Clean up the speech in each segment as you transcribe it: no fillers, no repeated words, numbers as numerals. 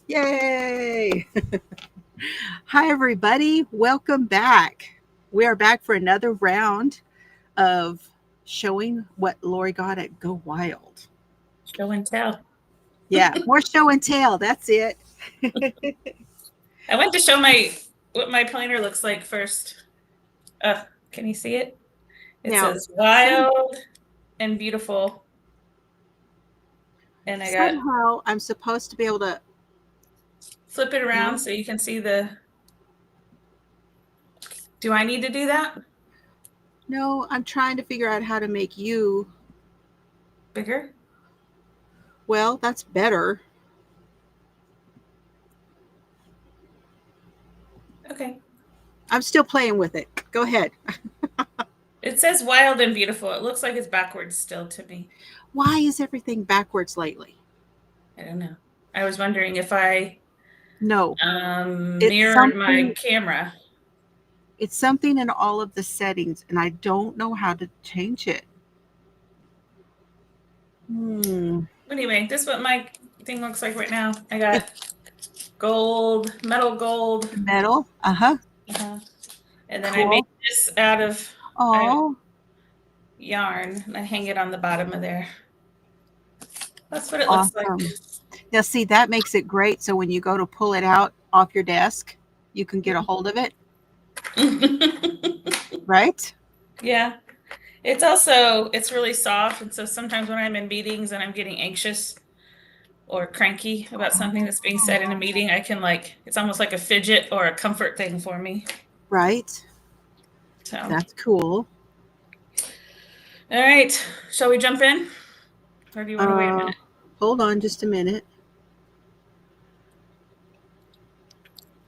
Yay! Hi, everybody. Welcome back. We are back for another round of showing what Lori got at Go Wild. Show and tell. Yeah, more show and tell. That's it. I went to show what my planner looks like first. Can you see it? It Now, says wild and beautiful. And I got somehow I'm supposed to be able to. flip it around No, so you can see the. Do I need to do that? no, I'm trying to figure out how to make you. Bigger? Well, that's better. Okay. I'm still playing with it. Go ahead. It says wild and beautiful. It looks like it's backwards still to me. Why is everything backwards lately? I don't know. I was wondering if I No, it's mirrored my something. camera. It's something in all of the settings, and I don't know how to change it. Anyway, this is what my thing looks like right now. I got gold, metal gold. Metal. Uh-huh. And then I made Cool. this out of Oh, yarn and I hang it on the bottom of there. That's what it looks like. awesome. Now, see, that makes it great. So when you go to pull it out off your desk, you can get a hold of it, right? Yeah. It's really soft. And so sometimes when I'm in meetings and I'm getting anxious or cranky about something that's being said in a meeting, I can it's almost like a fidget or a comfort thing for me. Right. So That's cool. all right. Shall we jump in? Or do you want to wait a minute? Hold on just a minute.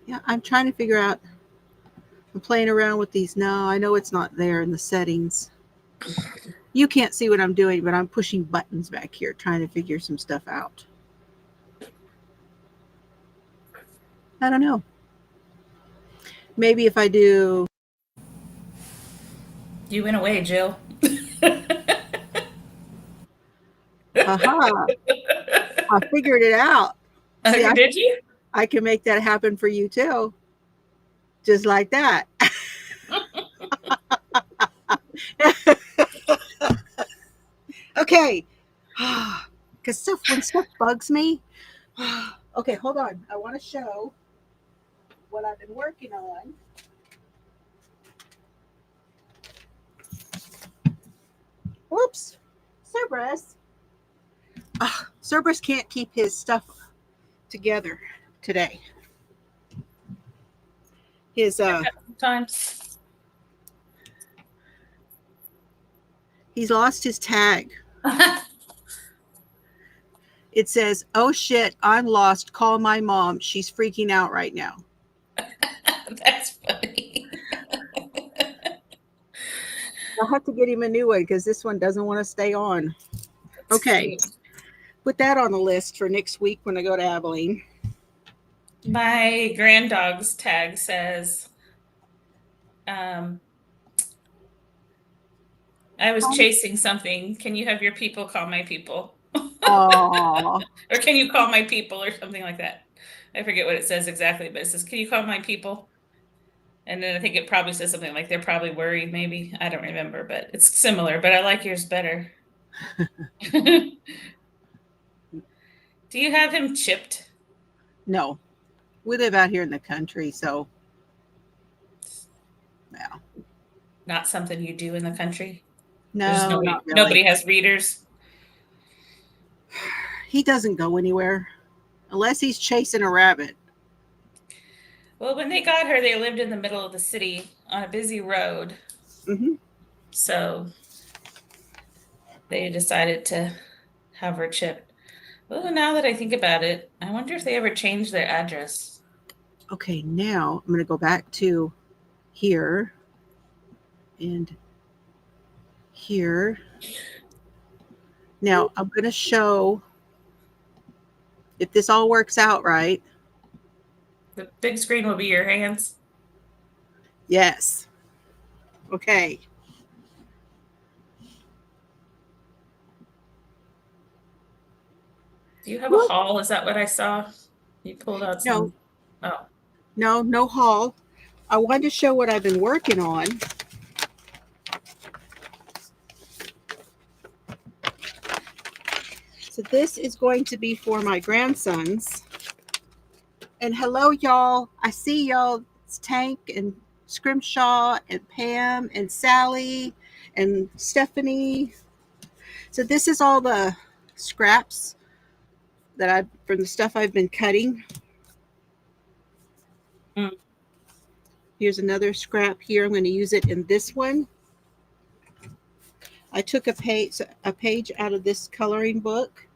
Yeah, I'm trying to figure out. I'm playing around with these. No, I know it's not there in the settings. You can't see what I'm doing, but I'm pushing buttons back here, trying to figure some stuff out. I don't know. Maybe if I do. You went away, Jill. Aha. I figured it out. See, Okay, did you? I can make that happen for you too. Just like that. Okay. Because when stuff bugs me. Okay, hold on. I want to show what I've been working on. Whoops. Cerberus. Cerberus can't keep his stuff together today. His Sometimes. he's lost his tag. It says, "Oh shit, I'm lost. Call my mom. She's freaking out right now." That's funny. I'll have to get him a new one because this one doesn't want to stay on. Okay. Put that on the list for next week when I go to Abilene. My granddog's tag says, I was chasing something. Can you have your people call my people? Aww. Or can you call my people or something like that? I forget what it says exactly, but it says, can you call my people? And then I think it probably says something like they're probably worried, maybe. I don't remember, but it's similar, but I like yours better. Do you have him chipped? No. We live out here in the country, so yeah. Not something you do in the country? No, not really. Nobody has readers. He doesn't go anywhere unless he's chasing a rabbit. Well, when they got her, they lived in the middle of the city on a busy road. Mm-hmm. So they decided to have her chipped. Well, now that I think about it, I wonder if they ever changed their address. Okay, now I'm going to go back to here and here. Now I'm going to show if this all works out right. The big screen will be your hands. Yes. Okay. Do you have a haul? Is that what I saw? You pulled out No, some. Oh, no haul. I wanted to show what I've been working on. So this is going to be for my grandsons. And hello, y'all. I see y'all. It's Tank and Scrimshaw and Pam and Sally and Stephanie. So this is all the scraps that I've from the stuff I've been cutting. Mm. Here's another scrap here. I'm going to use it in this one. I took a page out of this coloring book.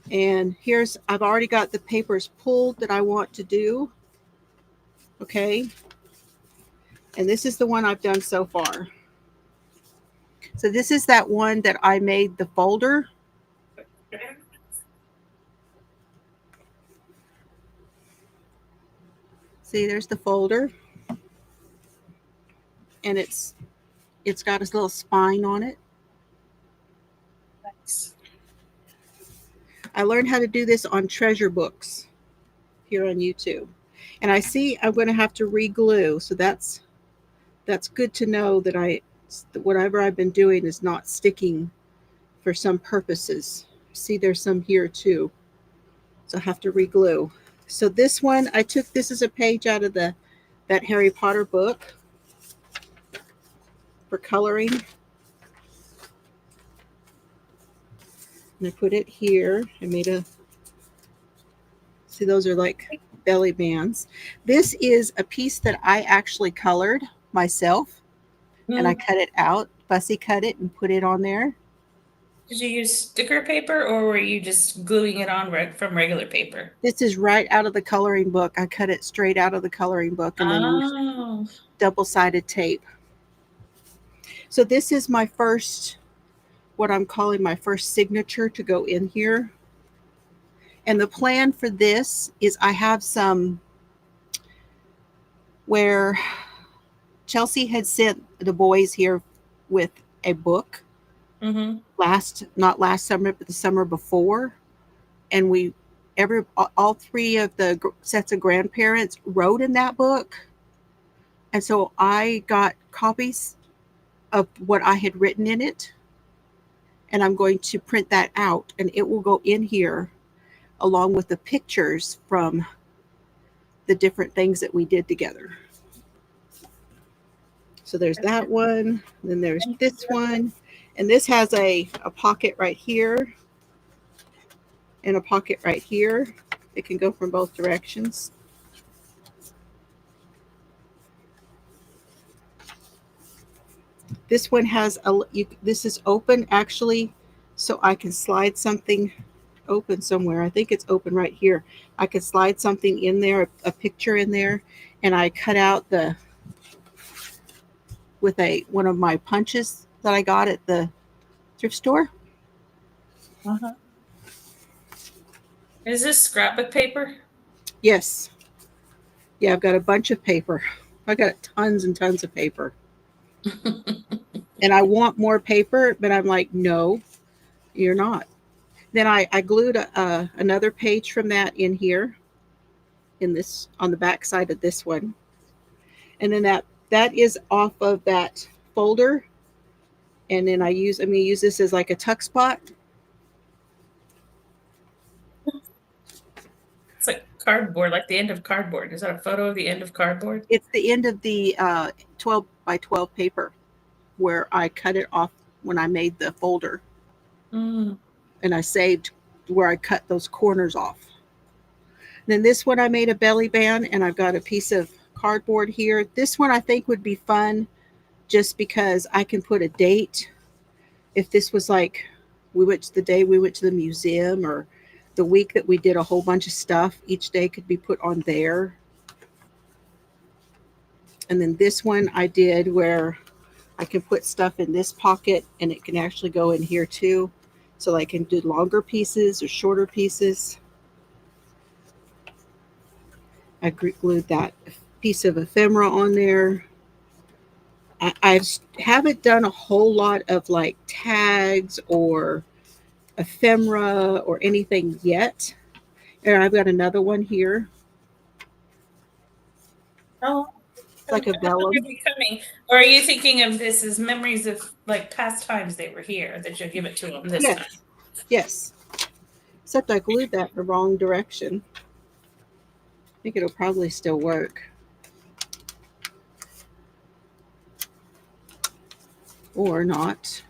And I've already got the papers pulled that I want to do. Okay. And this is the one I've done so far. So this is that one that I made the folder. See, there's the folder. And it's got this little spine on it. Nice. I learned how to do this on treasure books here on YouTube. And I see I'm going to have to re-glue. So that's good to know that whatever I've been doing is not sticking for some purposes. See, there's some here too. So I have to re-glue. So this one, this is a page out of that Harry Potter book for coloring. And I put it here. See, those are like belly bands. This is a piece that I actually colored myself. And I cut it out, fussy cut it and put it on there. Did you use sticker paper or were you just gluing it on from regular paper? This is right out of the coloring book. I cut it straight out of the coloring book and then used double-sided tape. So this is my first, what I'm calling my first signature to go in here. And the plan for this is I have some where Chelsea had sent the boys here with a book not last summer, but the summer before. And all three of the sets of grandparents wrote in that book. And so I got copies of what I had written in it. And I'm going to print that out and it will go in here along with the pictures from the different things that we did together. So there's that one. Then there's this one. And this has a pocket right here and a pocket right here. It can go from both directions. This one has this is open actually, so I can slide something open somewhere. I think it's open right here. I could slide something in there, a picture in there, and I cut out with one of my punches that I got at the thrift store. Is this scrapbook paper? Yes. Yeah, I've got a bunch of paper. I got tons and tons of paper. And I want more paper, but I'm like, no, you're not. Then I glued another page from that in here, on the back side of this one. And then that is off of that folder. And then I'm going to use this as like a tuck spot. It's like cardboard, like the end of cardboard. Is that a photo of the end of cardboard? It's the end of the 12 by 12 paper where I cut it off when I made the folder. And I saved where I cut those corners off. Then this one I made a belly band and I've got a piece of cardboard here. This one I think would be fun just because I can put a date. If this was like the day we went to the museum or the week that we did a whole bunch of stuff, each day could be put on there. And then this one I did where I can put stuff in this pocket and it can actually go in here too. So I can do longer pieces or shorter pieces. I glued that piece of ephemera on there. I haven't done a whole lot of like tags or ephemera or anything yet. And I've got another one here. Oh, It's like a vellum. becoming. Or are you thinking of this as memories of like past times they were here that you'll give it to them this Yes, time? yes. Except I glued that the wrong direction. I think it'll probably still work. Or not.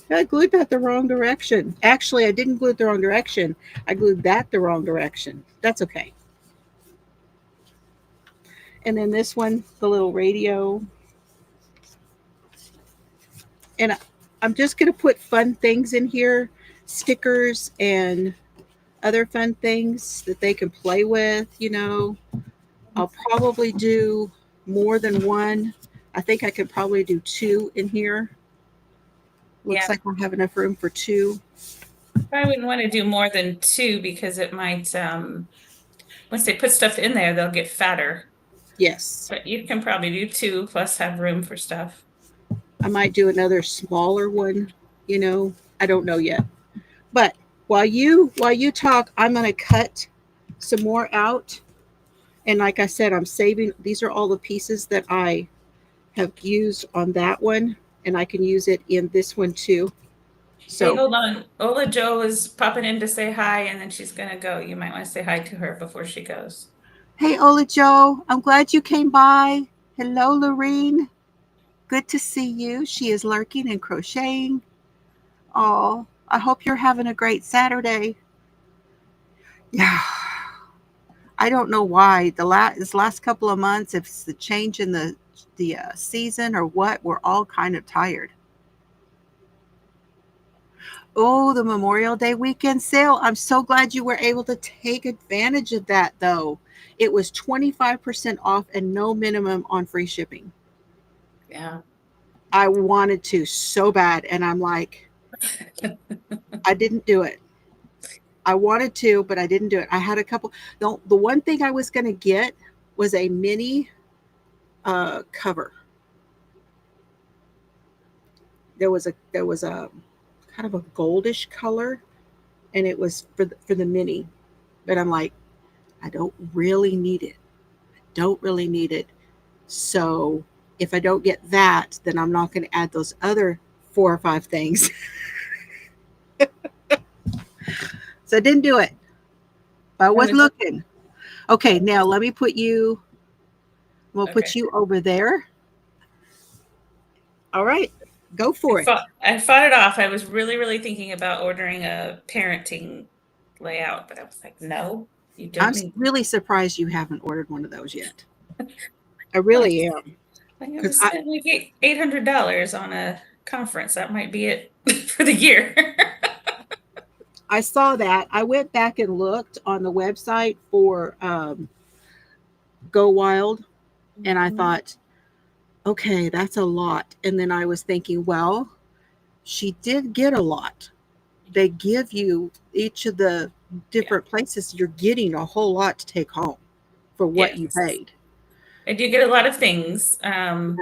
I glued that the wrong direction. Actually, I didn't glue it the wrong direction. I glued that the wrong direction. That's okay. And then this one, the little radio. And I'm just going to put fun things in here, stickers and other fun things that they can play with, you know. I'll probably do more than one. I think I could probably do two in here. Looks Yeah. like we'll have enough room for two. I wouldn't want to do more than two because it might, once they put stuff in there, they'll get fatter. Yes. But you can probably do two plus have room for stuff. I might do another smaller one, you know. I don't know yet. But while you talk, I'm going to cut some more out. And like I said, I'm saving, these are all the pieces that I have used on that one, and I can use it in this one too. So hey, hold on. Ola Jo is popping in to say hi, and then she's gonna go. You might want to say hi to her before she goes. hey, Ola Joe, I'm glad you came by. Hello, Lorene. Good to see you. She is lurking and crocheting. Oh, I hope you're having a great Saturday. Yeah. I don't know why this last couple of months, if it's the change in the season or what, we're all kind of tired. Oh, the Memorial Day weekend sale. I'm so glad you were able to take advantage of that, though. It was 25% off and no minimum on free shipping. Yeah. I wanted to so bad. And I'm like, I didn't do it. I wanted to, but I didn't do it. I had a couple. The one thing I was going to get was a mini cover. There was a kind of a goldish color, and it was for the mini. But I'm like, I don't really need it. I don't really need it. So if I don't get that, then I'm not going to add those other 4 or 5 things. So I didn't do it. But I was looking. Okay, now let me put you. We'll put you over there. All right, go for it. I fought it off. I was really, really thinking about ordering a parenting layout, but I was like, no, you don't I'm need. really surprised you haven't ordered one of those yet. I really am. I'm going to spend like $800 on a conference. That might be it for the year. I saw that. I went back and looked on the website for Go Wild, and I thought, okay, that's a lot. And then I was thinking, well, she did get a lot. They give you each of the different places, you're getting a whole lot to take home for what you paid. I do get a lot of things. And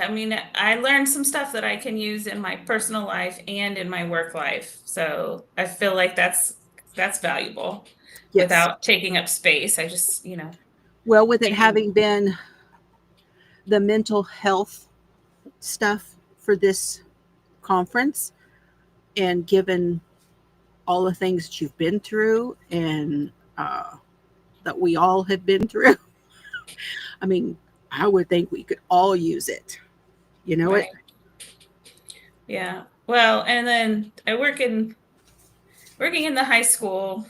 I mean, I learned some stuff that I can use in my personal life and in my work life. So I feel like that's valuable without taking up space. I just, Well, with it having been the mental health stuff for this conference, and given all the things that you've been through and that we all have been through, I mean, I would think we could all use it. You know it? Yeah. Well, and then I working in the high school.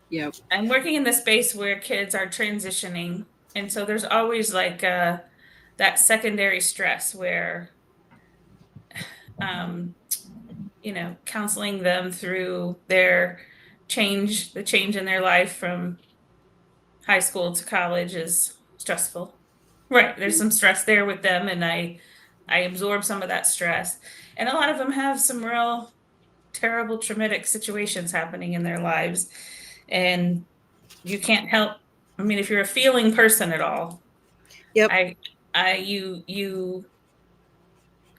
Yep. I'm working in the space where kids are transitioning. And so there's always like that secondary stress where counseling them through the change in their life from high school to college is stressful. Right. There's some stress there with them, and I absorb some of that stress. And a lot of them have some real terrible traumatic situations happening in their lives. And you can't help. I mean, if you're a feeling person at all, yep. you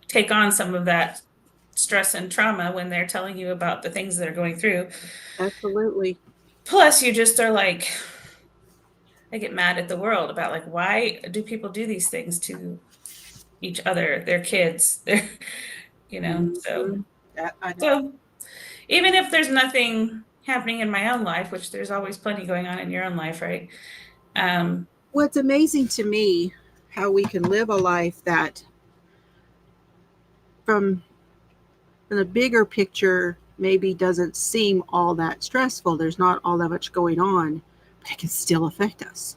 take on some of that stress and trauma when they're telling you about the things they're going through. Absolutely. Plus, you just are like, I get mad at the world about like, why do people do these things to each other, their kids, their, so Mhm. That I know. so even if there's nothing happening in my own life, which there's always plenty going on in your own life, right? What's amazing to me, how we can live a life that from the bigger picture maybe doesn't seem all that stressful. There's not all that much going on, but it can still affect us.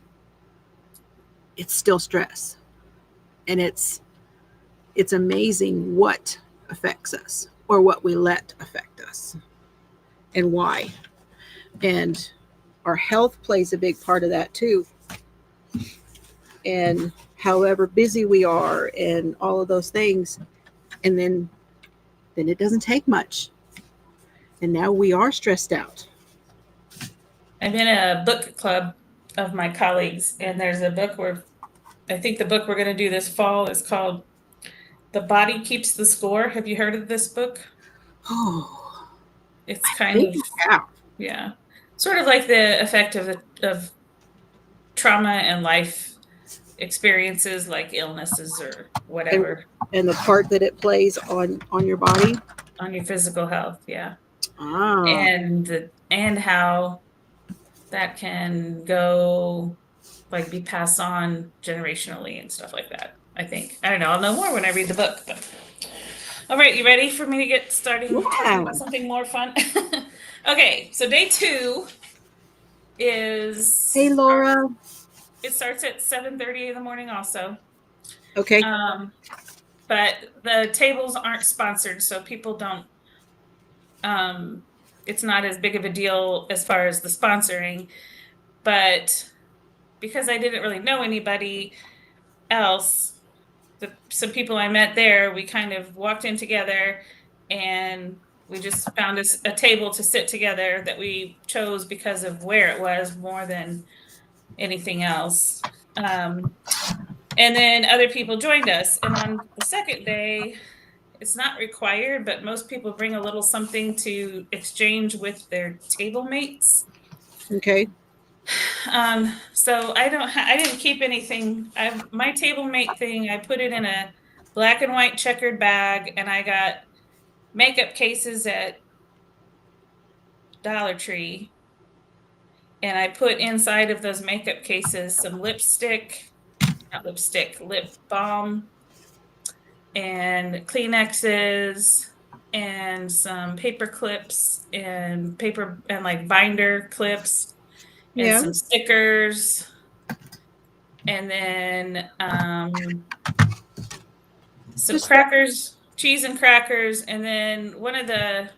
It's still stress. And it's amazing what affects us or what we let affect us and why. And our health plays a big part of that too. And however busy we are and all of those things, and then it doesn't take much. And now we are stressed out. I'm in a book club of my colleagues, and there's a book where I think the book we're going to do this fall is called The Body Keeps the Score. Have you heard of this book? Oh, It's I kind think of, I have. yeah, sort of like the effect of trauma and life experiences like illnesses or And whatever and the part that it plays on your body. on your physical health, yeah. Ah, And how that can go like be passed on generationally and stuff like that. I think. I don't know. I'll know more when I read the book. But all right, you ready for me to get starting talking yeah. about something more fun? Okay, so day 2 Hey, is Laura. it starts at 7:30 in the morning also. Okay. Um, but the tables aren't sponsored, so people don't it's not as big of a deal as far as the sponsoring, but because I didn't really know anybody else, some people I met there, we kind of walked in together and we just found a table to sit together that we chose because of where it was more than anything else. And then other people joined us. And on the second day, it's not required, but most people bring a little something to exchange with their table mates. Okay. So I didn't keep anything. My table mate thing, I put it in a black and white checkered bag, and I got makeup cases at Dollar Tree, and I put inside of those makeup cases some not lipstick, lip balm, and Kleenexes, and some paper clips, and paper and like binder clips, and Yeah. some stickers, and then some Just stuff. crackers, cheese and crackers, and then one of the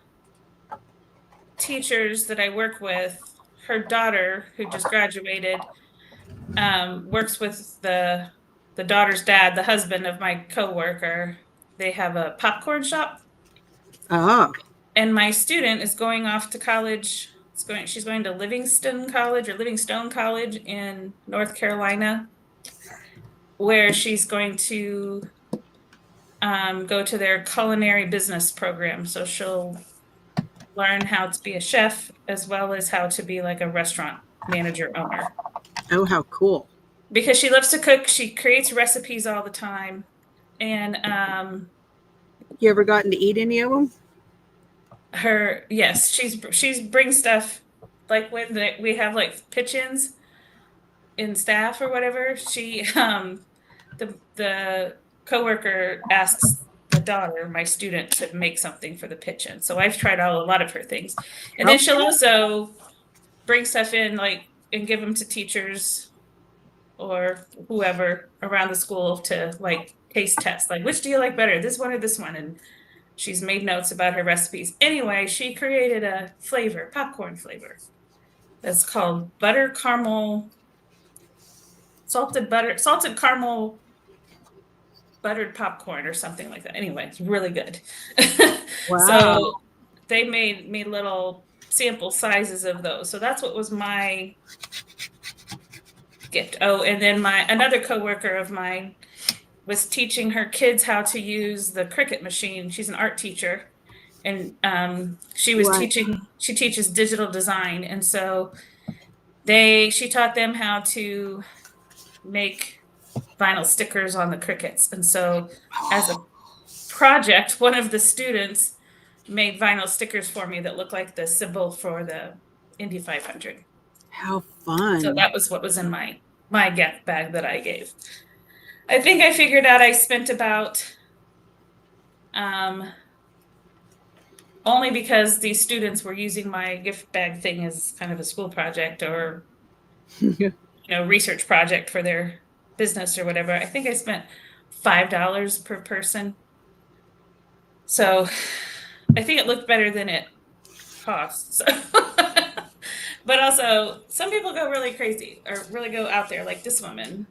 teachers that I work with, her daughter who just graduated, works with the daughter's dad, the husband of my coworker. They have a popcorn shop, Ah. and my student is going off to college. She's going to Livingstone College in North Carolina, where she's going to go to their culinary business program. So she'll learn how to be a chef as well as how to be like a restaurant manager owner. Oh, how cool. Because she loves to cook, she creates recipes all the time. And You ever gotten to eat any of them? yes, she's brings stuff like when we have like pitch-ins in staff or whatever. The coworker asks the daughter, my student, to make something for the pitch-in. So I've tried a lot of her things. And then she'll Okay. also bring stuff in like and give them to teachers or whoever around the school to like taste test, like which do you like better, this one or this one? And she's made notes about her recipes. Anyway, she created a flavor, popcorn flavor, that's called butter caramel, salted caramel buttered popcorn or something like that. Anyway, it's really good. Wow. So they made me little sample sizes of those. So that's what was my gift. Oh, and then another coworker of mine was teaching her kids how to use the Cricut machine. She's an art teacher, and she was Right. teaching. She teaches digital design, and so she taught them how to make vinyl stickers on the Cricuts. And so, as a project, one of the students made vinyl stickers for me that looked like the symbol for the Indy 500. How fun. So that was what was in my gift bag that I gave. I think I figured out I spent about only because these students were using my gift bag thing as kind of a school project or research project for their business or whatever. I think I spent $5 per person. So I think it looked better than it costs. But also, some people go really crazy or really go out there, like this woman.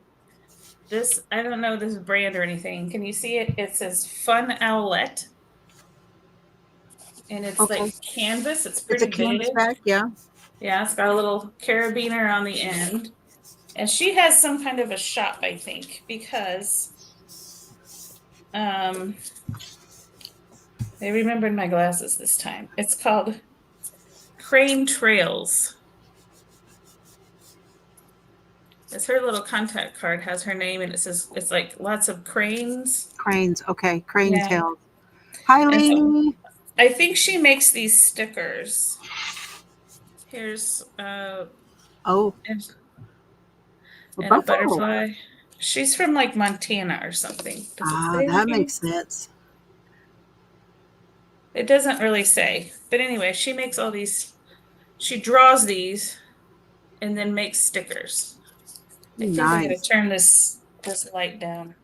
This, I don't know this brand or anything. Can you see it? It says Fun Owlet. And it's like canvas. It's pretty It's a canvas big. bag, yeah. Yeah, it's got a little carabiner on the end. And she has some kind of a shop, I think, because I remembered my glasses this time. It's called Crane Trails. It's her little contact card, has her name, and it says it's like lots of cranes. Cranes, okay. Crane Yeah. tails. Hi, Lainey. So, I think she makes these stickers. Here's and a butterfly. She's from like Montana or something. That makes sense. It doesn't really say. But anyway, she makes all these. She draws these and then makes stickers. I think I'm going to turn this light down.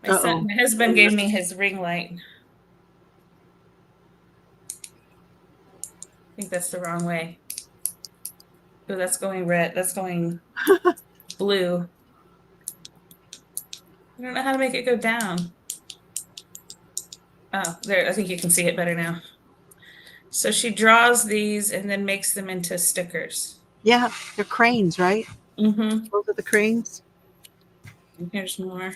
My husband gave me his ring light. I think that's the wrong way. Oh, that's going red. That's going blue. I don't know how to make it go down. Oh, there. I think you can see it better now. So she draws these and then makes them into stickers. Yeah, they're cranes, right? Mm-hmm. Those are the cranes. And here's more.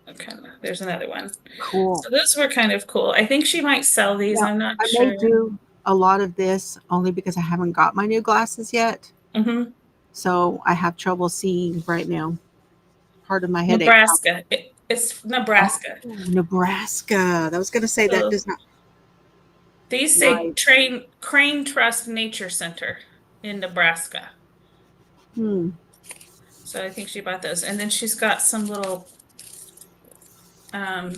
Okay, there's another one. Cool. So those were kind of cool. I think she might sell these. Yeah, I'm not sure. I may do a lot of this only because I haven't got my new glasses yet. Mm-hmm. So I have trouble seeing right now. Part of my headache. Nebraska. It's Nebraska. Oh, Nebraska. I was going to say that does not. These say Crane Trust Nature Center in Nebraska. So I think she bought those. And then she's got some little, I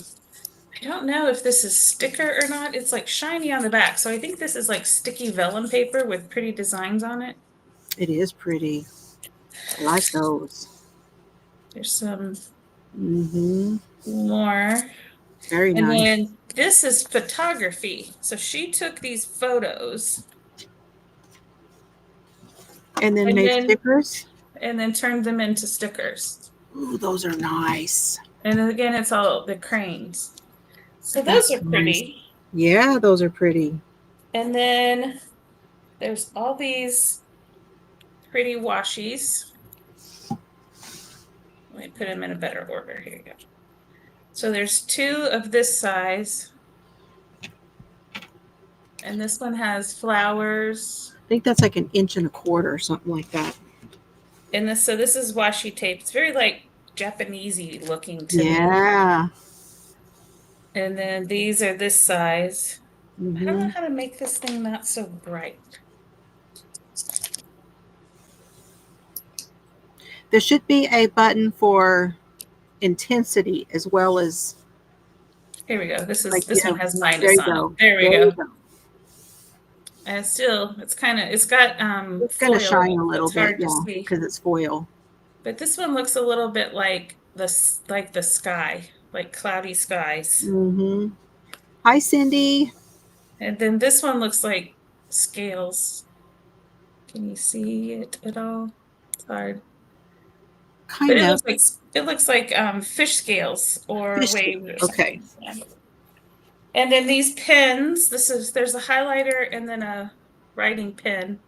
don't know if this is sticker or not. It's like shiny on the back. So I think this is like sticky vellum paper with pretty designs on it. It is pretty. I like those. There's some more. Very nice. And then this is photography. So she took these photos. And then made stickers? And then turned them into stickers. Ooh, those are nice. And then again, it's all the cranes. So those are pretty. Nice. Yeah, those are pretty. And then there's all these pretty washies. Let me put them in a better order. Here you go. So there's 2 of this size. And this one has flowers. I think that's like 1.25 inches or something like that. And this is washi tape. It's very like Japanesey looking to me. Yeah. And then these are this size. I don't know how to make this thing not so bright. There should be a button for intensity as well as. Here we go. This one has minus on it. There we go. And it's kind of, it's got it's going to shine a little bit, yeah, because it's foil. But this one looks a little bit like the sky, like cloudy skies. Hi, Cindy. And then this one looks like scales. Can you see it at all? It's hard. Kind of. It looks like fish scales or waves. Okay. And then these pens, there's a highlighter and then a writing pen.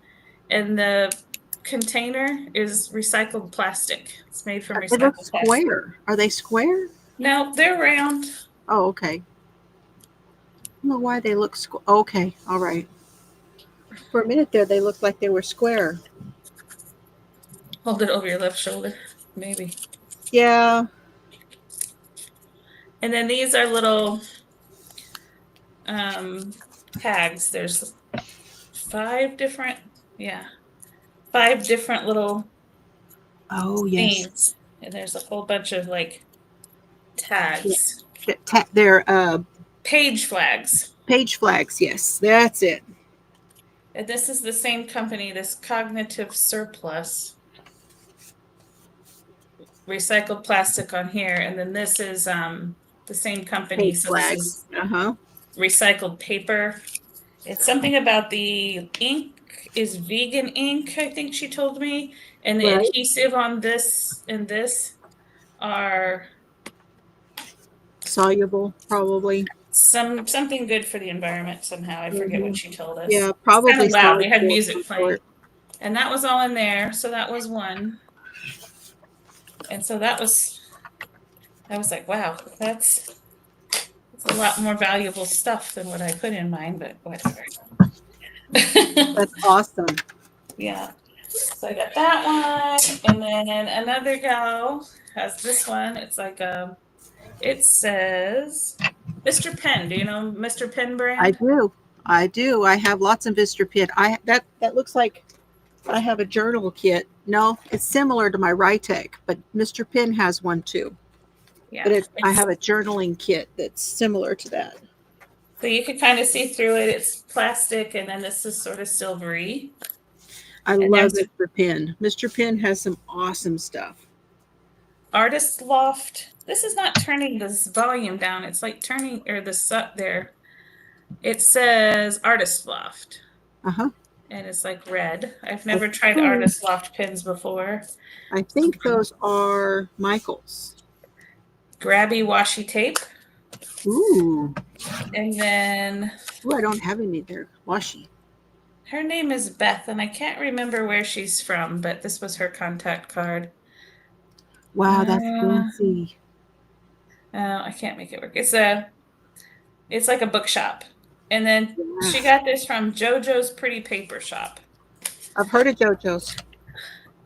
And the container is recycled plastic. It's made from They look recycled plastic. square. Are they square? No, they're round. Oh, okay. I don't know why they look square. Okay, all right. For a minute there, they looked like they were square. Hold it over your left shoulder, maybe. Yeah. And then these are little tags. There's 5 different little Oh, yes. themes. And there's a whole bunch of like tags. They're Page flags. page flags. Yes, that's it. And this is the same company, this Cognitive Surplus. Recycled plastic on here. And then this is the same company. Page So this flags. is Uh-huh. recycled paper. It's something about the ink is vegan ink, I think she told me. And the Right. adhesive on this and this are Soluble, probably. something good for the environment somehow. I forget what she told us. Yeah, probably. Kind of loud. They had soluble of music some playing. sort. And that was all in there. So that was one. And so I was like, wow, that's a lot more valuable stuff than what I put in mine, but whatever. That's awesome. Yeah. So I got that one. And then another gal has this one. It's like it says Mr. Penn. Do you know Mr. Penn brand? I do. I have lots of Mr. Pitt. That looks like I have a journal kit. No, it's similar to my Rytec, but Mr. Penn has one too. Yeah. But I have a journaling kit that's similar to that. So you can kind of see through it. It's plastic, and then this is sort of silvery. I love Mr. Penn. Mr. Penn has some awesome stuff. Artist Loft. This is not turning this volume down. It's like turning, or this up there. It says Artist Loft. Uh-huh. And it's like red. I've never tried Artist Loft pins before. I think those are Michael's. Grabby washi tape. Ooh. And then I don't have any there. Washi. Her name is Beth, and I can't remember where she's from, but this was her contact card. Wow, that's fancy. I can't make it work. It's like a bookshop. And then she got this from JoJo's Pretty Paper Shop. I've heard of JoJo's.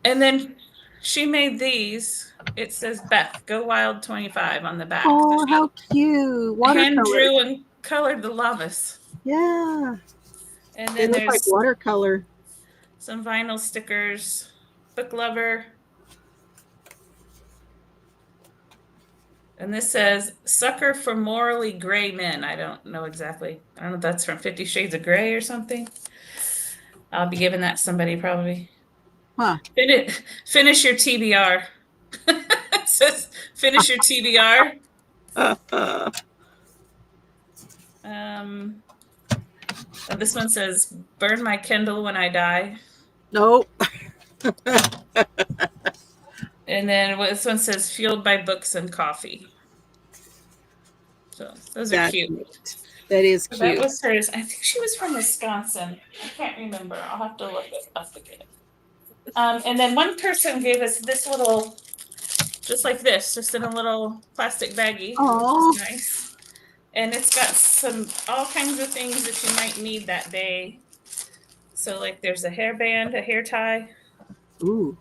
And then she made these. It says Beth, Go Wild 25 on the back. Oh, how cute. Hand drew and colored the lavas. Yeah. And then they look like watercolor. Some vinyl stickers. Book lover. And this says, Sucker for Morally Gray Men. I don't know exactly. I don't know if that's from 50 Shades of Grey or something. I'll be giving that to somebody probably. Huh. Finish your TBR. It says, finish your TBR. This one says, burn my Kindle when I die. Nope. And then this one says, fueled by books and coffee. So those are cute. Neat. That is cute. That was hers. I think she was from Wisconsin. I can't remember. I'll have to look it up again. And then one person gave us this little, just like this, just in a little plastic baggie. Oh, which is nice. And it's got all kinds of things that you might need that day. So like there's a hairband, a hair tie. Ooh.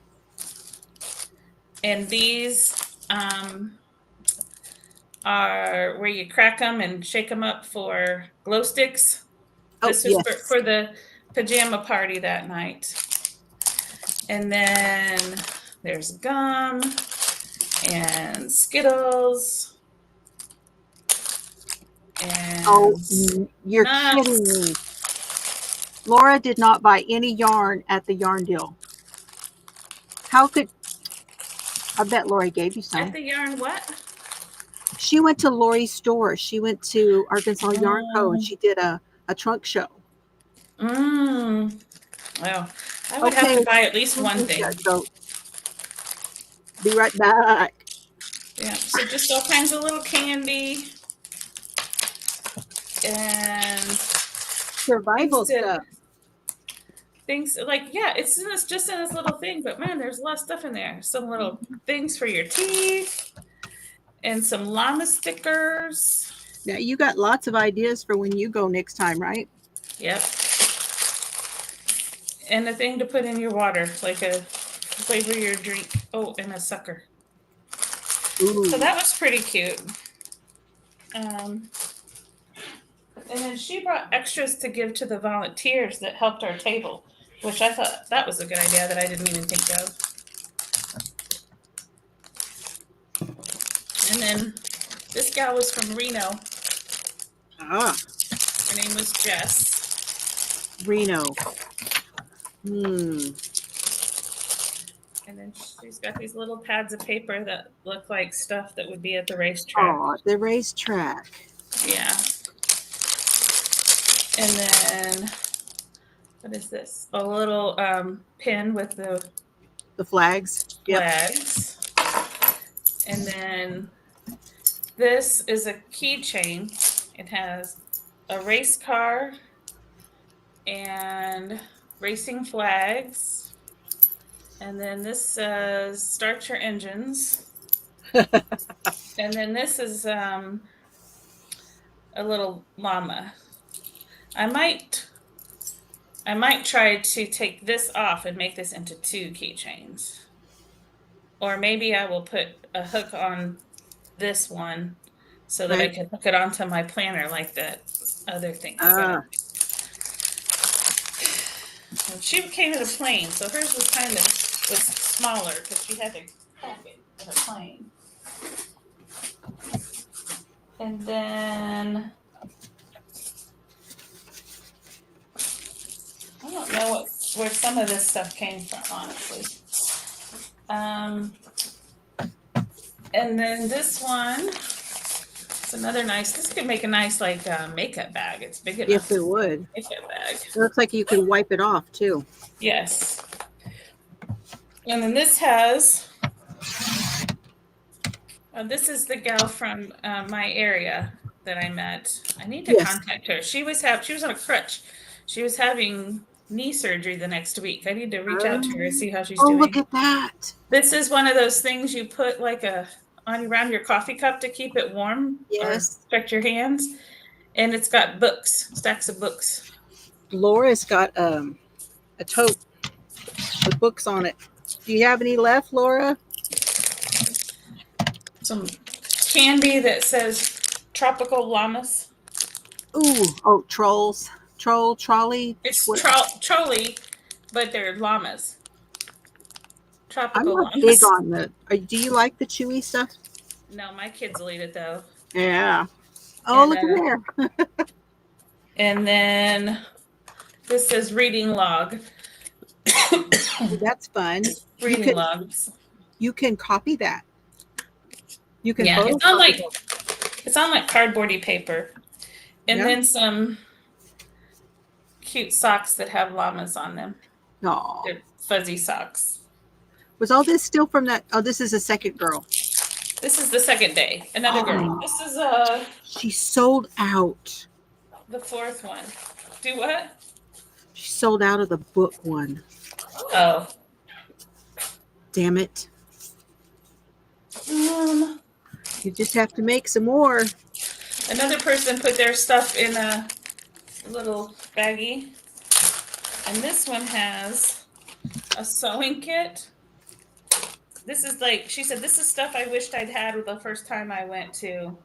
And these are where you crack them and shake them up for glow sticks. This is for the pajama party that night. And then there's gum and Skittles. And you're kidding me. Laura did not buy any yarn at the yarn deal. How could... I bet Lori gave you some. At the yarn what? She went to Lori's store. She went to Arkansas Yarn Co. and she did a trunk show. Well, I would have to buy at least one thing. So, be right back. Yeah, so just all kinds of little candy. And survival stuff. things like, yeah, it's just in this little thing, but man, there's a lot of stuff in there. Some little things for your teeth and some llama stickers. Now you got lots of ideas for when you go next time, right? Yep. And a thing to put in your water, like a flavor your drink. Oh, and a sucker. Ooh. So that was pretty cute. And then she brought extras to give to the volunteers that helped our table, which I thought that was a good idea that I didn't even think of. And then this gal was from Reno. Ah, Her name was Jess. Reno. And then she's got these little pads of paper that look like stuff that would be at the racetrack. Oh, the racetrack. Yeah. And then, what is this? A little pin with the flags. flags. And then this is a keychain. It has a race car and racing flags. And then this says start your engines. And then this is a little llama. I might try to take this off and make this into 2 keychains. Or maybe I will put a hook on this one so that I can hook it onto my planner like that other thing. She came in a plane, so hers was smaller because she had to pack it in a plane. And then I don't know where some of this stuff came from, honestly. And then this one, it's another nice. This could make a nice makeup bag. It's big enough. Yes, it would. Makeup bag. It looks like you can wipe it off too. Yes. And then this has. This is the gal from my area that I met. I need to contact her. She was on a crutch. She was having knee surgery the next week. I need to reach out to her and see how she's doing. Oh, look at that. This is one of those things you put around your coffee cup to keep it warm. Yes. Or protect your hands. And it's got stacks of books. Laura's got a tote with books on it. Do you have any left, Laura? Some candy that says tropical llamas. Ooh, trolls. Trolley. It's trolley, but they're llamas. Tropical I'm not llamas. big on do you like the chewy stuff? No, my kids will eat it though. Yeah. Oh, look at there. And then this says reading log. That's fun. Reading logs. You can copy that. You can. Yeah, it's on like cardboardy paper, and then some cute socks that have llamas on them. No, they're fuzzy socks. Was all this still from that? Oh, this is a second girl. This is the second day. Another girl. This is She sold out. The 4th one. Do what? She sold out of the book one. Oh. Damn it. You just have to make some more. Another person put their stuff in a little baggie. And this one has a sewing kit. This is she said, this is stuff I wished I'd had the first time I went to.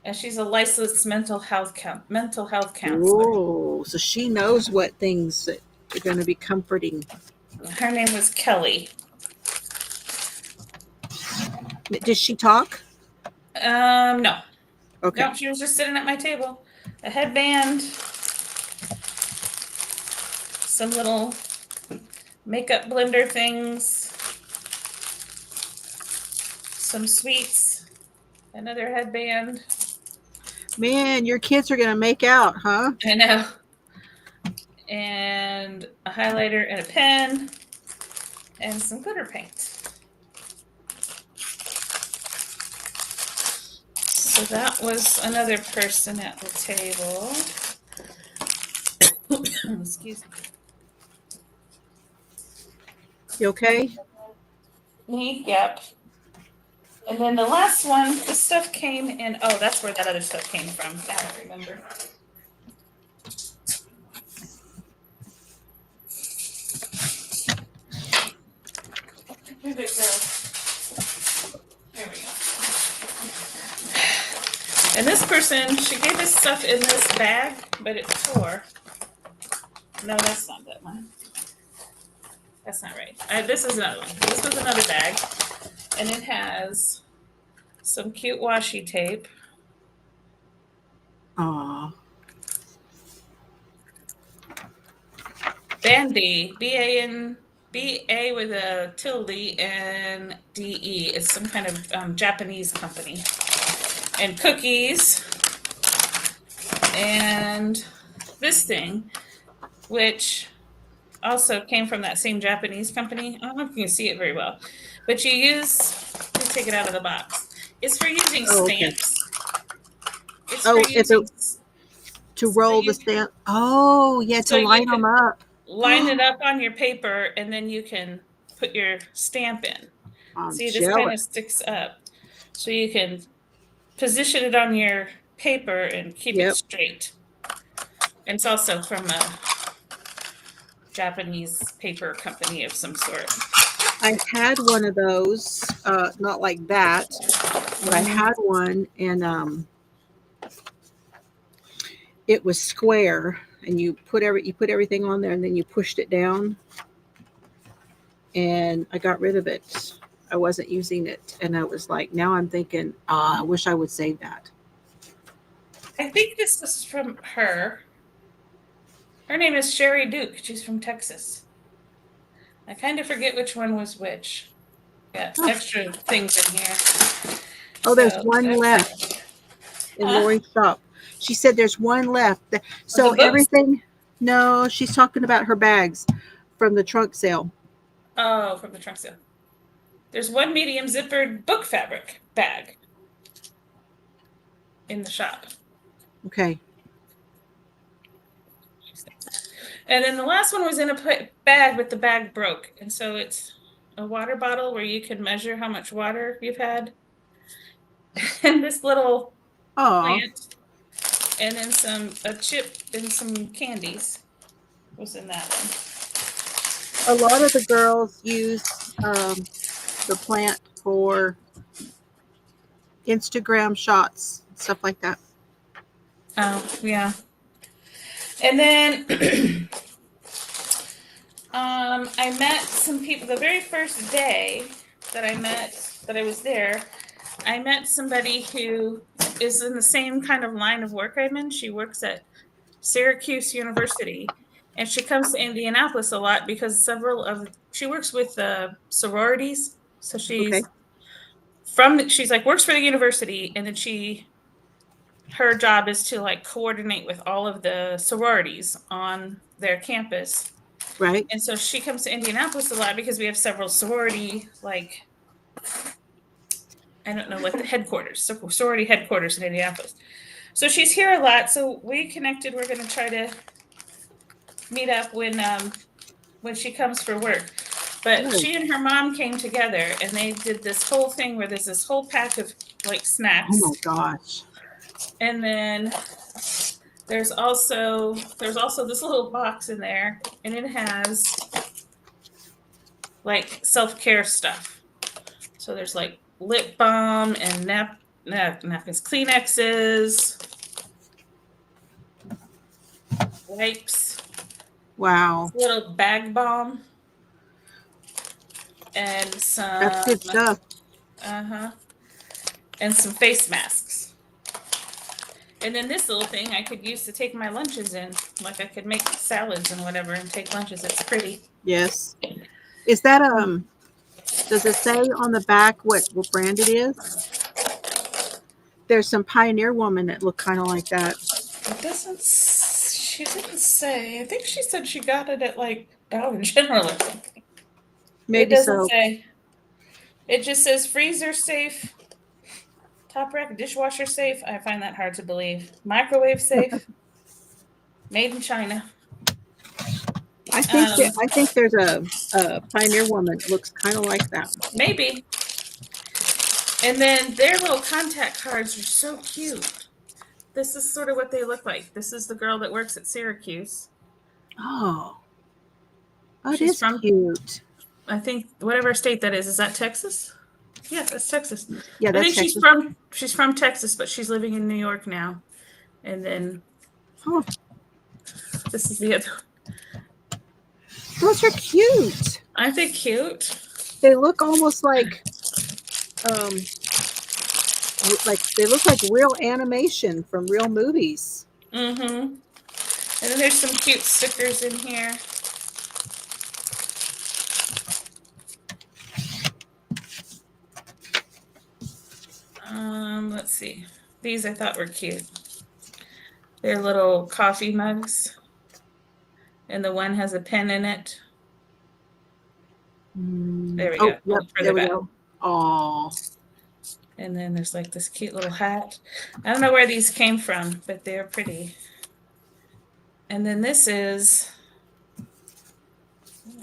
And she's a licensed mental health counselor. Oh, so she knows what things that are going to be comforting. Her name was Kelly. Did she talk? No. Okay. No, she was just sitting at my table. A headband. Some little makeup blender things. Some sweets. Another headband. Man, your kids are going to make out, huh? I know. And a highlighter and a pen. And some glitter paint. So that was another person at the table. Excuse me. You okay? Me, yep. And then the last one, this stuff came in. Oh, that's where that other stuff came from. Now I remember. Where did it go? There we go. And this person, she gave us stuff in this bag, but it tore. No, that's not that one. That's not right. This is another one. This was another bag, and it has some cute washi tape. Aw. Bandy, B-A with a tilde and D-E. It's some kind of Japanese company. And cookies. And this thing, which also came from that same Japanese company. I don't know if you can see it very well. But you take it out of the box. It's for using stamps. It's to roll the stamp. Oh, yeah, to line them up. Line it up on your paper, and then you can put your stamp in. See, this kind of sticks up. So you can position it on your paper and keep it straight. And it's also from a Japanese paper company of some sort. I had one of those, not like that, but I had one, and it was square, and you put everything on there, and then you pushed it down, and I got rid of it. I wasn't using it, and I was like, now I'm thinking, I wish I would save that. I think this was from her. Her name is Sherry Duke. She's from Texas. I kind of forget which one was which. Got extra things in here. Oh, there's one left in Lori's shop. She said there's one left. So everything. No, she's talking about her bags from the trunk sale. Oh, from the trunk sale. There's one medium zippered book fabric bag in the shop. Okay. And then the last one was in a bag, but the bag broke. And so it's a water bottle where you can measure how much water you've had. And this little plant. And then a chip and some candies was in that one. A lot of the girls use the plant for Instagram shots, stuff like that. Oh, yeah. And then I met some people the very first day that I was there. I met somebody who is in the same kind of line of work I'm in. She works at Syracuse University, and she comes to Indianapolis a lot because she works with sororities. So she's works for the university, and then her job is to like coordinate with all of the sororities on their campus. Right. And so she comes to Indianapolis a lot because we have several sorority, I don't know what the headquarters, sorority headquarters in Indianapolis. So she's here a lot. So we connected. We're going to try to meet up when she comes for work. But she and her mom came together, and they did this whole thing where there's this whole pack of snacks. Oh my gosh. And then there's also this little box in there, and it has self-care stuff. So there's lip balm and napkins, Kleenexes, wipes. Wow. Little bag balm. And some. That's good stuff. And some face masks. And then this little thing I could use to take my lunches in. I could make salads and whatever and take lunches. It's pretty. Yes. Is that does it say on the back what brand it is? There's some Pioneer Woman that look kind of like that. She didn't say. I think she said she got it at Dollar General or something. Maybe it doesn't say. It just says freezer safe, top rack dishwasher safe. I find that hard to believe. Microwave safe, made in China. I think there's a Pioneer woman that looks kind of like that. Maybe. And then their little contact cards are so cute. This is sort of what they look like. This is the girl that works at Syracuse. Oh, it She's is from, cute. I think, whatever state that is. Is that Texas? Yeah, that's Texas. Yeah, I that's think Texas. she's from Texas, but she's living in New York now. And then Oh, this is the other. those are cute. Aren't they cute? They look almost um, like they look like real animation from real movies. Mm-hmm. And then there's some cute stickers in here. Let's see. These I thought were cute. They're little coffee mugs. And the one has a pen in it. There we go. Yep, Further there we back. go. Oh, And then there's like this cute little hat. I don't know where these came from, but they're pretty. And then this is, I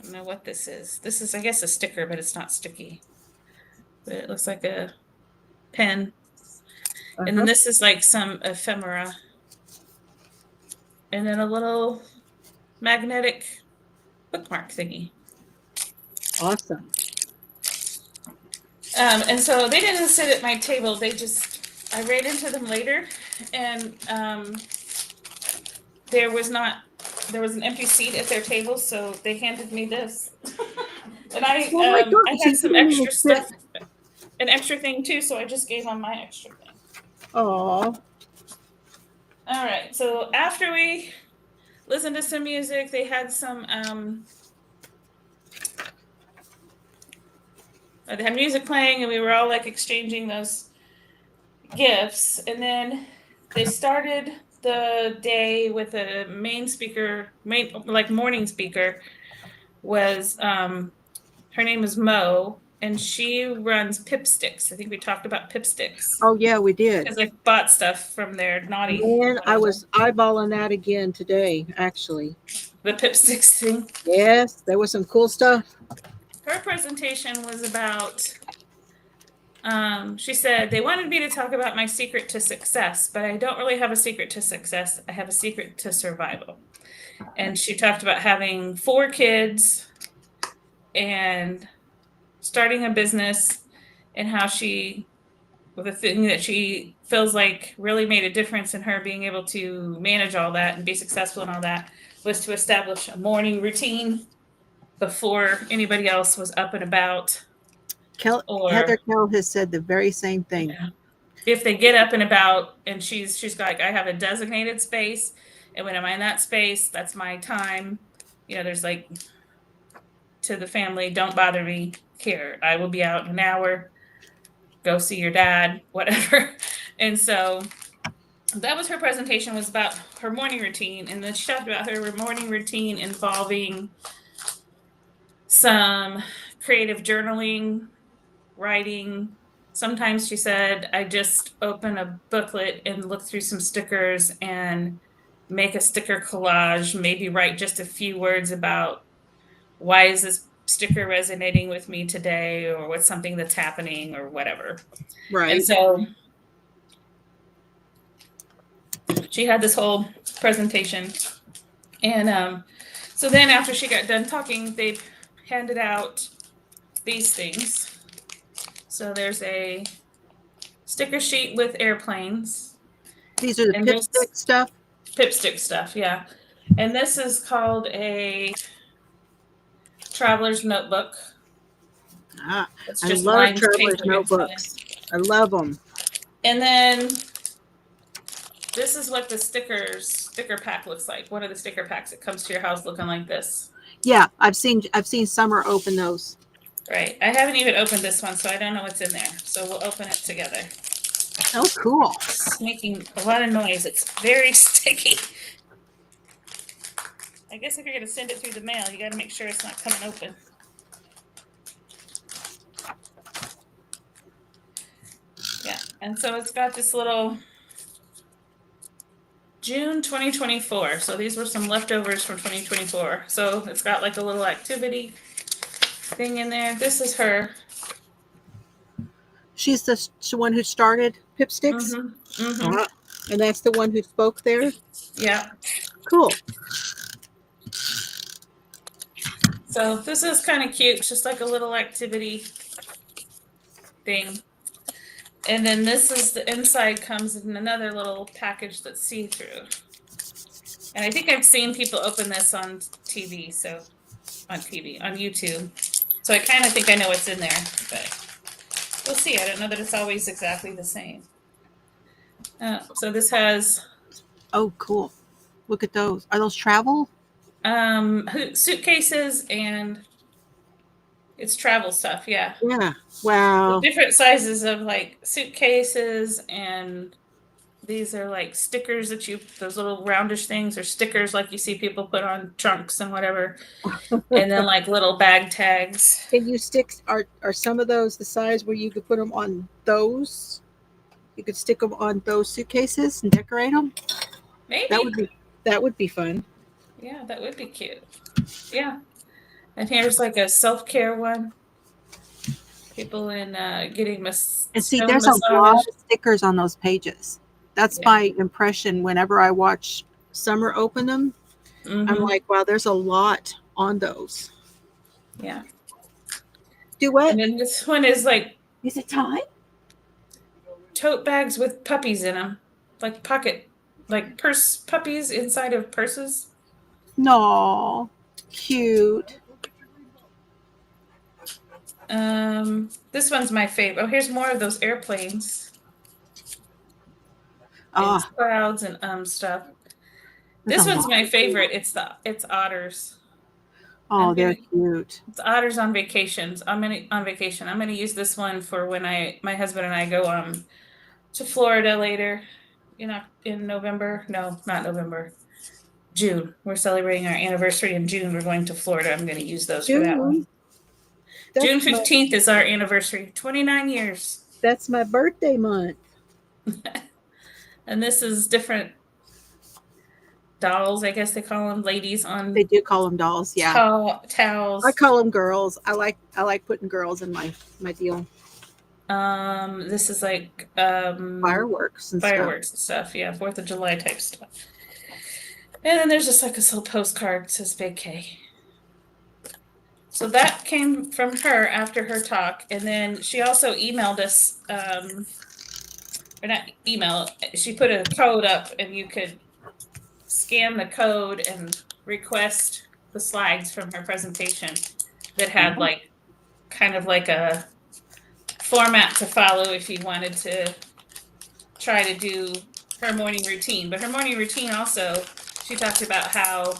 don't know what this is. This is, I guess, a sticker, but it's not sticky. But it looks like a pen. And then this is like some ephemera. And then a little magnetic bookmark thingy. awesome. And so they didn't sit at my table. I ran into them later, and there was an empty seat at their table, so they handed me this. And I had some extra stuff, an extra thing too, so I just gave them my extra thing. Oh. All right, so after we listened to some music, they had some they had music playing, and we were all like exchanging those gifts. And then they started the day with a morning speaker was her name is Mo, and she runs Pipsticks. I think we talked about Pipsticks. Oh yeah, we did. Because I bought stuff from their naughty. Man, I was eyeballing that again today, actually. The Pipsticks thing. Yes, there was some cool stuff. Her presentation was about, she said, they wanted me to talk about my secret to success, but I don't really have a secret to success. I have a secret to survival. And she talked about having 4 kids and starting a business, and how the thing that she feels like really made a difference in her being able to manage all that and be successful in all that was to establish a morning routine before anybody else was up and about. Heather Kell has said the very same thing. Yeah. If they get up and about, and she's like, I have a designated space, and when I'm in that space, that's my time. There's like, to the family, don't bother me here. I will be out in an hour. Go see your dad, whatever. And so that was her presentation, was about her morning routine. And then she talked about her morning routine involving some creative journaling, writing. Sometimes she said, I just open a booklet and look through some stickers and make a sticker collage, maybe write just a few words about why is this sticker resonating with me today, or what's something that's happening, or whatever. Right. And so she had this whole presentation. And so then after she got done talking, they handed out these things. So there's a sticker sheet with airplanes. These are the Pipstick stuff? Pipstick stuff, yeah. And this is called a traveler's notebook. I love traveler's notebooks. I love them. And then this is what the sticker pack looks like. One of the sticker packs that comes to your house looking like this. Yeah, I've seen Summer open those. Right. I haven't even opened this one, so I don't know what's in there. So we'll open it together. Oh, cool. It's making a lot of noise. It's very sticky. I guess if you're going to send it through the mail, you got to make sure it's not coming open. Yeah. And so it's got this little June 2024. So these were some leftovers from 2024. So it's got like a little activity thing in there. This is her. She's the one who started Pipsticks? And that's the one who spoke there? Yeah. Cool. So this is kind of cute. It's just like a little activity thing. And then this is the inside comes in another little package that's see-through. And I think I've seen people open this on TV, on YouTube. So I kind of think I know what's in there, but we'll see. I don't know that it's always exactly the same. So this has... Oh, cool. Look at those. Are those travel? Suitcases, and it's travel stuff, yeah. Yeah. Wow. Different sizes of like suitcases, and these are like stickers that those little roundish things, or stickers like you see people put on trunks and whatever. And then like little bag tags. Can you stick, are some of those the size where you could put them on those? You could stick them on those suitcases and decorate them? Maybe. That would be fun. Yeah, that would be cute. Yeah. And here's like a self-care one. People in getting and see, there's a lot of stickers on those pages. That's my impression whenever I watch Summer open them. I'm like, wow, there's a lot on those. Yeah. Do what? And then this one is like... Is it time? Tote bags with puppies in them. Like purse puppies inside of purses. No. Cute. This one's my favorite. Oh, here's more of those airplanes. Oh. It's clouds and stuff. This one's my favorite. It's otters. Oh, they're cute. It's otters on vacations. On vacation. I'm gonna use this one for when my husband and I go to Florida later. In November. No, not November. June. We're celebrating our anniversary in June. We're going to Florida. I'm going to use those for that one. June 15th is our anniversary. 29 years. That's my birthday month. And this is different dolls, I guess they call them, ladies on... They do call them dolls, yeah. Towels. I call them girls. I like putting girls in my deal. This is like fireworks and stuff. Yeah, 4th of July type stuff. And then there's just like this little postcard that says vacay. So that came from her after her talk. And then she also emailed us, or not email, she put a code up and you could scan the code and request the slides from her presentation that had like kind of like a format to follow if you wanted to try to do her morning routine. But her morning routine also, she talked about how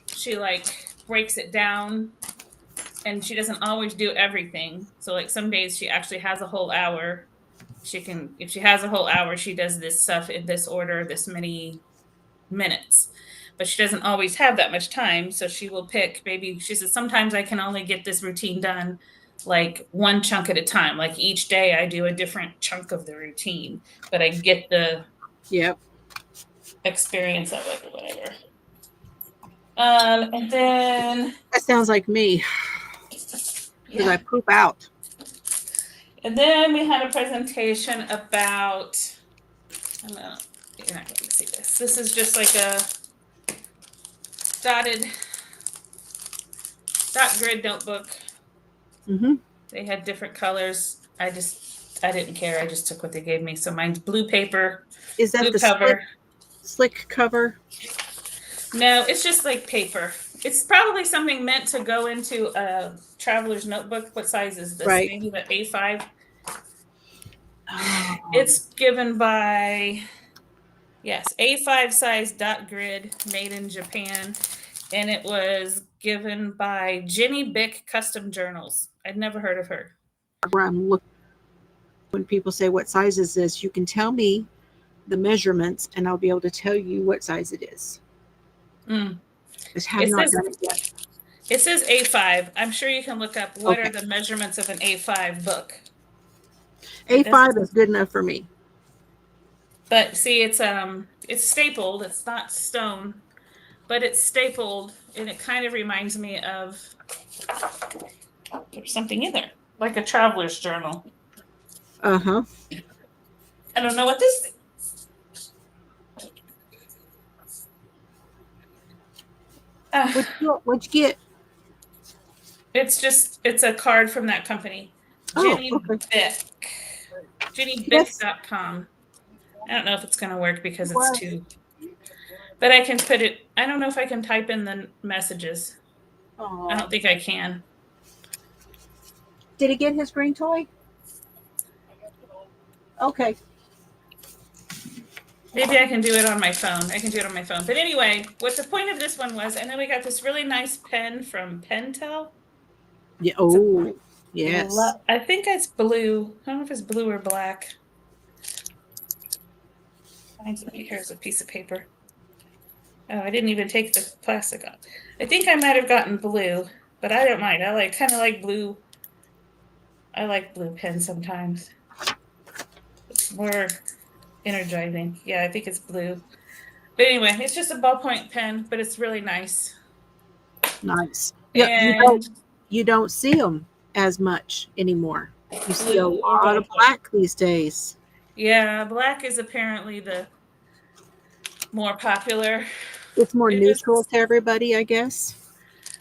she like breaks it down and she doesn't always do everything. So like some days she actually has a whole hour. If she has a whole hour, she does this stuff in this order, this many minutes. But she doesn't always have that much time. So she will pick, maybe she says, sometimes I can only get this routine done like one chunk at a time. Like each day I do a different chunk of the routine, but I get the experience of it or whatever. And then that sounds like me because I poop out. And then we had a presentation about, you're not going to see this. This is just like a dot grid notebook. They had different colors. I didn't care. I just took what they gave me. So mine's blue paper. Is that the cover? Slick cover? No, it's just like paper. It's probably something meant to go into a traveler's notebook. What size is this? Right. Maybe the A5. Oh. It's given by, A5 size dot grid, made in Japan. And it was given by Jenny Bick Custom Journals. I'd never heard of her. Where I'm looking, when people say, what size is this? You can tell me the measurements and I'll be able to tell you what size it is. I have not done it yet. It says A5. I'm sure you can look up what are the measurements of an A5 book. A5 is good enough for me. But see, it's stapled. It's not stone, but it's stapled, and it kind of reminds me of there's something in there, like a traveler's journal. Uh-huh. I don't know what this. What'd you get? It's a card from that company. Oh, Jenny okay. Bick. Yes. JennyBick.com. I don't know if it's gonna work because it's What? too, but I can put it, I don't know if I can type in the messages. Oh. I don't think I can. Did he get his green toy? Okay. Maybe I can do it on my phone. I can do it on my phone. But anyway, what the point of this one was, and then we got this really nice pen from Pentel. Yeah. Oh, yes. I think it's blue. I don't know if it's blue or black. Here's a piece of paper. Oh, I didn't even take the plastic off. I think I might have gotten blue, but I don't mind. I kind of like blue. I like blue pens sometimes. It's more energizing. Yeah, I think it's blue. But anyway, it's just a ballpoint pen, but it's really nice. Nice. Yeah, And you don't see them as much anymore. You see a blue or lot of ballpoint. black these days. Yeah, black is apparently the more popular. It's more It neutral was, to everybody, I guess.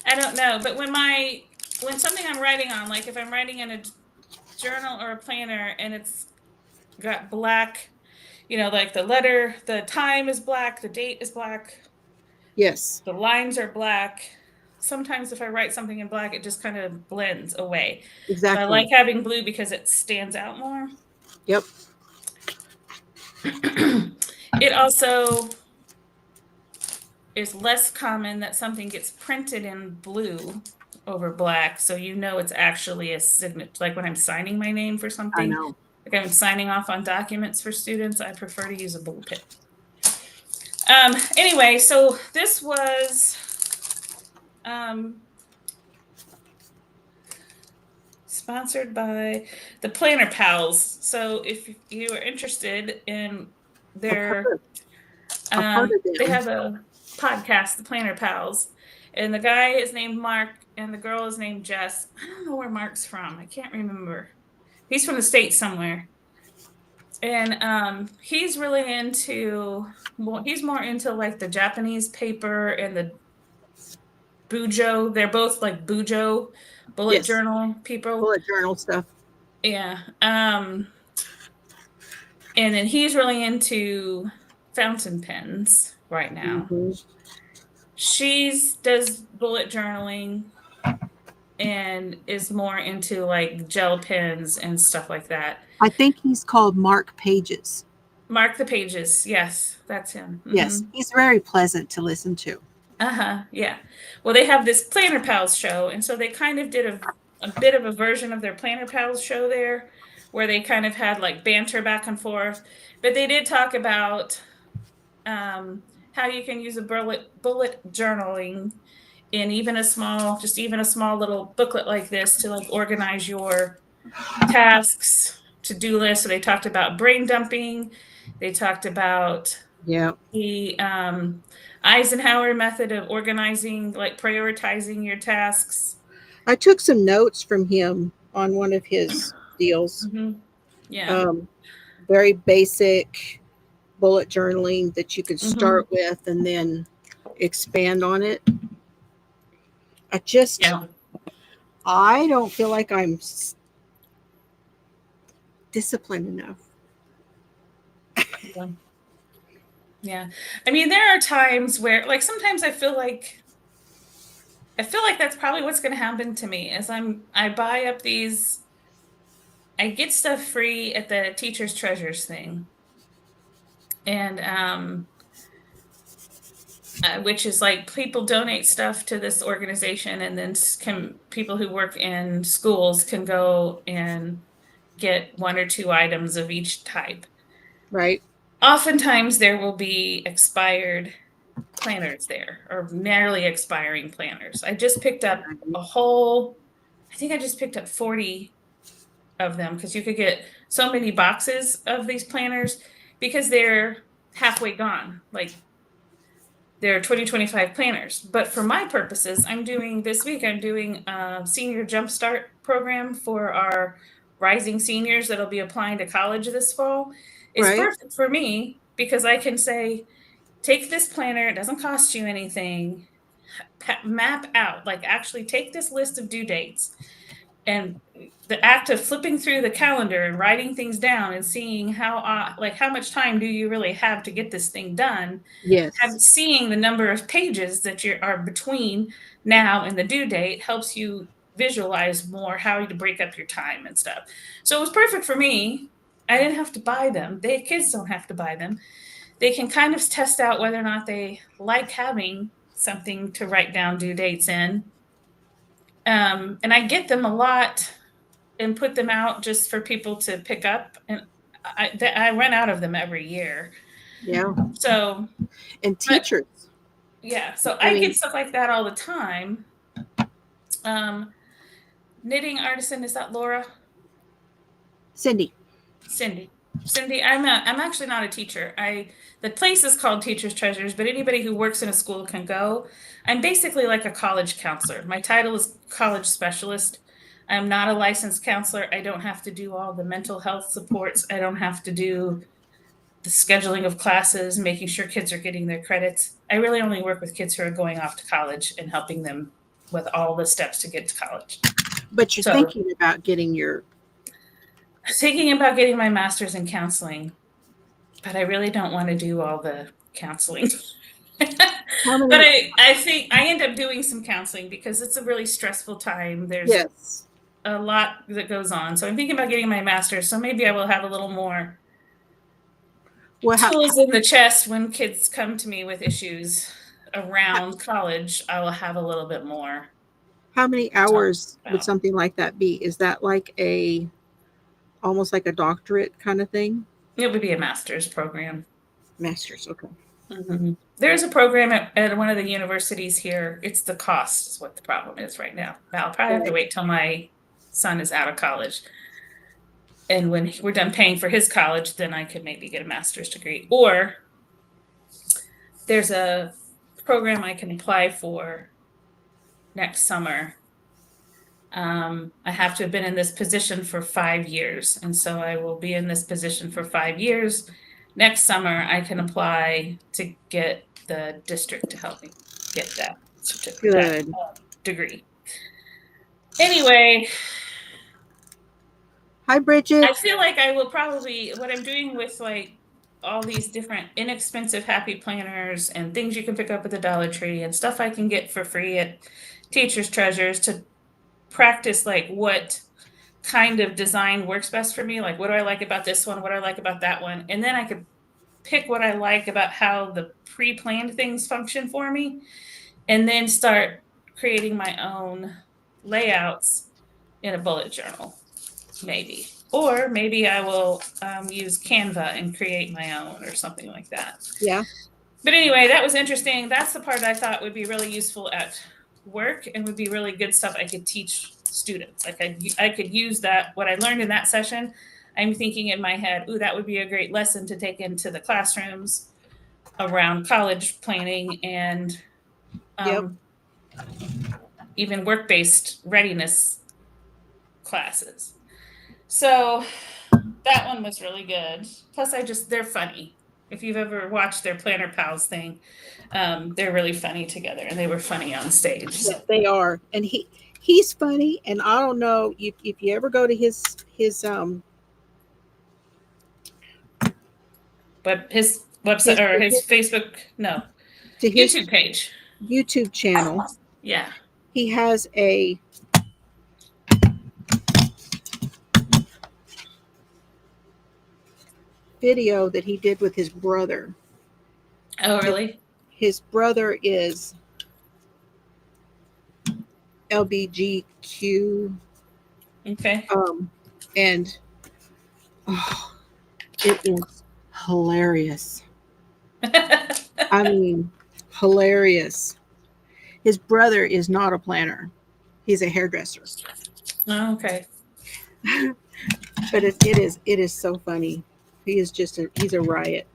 I don't know, but when something I'm writing on, like if I'm writing in a journal or a planner and it's got black, like the time is black, the date is black, Yes, the lines are black. Sometimes if I write something in black, it just kind of blends away. So I like exactly. having blue because it stands out more. Yep. It also is less common that something gets printed in blue over black, so it's actually a signature. Like when I'm signing my name for I something, know. like I'm signing off on documents for students, I prefer to use a blue pen. Anyway, so this was sponsored by the Planner Pals. So if you are interested in their, I've heard of they them. have a podcast, the Planner Pals, and the guy is named Mark and the girl is named Jess. I don't know where Mark's from. I can't remember. He's from the States somewhere. And he's really into, he's more into like the Japanese paper and the Bujo. They're both like Bujo bullet Yes. journal people. Bullet journal stuff. Yeah. And then he's really into fountain pens right now. Mm-hmm. She does bullet journaling and is more into like gel pens and stuff like that. I think he's called Mark Pages. Mark the Pages. Yes, that's him. Mm-hmm. Yes, he's very pleasant to listen to. Yeah. Well, they have this Planner Pals show, and so they kind of did a bit of a version of their Planner Pals show there, where they kind of had like banter back and forth. But they did talk about how you can use a bullet journaling in even a small little booklet like this to like organize your tasks, to-do lists. So they talked about brain dumping. They talked about the Eisenhower method of organizing, like prioritizing your tasks. I took some notes from him on one of his deals. Mm-hmm. Yeah. Very basic bullet journaling that you could start with and then expand on it. I don't feel like I'm disciplined enough. Yeah. I mean, there are times where, like, sometimes I feel like that's probably what's going to happen to me as I buy up these, I get stuff free at the Teachers Treasures thing. And, which is like people donate stuff to this organization, and then people who work in schools can go and get 1 or 2 items of each type. Right. Oftentimes there will be expired planners there, or nearly expiring planners. I just picked up I think I just picked up 40 of them, because you could get so many boxes of these planners. because they're halfway gone. Like they're 2025 planners. But for my purposes, I'm doing a senior jumpstart program for our rising seniors that'll be applying to college this fall. It's Right. perfect for me because I can say, take this planner, it doesn't cost you anything. Map out, like actually take this list of due dates, and the act of flipping through the calendar and writing things down and seeing how much time do you really have to get this thing done, Yes. seeing the number of pages that you are between now and the due date helps you visualize more how to break up your time and stuff. So it was perfect for me. I didn't have to buy them. The kids don't have to buy them. They can kind of test out whether or not they like having something to write down due dates in. And I get them a lot and put them out just for people to pick up. And I run out of them every year. Yeah. So, And but teachers. yeah, so I I mean, get stuff like that all the time. Knitting artisan, is that Laura? Cindy. Cindy, I'm actually not a teacher. The place is called Teachers Treasures, but anybody who works in a school can go. I'm basically like a college counselor. My title is college specialist. I'm not a licensed counselor. I don't have to do all the mental health supports. I don't have to do the scheduling of classes, making sure kids are getting their credits. I really only work with kids who are going off to college and helping them with all the steps to get to college. But you're So, thinking about getting your thinking about getting my master's in counseling, but I really don't want to do all the counseling. how But many I think I end up doing some counseling because it's a really stressful time. There's yes. a lot that goes on. So I'm thinking about getting my master's. So maybe I will have a little more Well, tools in the chest when kids come to me with issues around college. I will have a little bit more. how many Talk hours would about. something like that be? Is that like almost like a doctorate kind of thing? It would be a master's program. Masters, okay. Mm-hmm. There's a program at one of the universities here. It's the cost is what the problem is right now. I'll probably have to wait till my son is out of college. And when we're done paying for his college, then I could maybe get a master's degree. Or there's a program I can apply for next summer. I have to have been in this position for 5 years. And so I will be in this position for 5 years. Next summer, I can apply to get the district to help me get that certificate, Good. that degree. Anyway, Hi, Bridget. I feel like I will probably, what I'm doing with like all these different inexpensive happy planners and things you can pick up at the Dollar Tree and stuff I can get for free at Teachers Treasures to practice like what kind of design works best for me. Like, what do I like about this one? What do I like about that one? And then I could pick what I like about how the pre-planned things function for me, and then start creating my own layouts in a bullet journal, maybe. Or maybe I will use Canva and create my own or something like that. Yeah. But anyway, that was interesting. That's the part I thought would be really useful at work and would be really good stuff I could teach students. Like I could use that, what I learned in that session. I'm thinking in my head, ooh, that would be a great lesson to take into the classrooms around college planning and even work-based readiness classes. So that one was really good. Plus, they're funny. If you've ever watched their Planner Pals thing, they're really funny together, and they were funny on stage. So. Yes, they are. And he's funny. And I don't know if you ever go to his But his website or his Facebook, no, to his YouTube page. YouTube channel. Yeah. He has a video that he did with his brother. Oh, really? His brother is LBGQ. Okay. And it is hilarious. I mean, hilarious. His brother is not a planner. He's a hairdresser. Oh, okay. But it is so funny. He's a riot.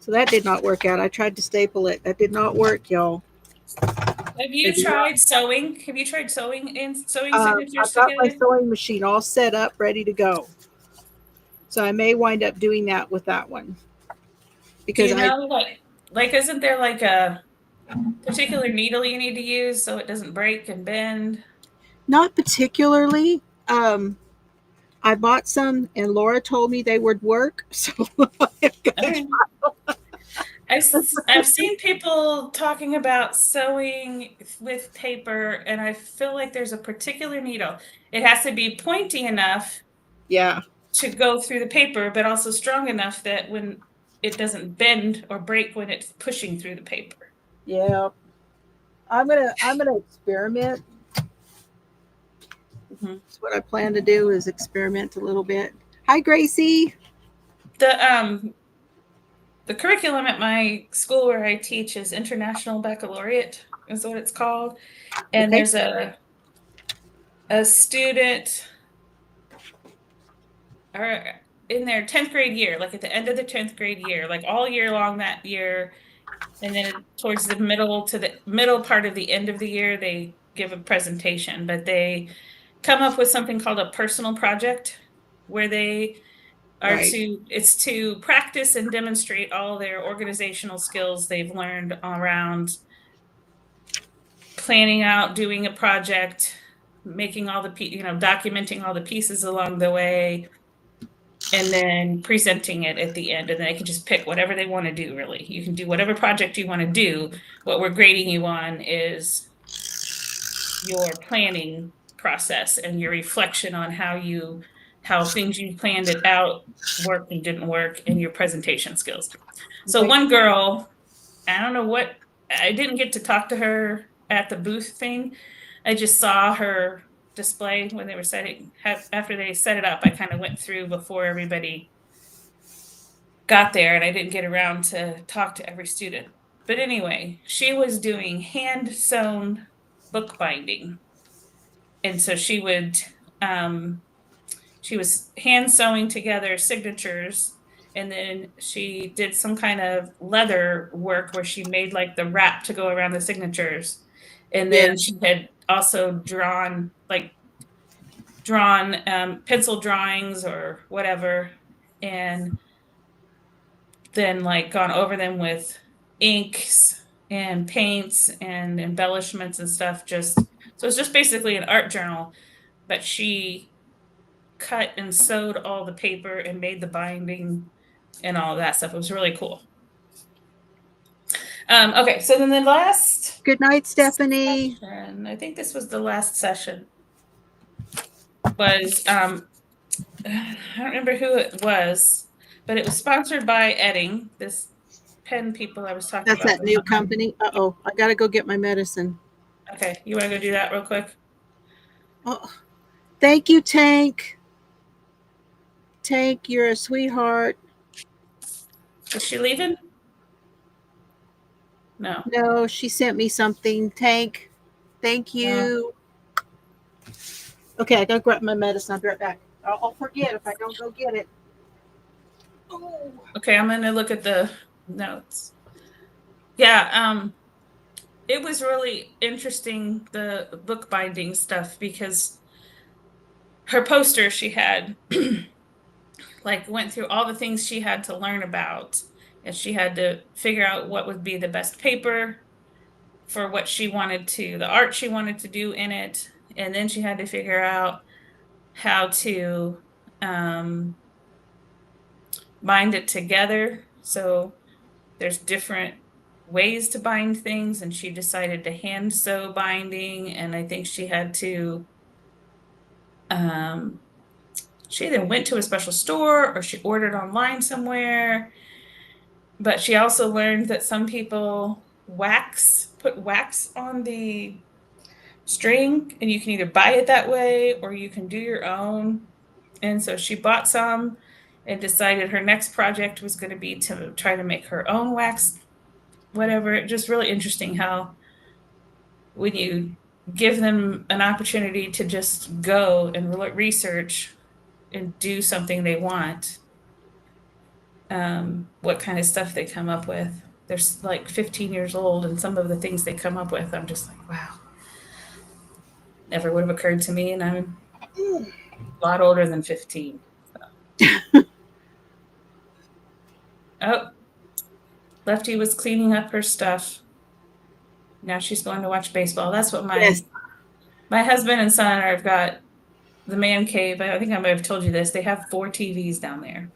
So that did not work out. I tried to staple it. That did not work, y'all. Have you It did not. tried sewing? Have you tried sewing and sewing signatures I've got my together? sewing machine all set up, ready to go. So I may wind up doing that with that one Do because you I know like isn't there like a particular needle you need to use so it doesn't break and bend? not particularly. I bought some, and Laura told me they would work. So I've got to Okay. I've seen people talking about sewing with paper, and I feel like there's a particular needle. It has to be pointy enough yeah, to go through the paper, but also strong enough that when it doesn't bend or break when it's pushing through the paper. yeah. I'm gonna experiment. Mhm. That's what I plan to do is experiment a little bit. Hi, Gracie. The the curriculum at my school where I teach is International Baccalaureate, is what it's called. And Okay. there's a student or in their 10th grade year, like at the end of the 10th grade year, like all year long that year, and then towards the middle to the middle part of the end of the year, they give a presentation, but they come up with something called a personal project where they are Right. to it's to practice and demonstrate all their organizational skills they've learned around planning out doing a project, making all the documenting all the pieces along the way, and then presenting it at the end. And then they can just pick whatever they want to do, really. You can do whatever project you want to do. What we're grading you on is your planning process and your reflection on how things you planned it out worked and didn't work, and your presentation skills. So Okay. one girl, I don't know what, I didn't get to talk to her at the booth thing. I just saw her display when they were after they set it up. I kind of went through before everybody got there, and I didn't get around to talk to every student. But anyway, she was doing hand sewn bookbinding. And so she was hand sewing together signatures, and then she did some kind of leather work where she made like the wrap to go around the signatures. And Yeah. then she had also drawn pencil drawings or whatever, and then like gone over them with inks and paints and embellishments and stuff. Just so it's just basically an art journal, but she cut and sewed all the paper and made the binding and all of that stuff. It was really cool. Okay, so then the last Good night, Stephanie. session, I think this was the last session, was I don't remember who it was, but it was sponsored by Edding, this pen people I was talking That's about. that new company. Uh-oh. I gotta go get my medicine. Okay, you want to go do that real quick? Oh, thank you, Tank. Tank, you're a sweetheart. Is she leaving? No. No, she sent me something. Tank, thank you. Okay, I gotta grab my medicine. I'll be right back. I'll forget if I don't go get it. Oh. Okay, I'm gonna look at the notes. Yeah, it was really interesting, the bookbinding stuff, because her poster she had like went through all the things she had to learn about, and she had to figure out what would be the best paper for what she wanted to, the art she wanted to do in it, and then she had to figure out how to bind it together. So there's different ways to bind things, and she decided to hand sew binding, and I think she had to she either went to a special store or she ordered online somewhere. But she also learned that some people put wax on the string, and you can either buy it that way or you can do your own. And so she bought some and decided her next project was going to be to try to make her own wax, whatever. Just really interesting how when you give them an opportunity to just go and research and do something they want, what kind of stuff they come up with. They're like 15 years old, and some of the things they come up with, I'm just like, wow, never would have occurred to me, and I'm a lot older than 15. So. Oh, Lefty was cleaning up her stuff. Now she's going to watch baseball. That's what Yes. my husband and son have got the man cave. I think I might have told you this. They have 4 TVs down there.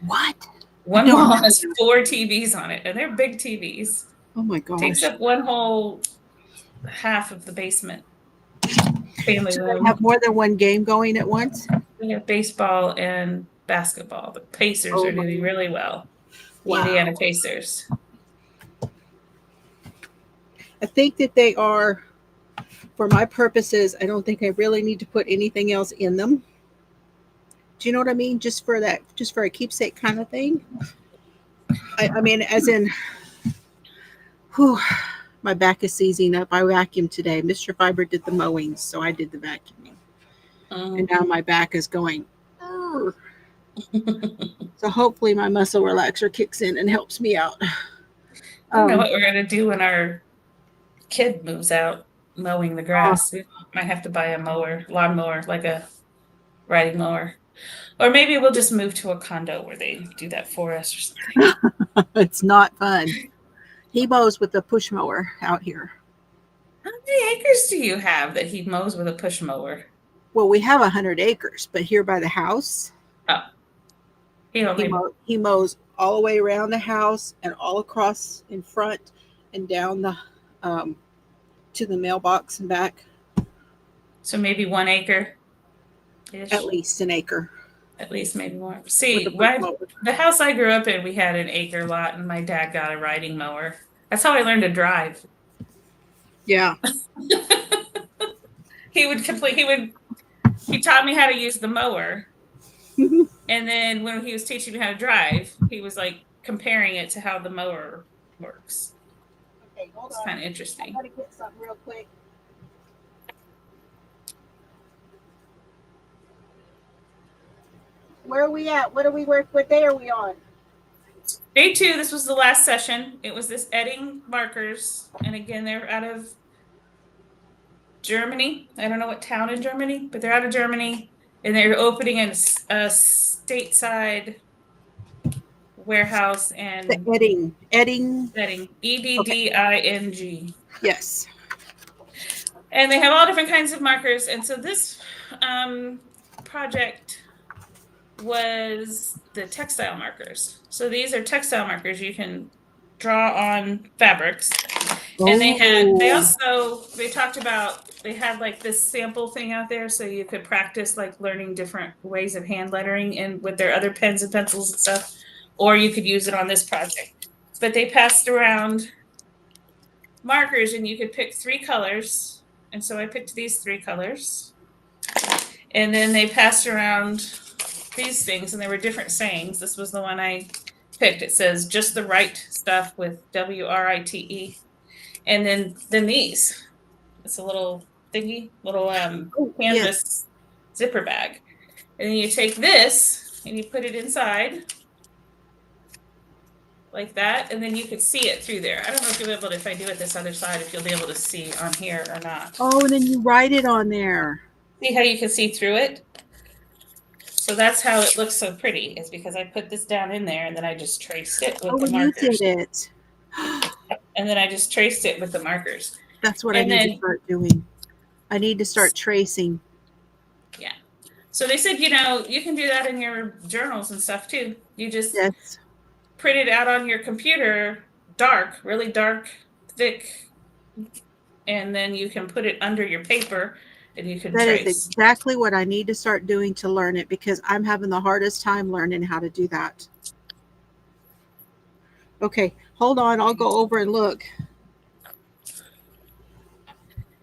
What? One wall has 4 TVs on it, and they're big TVs. Oh my gosh. Takes up one whole half of the basement. Family So room. they have more than one game going at once? We have baseball and basketball. The Pacers are doing really well. The Indiana Pacers. I think that they are, for my purposes, I don't think I really need to put anything else in them. Do you know what I mean? Just for a keepsake kind of thing. I mean, as in, whew, my back is seizing up. I vacuumed today. Mr. Fiber did the mowing, so I did the vacuuming. And now my back is going. So hopefully my muscle relaxer kicks in and helps me out. I don't know what we're going to do when our kid moves out mowing the grass. We might have to buy a lawn mower, like a riding mower. Or maybe we'll just move to a condo where they do that for us or something. It's not fun. He mows with a push mower out here. How many acres do you have that he mows with a push mower? Well, we have 100 acres, but here by the house, he mows all the way around the house and all across in front and down the to the mailbox and back. So maybe 1 acre. At least an acre. At least maybe more. See, the house I grew up in, we had an acre lot, and my dad got a riding mower. That's how I learned to drive. Yeah. He taught me how to use the mower. And then when he was teaching me how to drive, he was like comparing it to how the mower works. Okay, hold on. It's kind of interesting. I gotta get something real quick. Where are we at? What day are we on? Day 2, this was the last session. It was this Edding markers. And again, they're out of Germany. I don't know what town in Germany, but they're out of Germany. And they're opening a stateside warehouse and Edding. EDDING. Yes. And they have all different kinds of markers. And so this project was the textile markers. So these are textile markers you can draw on fabrics. And they talked about, they had like this sample thing out there so you could practice like learning different ways of hand lettering and with their other pens and pencils and stuff, or you could use it on this project. But they passed around markers and you could pick 3 colors. And so I picked these 3 colors. And then they passed around these things and there were different sayings. This was the one I picked. It says just the right stuff with WRITE. And then these. It's a little thingy, little canvas zipper bag. And then you take this and you put it inside like that, and then you could see it through there. I don't know if you'll be able to, if I do it this other side, if you'll be able to see on here or not. Oh, and then you write it on there. See how you can see through it? So that's how it looks so pretty, is because I put this down in there and then I just traced it with the markers. You did it. And then I just traced it with the markers. That's what I need to start doing. I need to start tracing. Yeah. So they said, you can do that in your journals and stuff too. You just print it out on your computer, really dark, thick, and then you can put it under your paper and you can trace. That is exactly what I need to start doing to learn it, because I'm having the hardest time learning how to do that. Okay, hold on. I'll go over and look.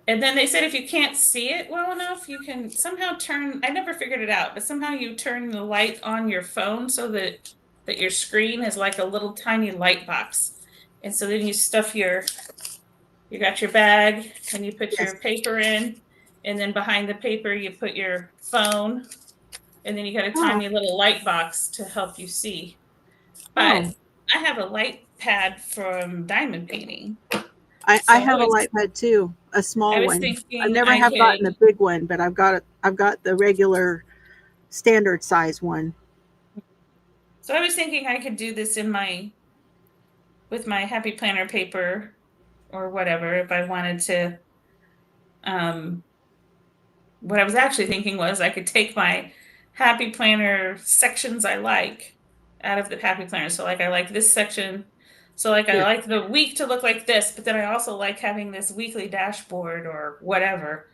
And then they said if you can't see it well enough, you can somehow I never figured it out, but somehow you turn the light on your phone so that your screen is like a little tiny light box. And so then you stuff you got your bag and you put your paper in, and then behind the paper you put your phone, and then you got a tiny little light box to help you see. But Oh, I have a light pad from diamond painting. I So have a light pad too, a I small was one. I thinking never I have gotten the could. big one, but I've got the regular standard size one. So I was thinking I could do this with my happy planner paper or whatever if I wanted to. Um, what I was actually thinking was I could take my happy planner sections I like out of the happy planner. So like I like this section. So like I Yeah. like the week to look like this, but then I also like having this weekly dashboard or whatever.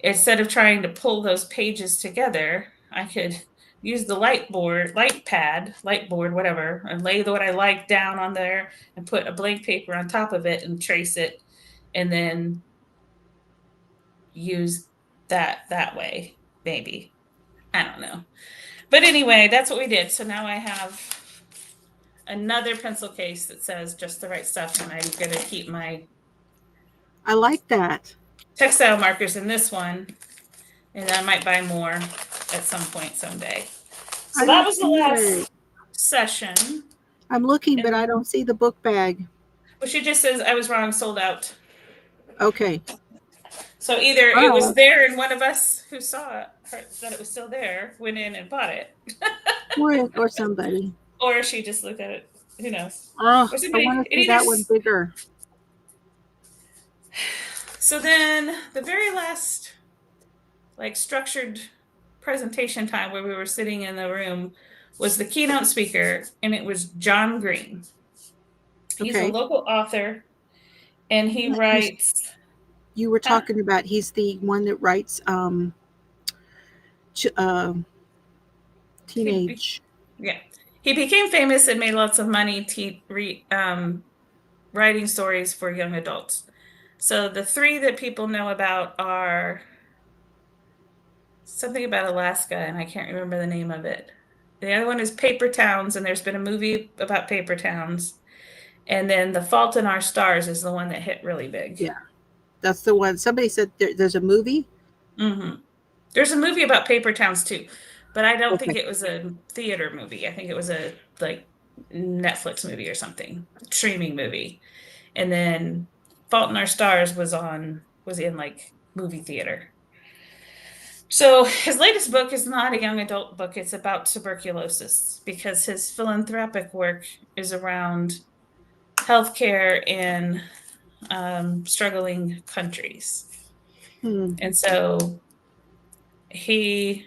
Instead of trying to pull those pages together, I could use the light board, whatever, and lay what I like down on there and put a blank paper on top of it and trace it and then use that way, maybe. I don't know. But anyway, that's what we did. So now I have another pencil case that says just the right stuff, and I'm gonna keep my I like that. textile markers in this one, and I might buy more at some point someday. So I that like was the it. last session. I'm looking, but I And don't see the book bag. well, she just says I was wrong, sold out. Okay. So either it was Oh, there and one of us who saw it, that it was still there, went in and bought it, or somebody. or she just looked at it. Who knows? Oh, Or I somebody. want to It see either. that one bigger. So then the very last, like, structured presentation time where we were sitting in the room was the keynote speaker, and it was John Green. He's a Okay. local author, and he Yeah, writes. you were Huh? talking about he's the one that writes ch- uh, He, teenage. yeah, he became famous and made lots of money writing stories for young adults. So the three that people know about are something about Alaska, and I can't remember the name of it. The other one is Paper Towns, and there's been a movie about Paper Towns. And then The Fault in Our Stars is the one that hit really big. Yeah, that's the one. Somebody said there's a movie. Mm-hmm. There's a movie about Paper Towns too, but I don't think Okay. it was a theater movie. I think it was a like Netflix movie or something, streaming movie. And then Fault in Our Stars was in like movie theater. So his latest book is not a young adult book. It's about tuberculosis because his philanthropic work is around healthcare in struggling countries. Hmm. And so he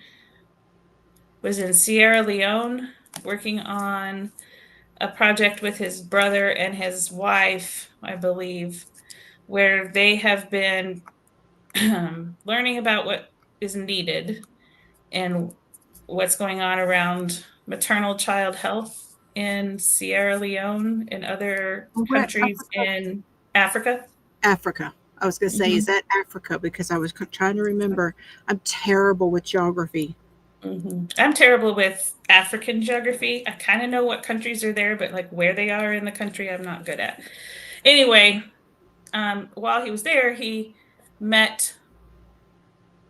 was in Sierra Leone working on a project with his brother and his wife, I believe, where they have been learning about what is needed and what's going on around maternal child health in Sierra Leone and other Where countries in Africa. Africa. I was going to say, is Mm-hmm. that Africa? Because I was trying to remember. I'm terrible with geography. Mm-hmm. I'm terrible with African geography. I kind of know what countries are there, but like where they are in the country, I'm not good at. Anyway, while he was there, he met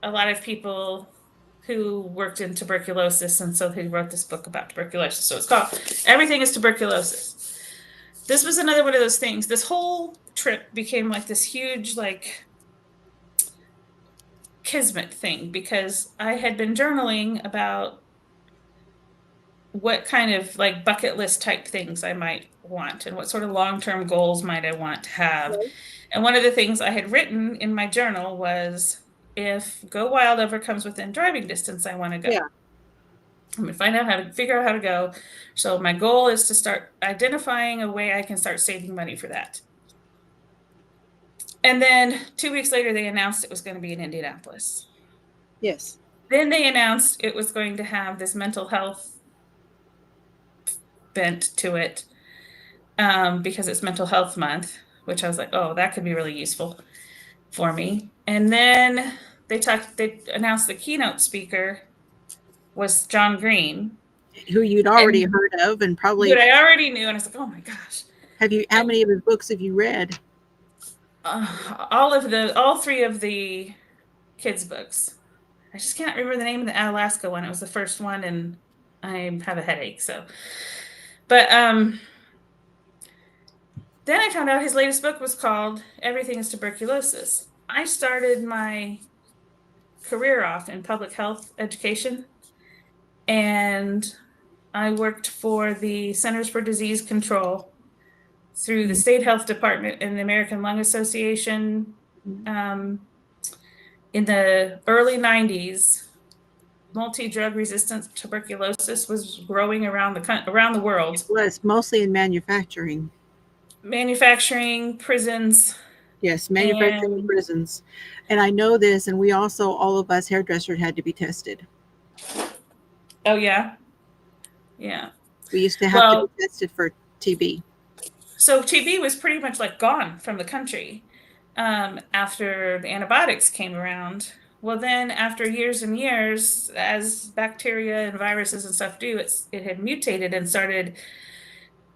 a lot of people who worked in tuberculosis, and so he wrote this book about tuberculosis. So it's called Everything is Tuberculosis. This was another one of those things. This whole trip became like this huge, like, kismet thing because I had been journaling about what kind of like bucket list type things I might want and what sort of long-term goals might I want to have. Right. And one of the things I had written in my journal was if Go Wild ever comes within driving distance, I want to go. Yeah. I'm gonna find out how to figure out how to go. So my goal is to start identifying a way I can start saving money for that. And then 2 weeks later, they announced it was going to be in Indianapolis. Yes. Then they announced it was going to have this mental health bent to it because it's Mental Health Month, which I was like, oh, that could be really useful for me. And then they announced the keynote speaker was John Green, Who you'd already and heard of, and but probably I already knew, and I was like, oh my gosh. have you? How And many of his books have you read? all three of the kids' books. I just can't remember the name of the Alaska one. It was the first one, and I have a headache. So, But then I found out his latest book was called Everything is Tuberculosis. I started my career off in public health education, and I worked for the Centers for Disease Control through the state health department and the American Lung Association. In the early 90s, multi-drug resistant tuberculosis was growing around the world. It was mostly in manufacturing. Manufacturing, prisons. Yes, manufacturing and prisons. And I know this, and we also, all of us hairdressers had to be tested. Oh, yeah? Yeah. We used to have to be tested for TB. So TB was pretty much like gone from the country after the antibiotics came around. Well, then after years and years, as bacteria and viruses and stuff do, it had mutated and started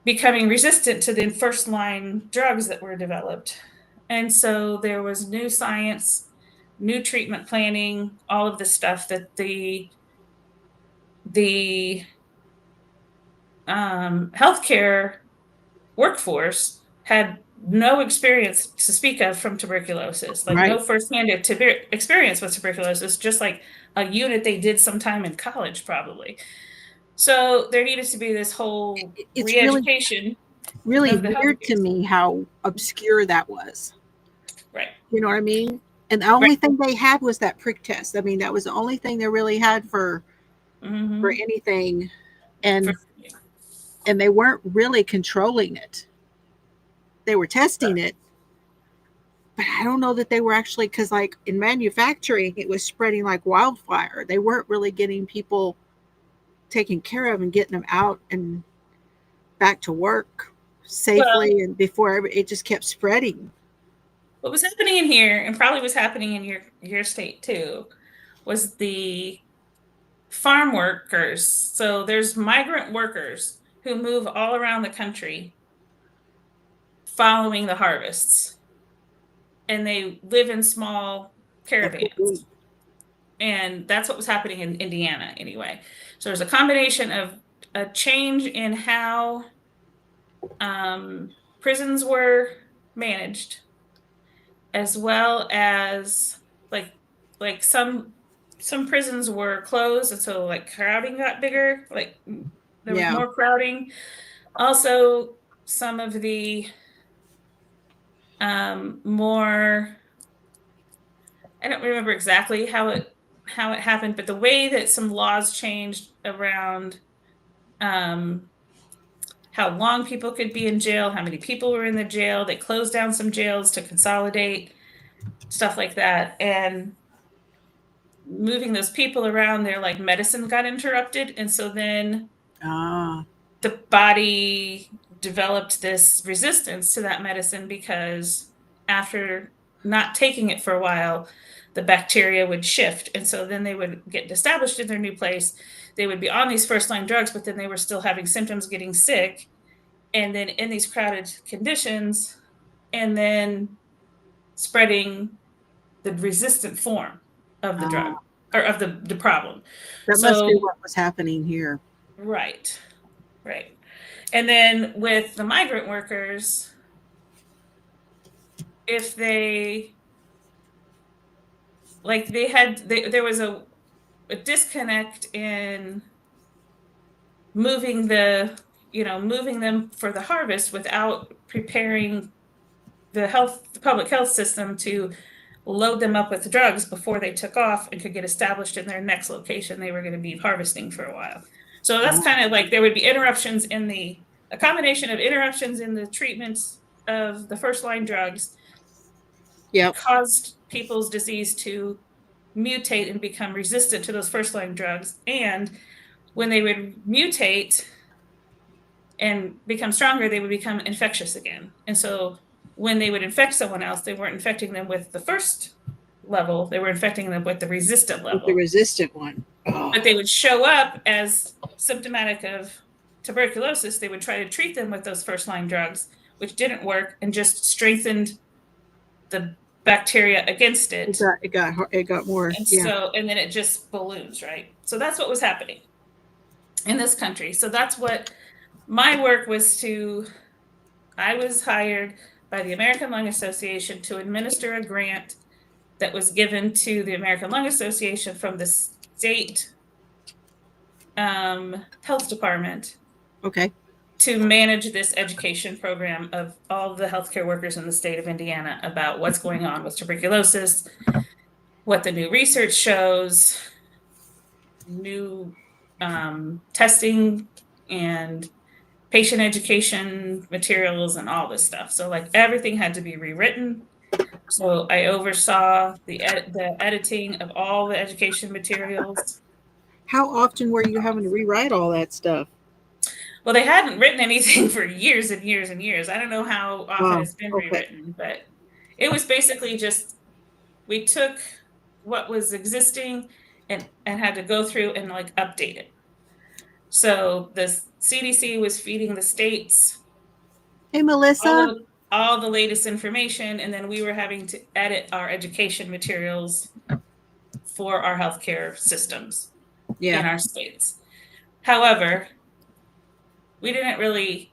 becoming resistant to the first line drugs that were developed. And so there was new science, new treatment planning, all of this stuff that the healthcare workforce had no experience to speak of from tuberculosis, like no firsthand experience with tuberculosis, just like a unit they did sometime in college, probably. So there needed to be this whole re-education. Really weird to me how obscure that was. Right. You know what I mean? And the only thing they had was that prick test. I mean, that was the only thing they really had for anything. And they weren't really controlling it. They were testing it. But I don't know that they were actually, because like in manufacturing, it was spreading like wildfire. They weren't really getting people taken care of and getting them out and back to work safely, and before it just kept spreading. What was happening in here, and probably was happening in your state too, was the farm workers. So there's migrant workers who move all around the country following the harvests, and they live in small caravans. And that's what was happening in Indiana anyway. So there's a combination of a change in how prisons were managed, as well as like some prisons were closed, and so like crowding got bigger, like there was more crowding. Also, some of the more, I don't remember exactly how it happened, but the way that some laws changed around how long people could be in jail, how many people were in the jail. They closed down some jails to consolidate, stuff like that. And moving those people around, their like medicine got interrupted. And so then the body developed this resistance to that medicine, because after not taking it for a while, the bacteria would shift. And so then they would get established in their new place. They would be on these first line drugs, but then they were still having symptoms, getting sick, and then in these crowded conditions, and then spreading the resistant form of the drug, or of the problem. That must be what was happening here. Right. And then with the migrant workers, if they like there was a disconnect in moving them for the harvest without preparing the public health system to load them up with drugs before they took off and could get established in their next location they were going to be harvesting for a while. So that's kind of like there would be interruptions a combination of interruptions in the treatments of the first line drugs caused people's disease to mutate and become resistant to those first line drugs. And when they would mutate and become stronger, they would become infectious again. And so when they would infect someone else, they weren't infecting them with the first level, they were infecting them with the resistant level. The resistant one. But they would show up as symptomatic of tuberculosis. They would try to treat them with those first line drugs, which didn't work and just strengthened the bacteria against it. It got more. And then it just balloons, right? So that's what was happening in this country. So that's what my work was I was hired by the American Lung Association to administer a grant that was given to the American Lung Association from the state health department Okay. to manage this education program of all the healthcare workers in the state of Indiana about what's going on with tuberculosis, what the new research shows, new testing and patient education materials and all this stuff. So like everything had to be rewritten. So I oversaw the editing of all the education materials. How often were you having to rewrite all that stuff? Well, they hadn't written anything for years and years and years. I don't know how often Oh, it's been okay. rewritten, but it was basically just we took what was existing and had to go through and like update it. So the CDC was feeding the states Hey, Melissa. all the latest information, and then we were having to edit our education materials for our healthcare systems in our states. However, we didn't really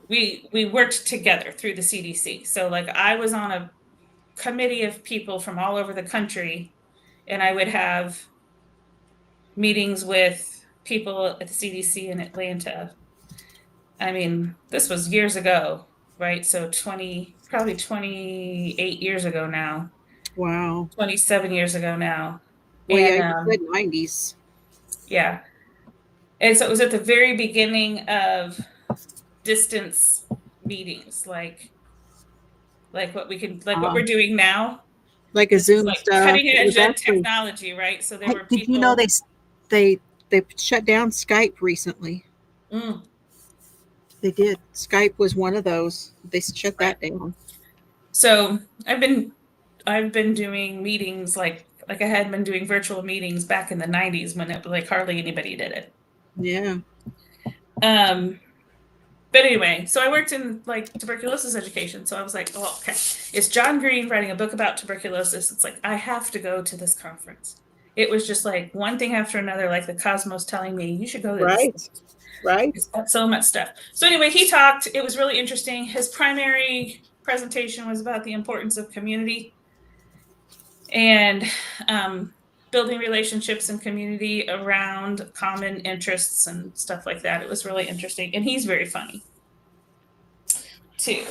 we worked together through the CDC. So like I was on a committee of people from all over the country, and I would have meetings with people at the CDC in Atlanta. I mean, this was years ago, right? So probably 28 years ago now. Wow. 27 years ago now. Well, and yeah, you said 90s. Yeah. And so it was at the very beginning of distance meetings, like what we can, like what we're doing now. Like a Zoom like stuff. cutting edge technology, right? So there were people. Did you know they shut down Skype recently? They did. Skype was one of those. They shut that down. So I've been doing meetings like I had been doing virtual meetings back in the 90s when it was like hardly anybody did it. Yeah. But anyway, so I worked in like tuberculosis education. So I was like, oh, okay, it's John Green writing a book about tuberculosis. It's like, I have to go to this conference. It was just like one thing after another, like the cosmos telling me, you should go to this. Right. It's got so much stuff. So anyway, he talked. It was really interesting. His primary presentation was about the importance of community and building relationships and community around common interests and stuff like that. It was really interesting. And he's very funny too.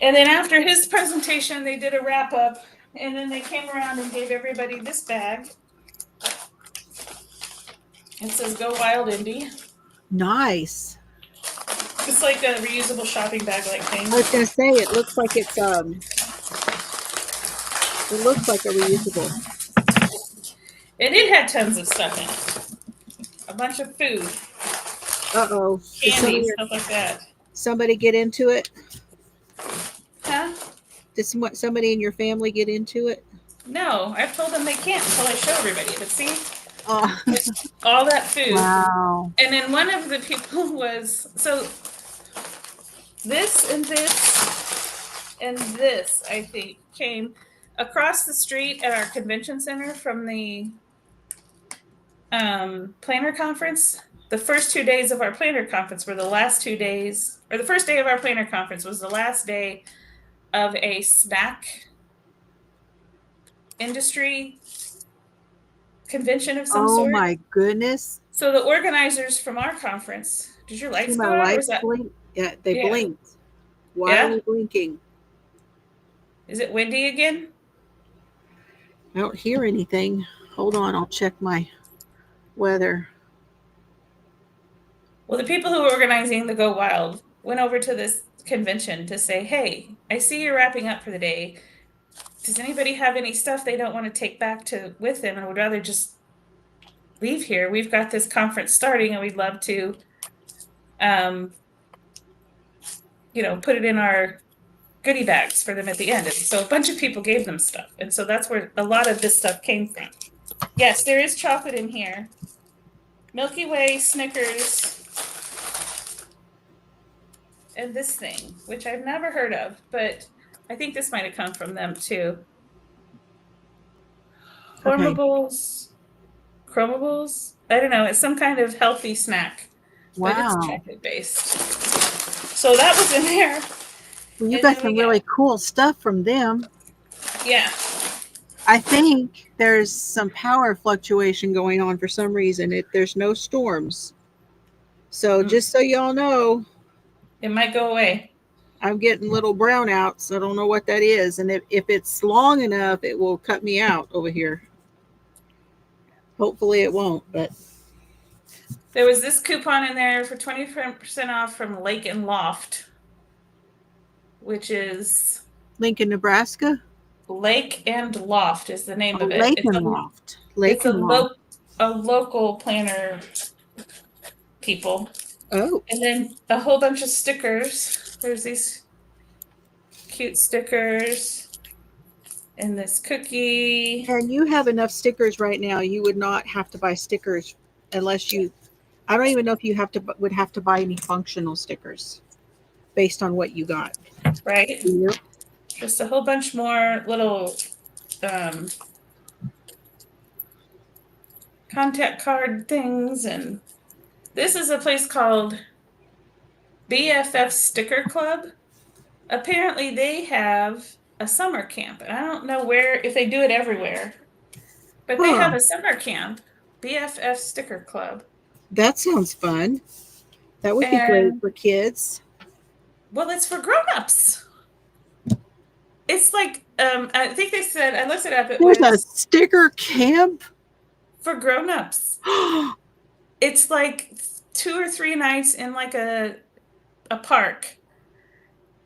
And then after his presentation, they did a wrap up, and then they came around and gave everybody this bag. It says Go Wild Indy. Nice. It's like a reusable shopping bag like thing. I was gonna say it looks like it's it looks like a reusable. And it had tons of stuff in it. A bunch of food. Uh-oh. Candy, stuff like that. Somebody get into it? Huh? Did somebody in your family get into it? No, I've told them they can't until I show everybody. But see, Oh. all that food. Wow. And then one of the people was, so this and this and this, I think, came across the street at our convention center from the planner conference. The first 2 days of our planner conference were the last 2 days, or the first day of our planner conference was the last day of a snack industry convention of some sort. Oh my goodness. So the organizers from our conference, did your lights go out? Blink? Yeah, they blinked. Why are we blinking? Is it windy again? I don't hear anything. Hold on, I'll check my weather. Well, the people who were organizing the Go Wild went over to this convention to say, hey, I see you're wrapping up for the day. Does anybody have any stuff they don't want to take back with them and would rather just leave here? We've got this conference starting and we'd love to, put it in our goodie bags for them at the end. And so a bunch of people gave them stuff. And so that's where a lot of this stuff came from. Yes, there is chocolate in here. Milky Way, Snickers, and this thing, which I've never heard of, but I think this might have come from them too. Chromables. I don't know. It's some kind of healthy snack but it's Wow. chocolate based. So that was in there. Well, you And got then some we really cool stuff from them. Yeah. I think there's some power fluctuation going on for some reason. There's no storms. So just so y'all know, It might go away. I'm getting little brownouts. I don't know what that is. And if it's long enough, it will cut me out over here. Hopefully it won't, but There was this coupon in there for 20% off from Lake and Loft, which is Lincoln, Nebraska. Lake and Loft is the name Oh, of it. Lake and Loft. Lake It's and Loft. a local planner people. Oh, And then a whole bunch of stickers. There's these cute stickers and this cookie. and you have enough stickers right now. You would not have to buy stickers unless you. I don't even know if you would have to buy any functional stickers based on what you got. Right? Yep. Just a whole bunch more little contact card things. And this is a place called BFF Sticker Club. Apparently they have a summer camp, and I don't know if they do it everywhere, but they have Huh. a summer camp, BFF Sticker Club. That sounds fun. That would be great And for kids. well, it's for grown-ups. It's like I think they said, I looked it up, it There's a was sticker camp. for grown-ups. It's like 2 or 3 nights in like a park.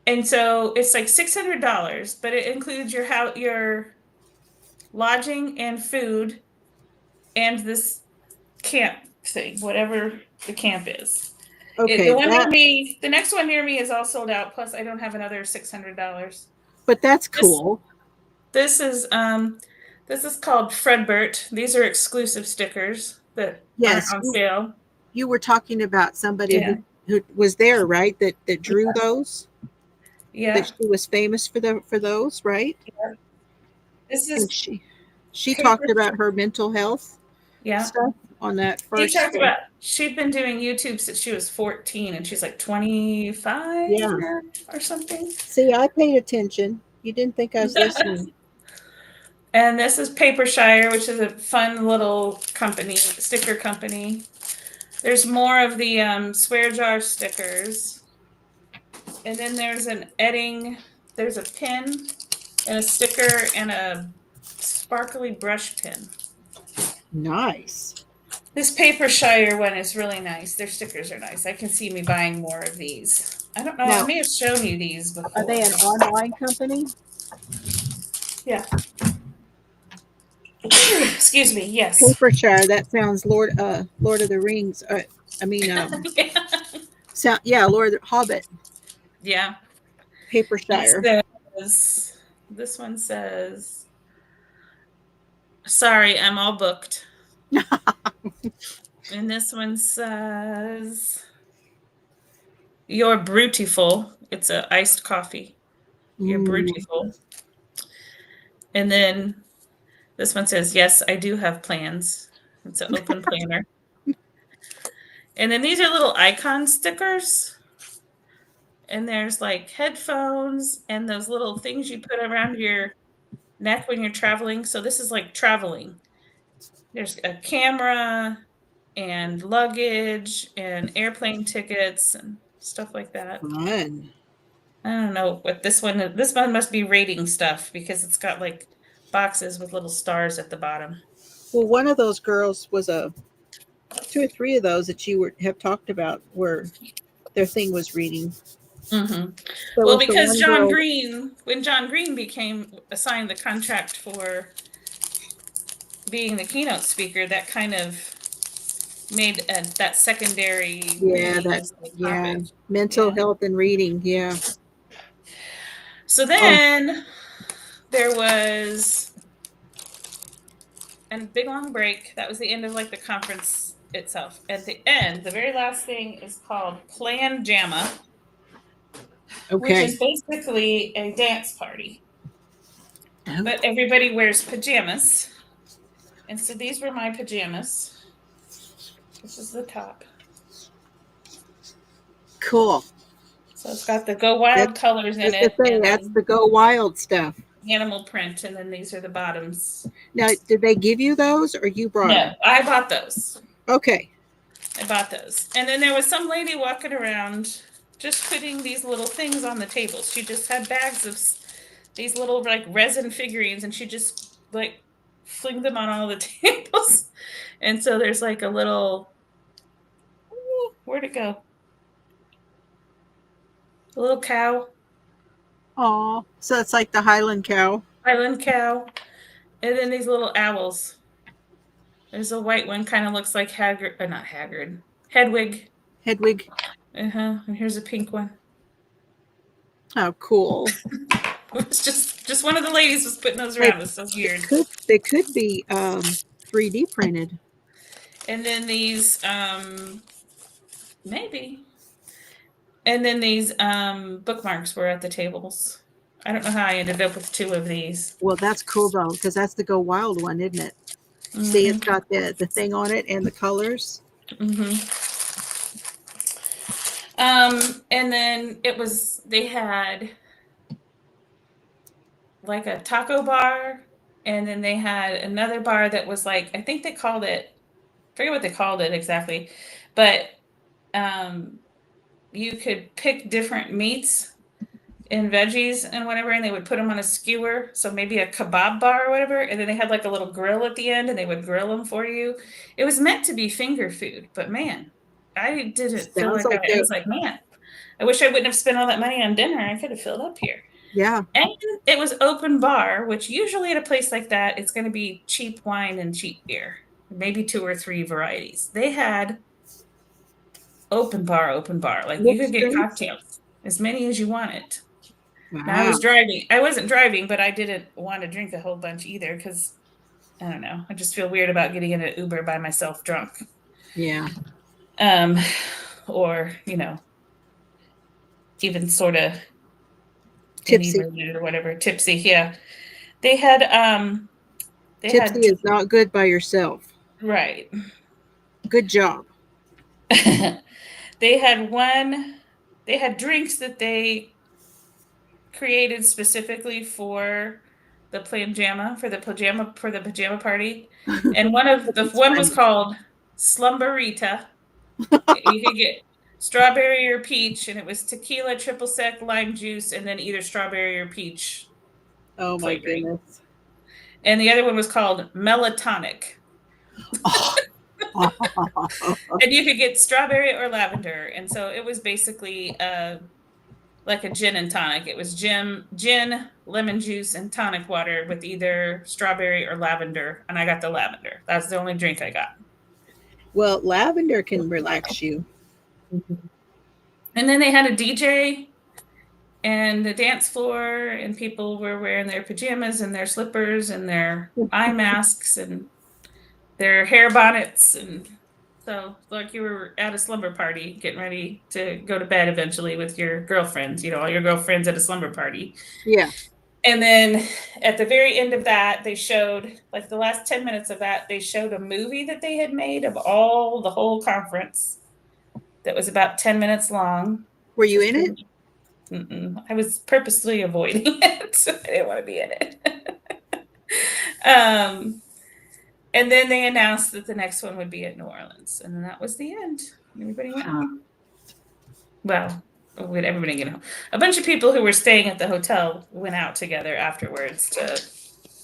And so it's like $600, but it includes your lodging and food and this camp thing, whatever the camp is. Okay, The one near me, the next one near me is all sold out. Plus, I don't have another $600. but that's cool. This is called Fredbert. These are exclusive stickers that Yes, aren't on sale. you were talking about somebody Yeah. who was there, right? That drew those. Yeah. That she was famous for those, right? Yeah. This And is she talked about her mental health yeah. stuff on that She first. talked about she'd been doing YouTube since she was 14, and she's like 25 now or something. See, I paid attention. You didn't think I was listening. And this is Papershire, which is a fun little company, sticker company. There's more of the swear jar stickers. And then there's there's a pin and a sticker and a sparkly brush pin. Nice. This Papershire one is really nice. Their stickers are nice. I can see me buying more of these. I don't know. Now, I may have shown you these before. are they an online company? Yeah. Excuse me. Yes. Papershire. That sounds Lord of the Rings. Yeah. Lord of the Hobbit. Yeah. Papershire. This one says, "Sorry, I'm all booked." And this one says, "You're beautiful." It's a iced coffee. You're beautiful. And then this one says, "Yes, I do have plans." It's an open planner. And then these are little icon stickers. And there's like headphones and those little things you put around your neck when you're traveling. So this is like traveling. There's a camera and luggage and airplane tickets and stuff like that. Fun. I don't know what this one must be rating stuff because it's got like boxes with little stars at the bottom. Well, one of those girls was 2 or 3 of those that you have talked about where their thing was reading. Mm-hmm. So well, because when John Green became assigned the contract for being the keynote speaker, that kind of made that secondary mental health and reading. Yeah. So then there was a big long break. That was the end of like the conference itself. At the end, the very last thing is called Plan Jamma, which is basically a dance party. But everybody wears pajamas. And so these were my pajamas. This is the top. Cool. So it's got the Go Wild That's colors in just the it, thing. and That's then the Go Wild stuff. animal print, and then these are the bottoms. Now, did they give you those, or you brought No, them? I bought those. Okay. I bought those. And then there was some lady walking around just putting these little things on the tables. She just had bags of these little like resin figurines, and she just like fling them on all the tables. And so there's like a little, where'd it go? A little cow, Oh, so it's like the Highland cow. island cow, and then these little owls. There's a white one, kind of looks like Haggard, not Haggard, Hedwig. Hedwig. Uh-huh. And here's a pink one. Oh, cool. It's just one of the ladies was putting those around. It's so weird. They could be 3D printed. And then these, maybe. And then these bookmarks were at the tables. I don't know how I ended up with two of these. Well, that's cool though, because that's the Go Wild one, isn't it? Mm-hmm. See, it's got the thing on it and the colors. Mm-hmm. And then they had like a taco bar, and then they had another bar that was like, I think they called it, I forget what they called it exactly, but you could pick different meats and veggies and whatever, and they would put them on a skewer. So maybe a kebab bar or whatever. And then they had like a little grill at the end, and they would grill them for you. It was meant to be finger food, but man, I didn't feel like I was like, man, I wish I wouldn't have spent all that money on dinner. I could have filled up here. Yeah. And it was open bar, which usually at a place like that, it's going to be cheap wine and cheap beer, maybe 2 or 3 varieties. They had open bar. Like you could get cocktails, as many as you wanted. Wow. Now, I was driving. I wasn't driving, but I didn't want to drink a whole bunch either because, I don't know, I just feel weird about getting in an Uber by myself drunk. Yeah. Or, even sort of tipsy or whatever, tipsy. Yeah. They had, tipsy is not good by yourself. Right. Good job. They had drinks that they created specifically for the pajama party, and one was called Slumberita. You could get strawberry or peach, and it was tequila, triple sec, lime juice, and then either strawberry or peach. Oh my goodness! And the other one was called Melatonin. Oh. And you could get strawberry or lavender, and so it was basically like a gin and tonic. It was gin, lemon juice, and tonic water with either strawberry or lavender. And I got the lavender. That's the only drink I got. Well, lavender can relax you. And then they had a DJ and the dance floor, and people were wearing their pajamas and their slippers and their eye masks and their hair bonnets. And so like you were at a slumber party getting ready to go to bed eventually with your girlfriends, all your girlfriends at a slumber party. Yeah. And then at the very end of that, they showed, like the last 10 minutes of that, they showed a movie that they had made of the whole conference that was about 10 minutes long. Were you in it? Mm-mm. I was purposely avoiding it. I didn't want to be in it. And then they announced that the next one would be at New Orleans. And then that was the end. Everybody went home. Well, everybody get home. A bunch of people who were staying at the hotel went out together afterwards.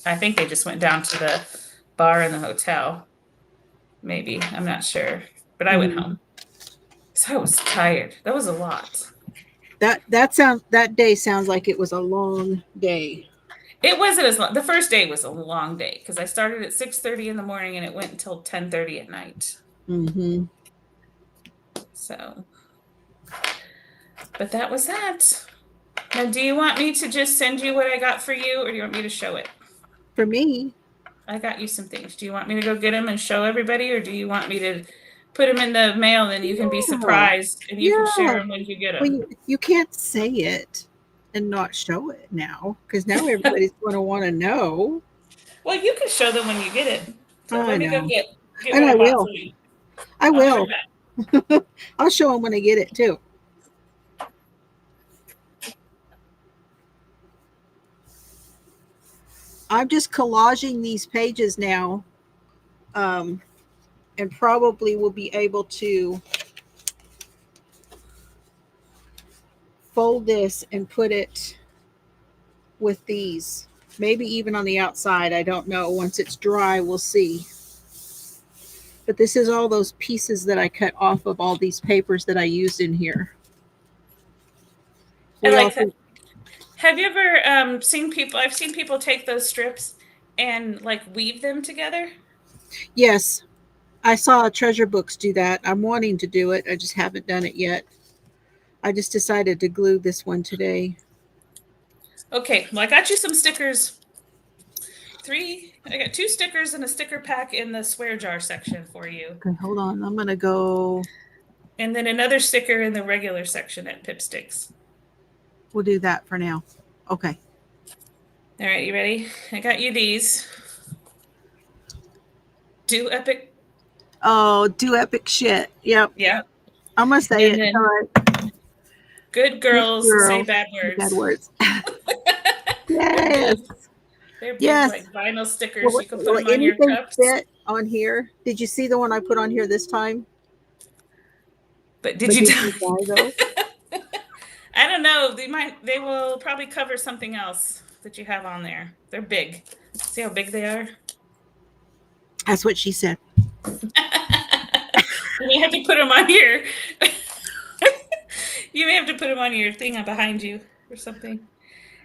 I think they just went down to the bar in the hotel. Maybe. I'm not sure. But I went home. So I was tired. That was a lot. That day sounds like it was a long day. It wasn't as long. The first day was a long day because I started at 6:30 in the morning and it went until 10:30 at night. Mm-hmm. So, but that was that. Now, do you want me to just send you what I got for you, or do you want me to show it? For me, I got you some things. Do you want me to go get them and show everybody, or do you want me to put them in the mail and you can be surprised and you can share them when you get them? Well, you can't say it and not show it now, because now everybody's going to want to know. Well, you can show them when you get it. So let me go get and I will. I will. I'll show them when I get it too. I'm just collaging these pages now, and probably will be able to fold this and put it with these. Maybe even on the outside. I don't know. Once it's dry, we'll see. But this is all those pieces that I cut off of all these papers that I used in here. I We like that. also, Have you ever seen people? I've seen people take those strips and like weave them together. yes, I saw Treasure Books do that. I'm wanting to do it. I just haven't done it yet. I just decided to glue this one today. Okay, well, I got you some stickers. I got 2 stickers and a sticker pack in the swear jar section for you. Okay, hold on. I'm going to go. And then another sticker in the regular section at Pipsticks. We'll do that for now. Okay. All right, you ready? I got you these. Do epic. Oh, do epic shit. Yep. Yeah. I'm going to say And it. then All right. good girls say bad words. Bad words. They're Yes. big. They're big, Yes. like vinyl stickers. Will, You can put will them on your anything cups. fit on here? Did you see the one I put on here this time? But did you die? Though? I don't know. They will probably cover something else that you have on there. They're big. See how big they are? That's what she said. You may have to put them on here. You may have to put them on your thing behind you or something.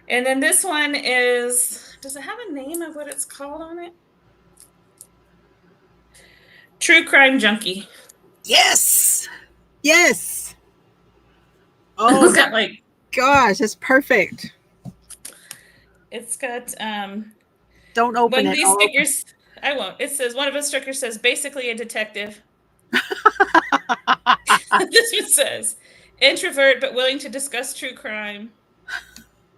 And then this one does it have a name of what it's called on it? True Crime Junkie. Yes. Yes. Oh, It's got like, gosh, that's perfect. it's got Don't open one it. of these stickers. I won't. It says, one of the stickers says, basically a detective. This one says, introvert but willing to discuss true crime.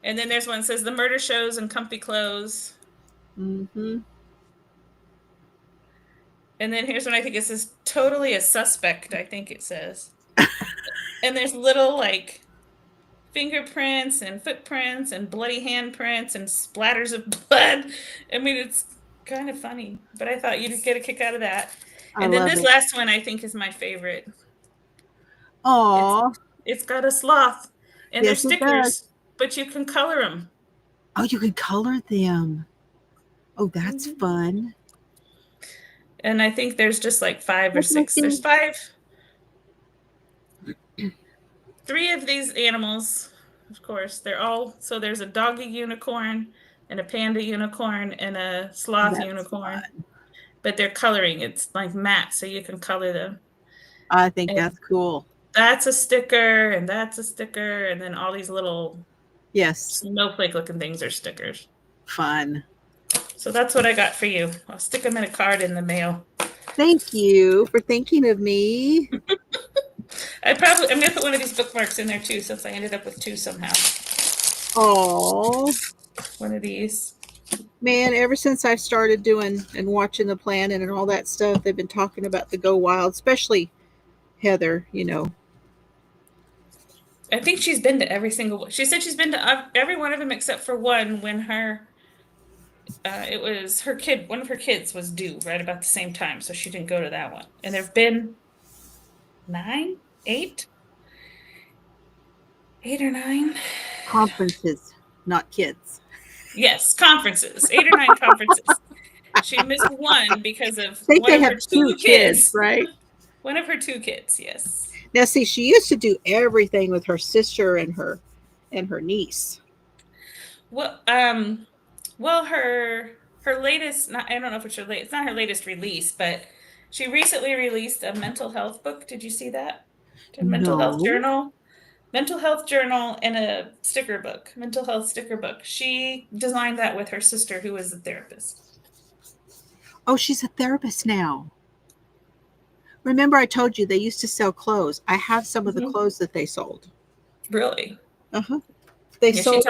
And then there's one that says, the murder shows in comfy clothes. Mm-hmm. And then here's one I think it says, totally a suspect, I think it says. And there's little like fingerprints and footprints and bloody handprints and splatters of blood. I mean, it's kind of funny, but I thought you'd get a kick out of that. And then this last one I think is my favorite. Oh, it's got a sloth, and yes, they're stickers, but you can color them. Oh, you can color them. Oh, that's fun. And I think there's just like 5 or 6. There's 5. 3 of these animals, of course. They're all, so there's a doggy unicorn and a panda unicorn and a sloth unicorn. Fun. But they're coloring. It's like matte, so you can color them. I think that's cool. That's a sticker, and that's a sticker, and then all these little snowflake looking things are stickers. Fun. So that's what I got for you. I'll stick them in a card in the mail. Thank you for thinking of me. I'm going to put one of these bookmarks in there too, since I ended up with 2 somehow. Oh, one of these. Man, ever since I started doing and watching the planet and all that stuff, they've been talking about the Go Wild, especially Heather, you know. I think she's been to every single one. She said she's been to every one of them except for one when it was her kid, one of her kids was due right about the same time, so she didn't go to that one. And there've been 8 or 9 conferences, not kids. Yes, conferences. 8 or 9 conferences. She missed one because of one of her 2 kids, right? One of her 2 kids, yes. Now, see, she used to do everything with her sister and her niece. Well, her latest, I don't know if it's it's not her latest release, but she recently released a mental health book. Did you see that? Mental health journal and a sticker book, mental health sticker book. She designed that with her sister, who is a therapist. Oh, she's a therapist now. Remember I told you they used to sell clothes. I have some of the clothes that they sold. Really? Uh-huh. They sold.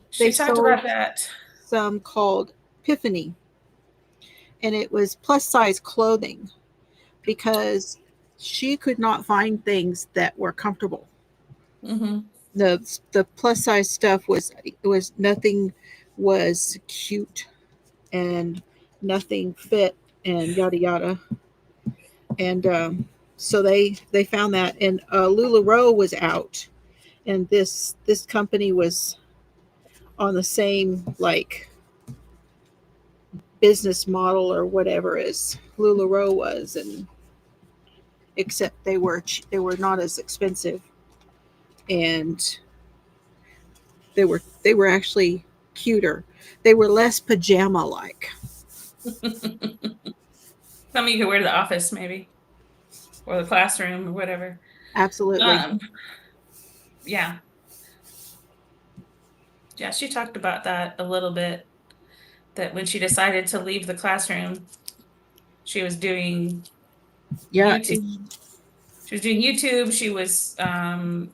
She talked about that. Some called Epiphany. And it was plus size clothing because she could not find things that were comfortable. Mm-hmm. The plus size stuff was nothing was cute and nothing fit and yada yada. And so they found that, and LuLaRoe was out, and this company was on the same like business model or whatever as LuLaRoe was, and except they were not as expensive, and they were actually cuter. They were less pajama like. Something you could wear to the office, maybe, or the classroom, or whatever. Absolutely. Um, yeah, yeah. She talked about that a little bit. That when she decided to leave the classroom, she was doing Yeah. YouTube. She was doing YouTube. She was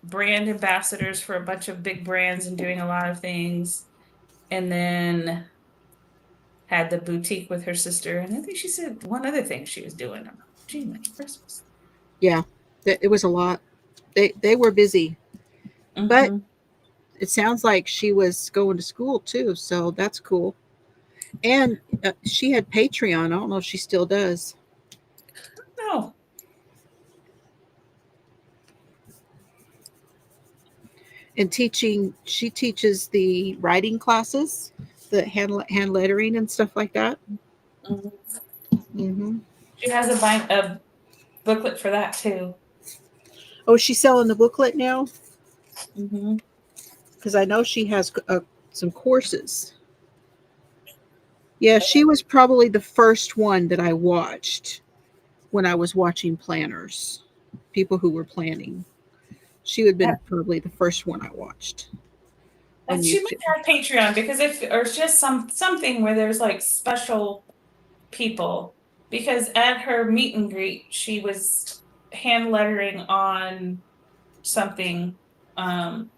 brand ambassadors for a bunch of big brands and doing a lot of things. And then had the boutique with her sister. And I think she said one other thing she was doing. Gee, like Christmas. Yeah. It was a lot. They were busy, but Mm-hmm. it sounds like she was going to school too, so that's cool. And she had Patreon. I don't know if she still does. No. And teaching, she teaches the writing classes, the hand lettering and stuff like that. Mm-hmm. Hmm. She has a booklet for that too. Oh, she's selling the booklet now, Mm-hmm. because I know she has some courses. Yeah, she was probably the first one that I watched when I was watching planners, people who were planning. She would have been probably the first one I watched on And she might YouTube. have Patreon because if or it's just something where there's like special people, because at her meet and greet she was hand lettering on something, um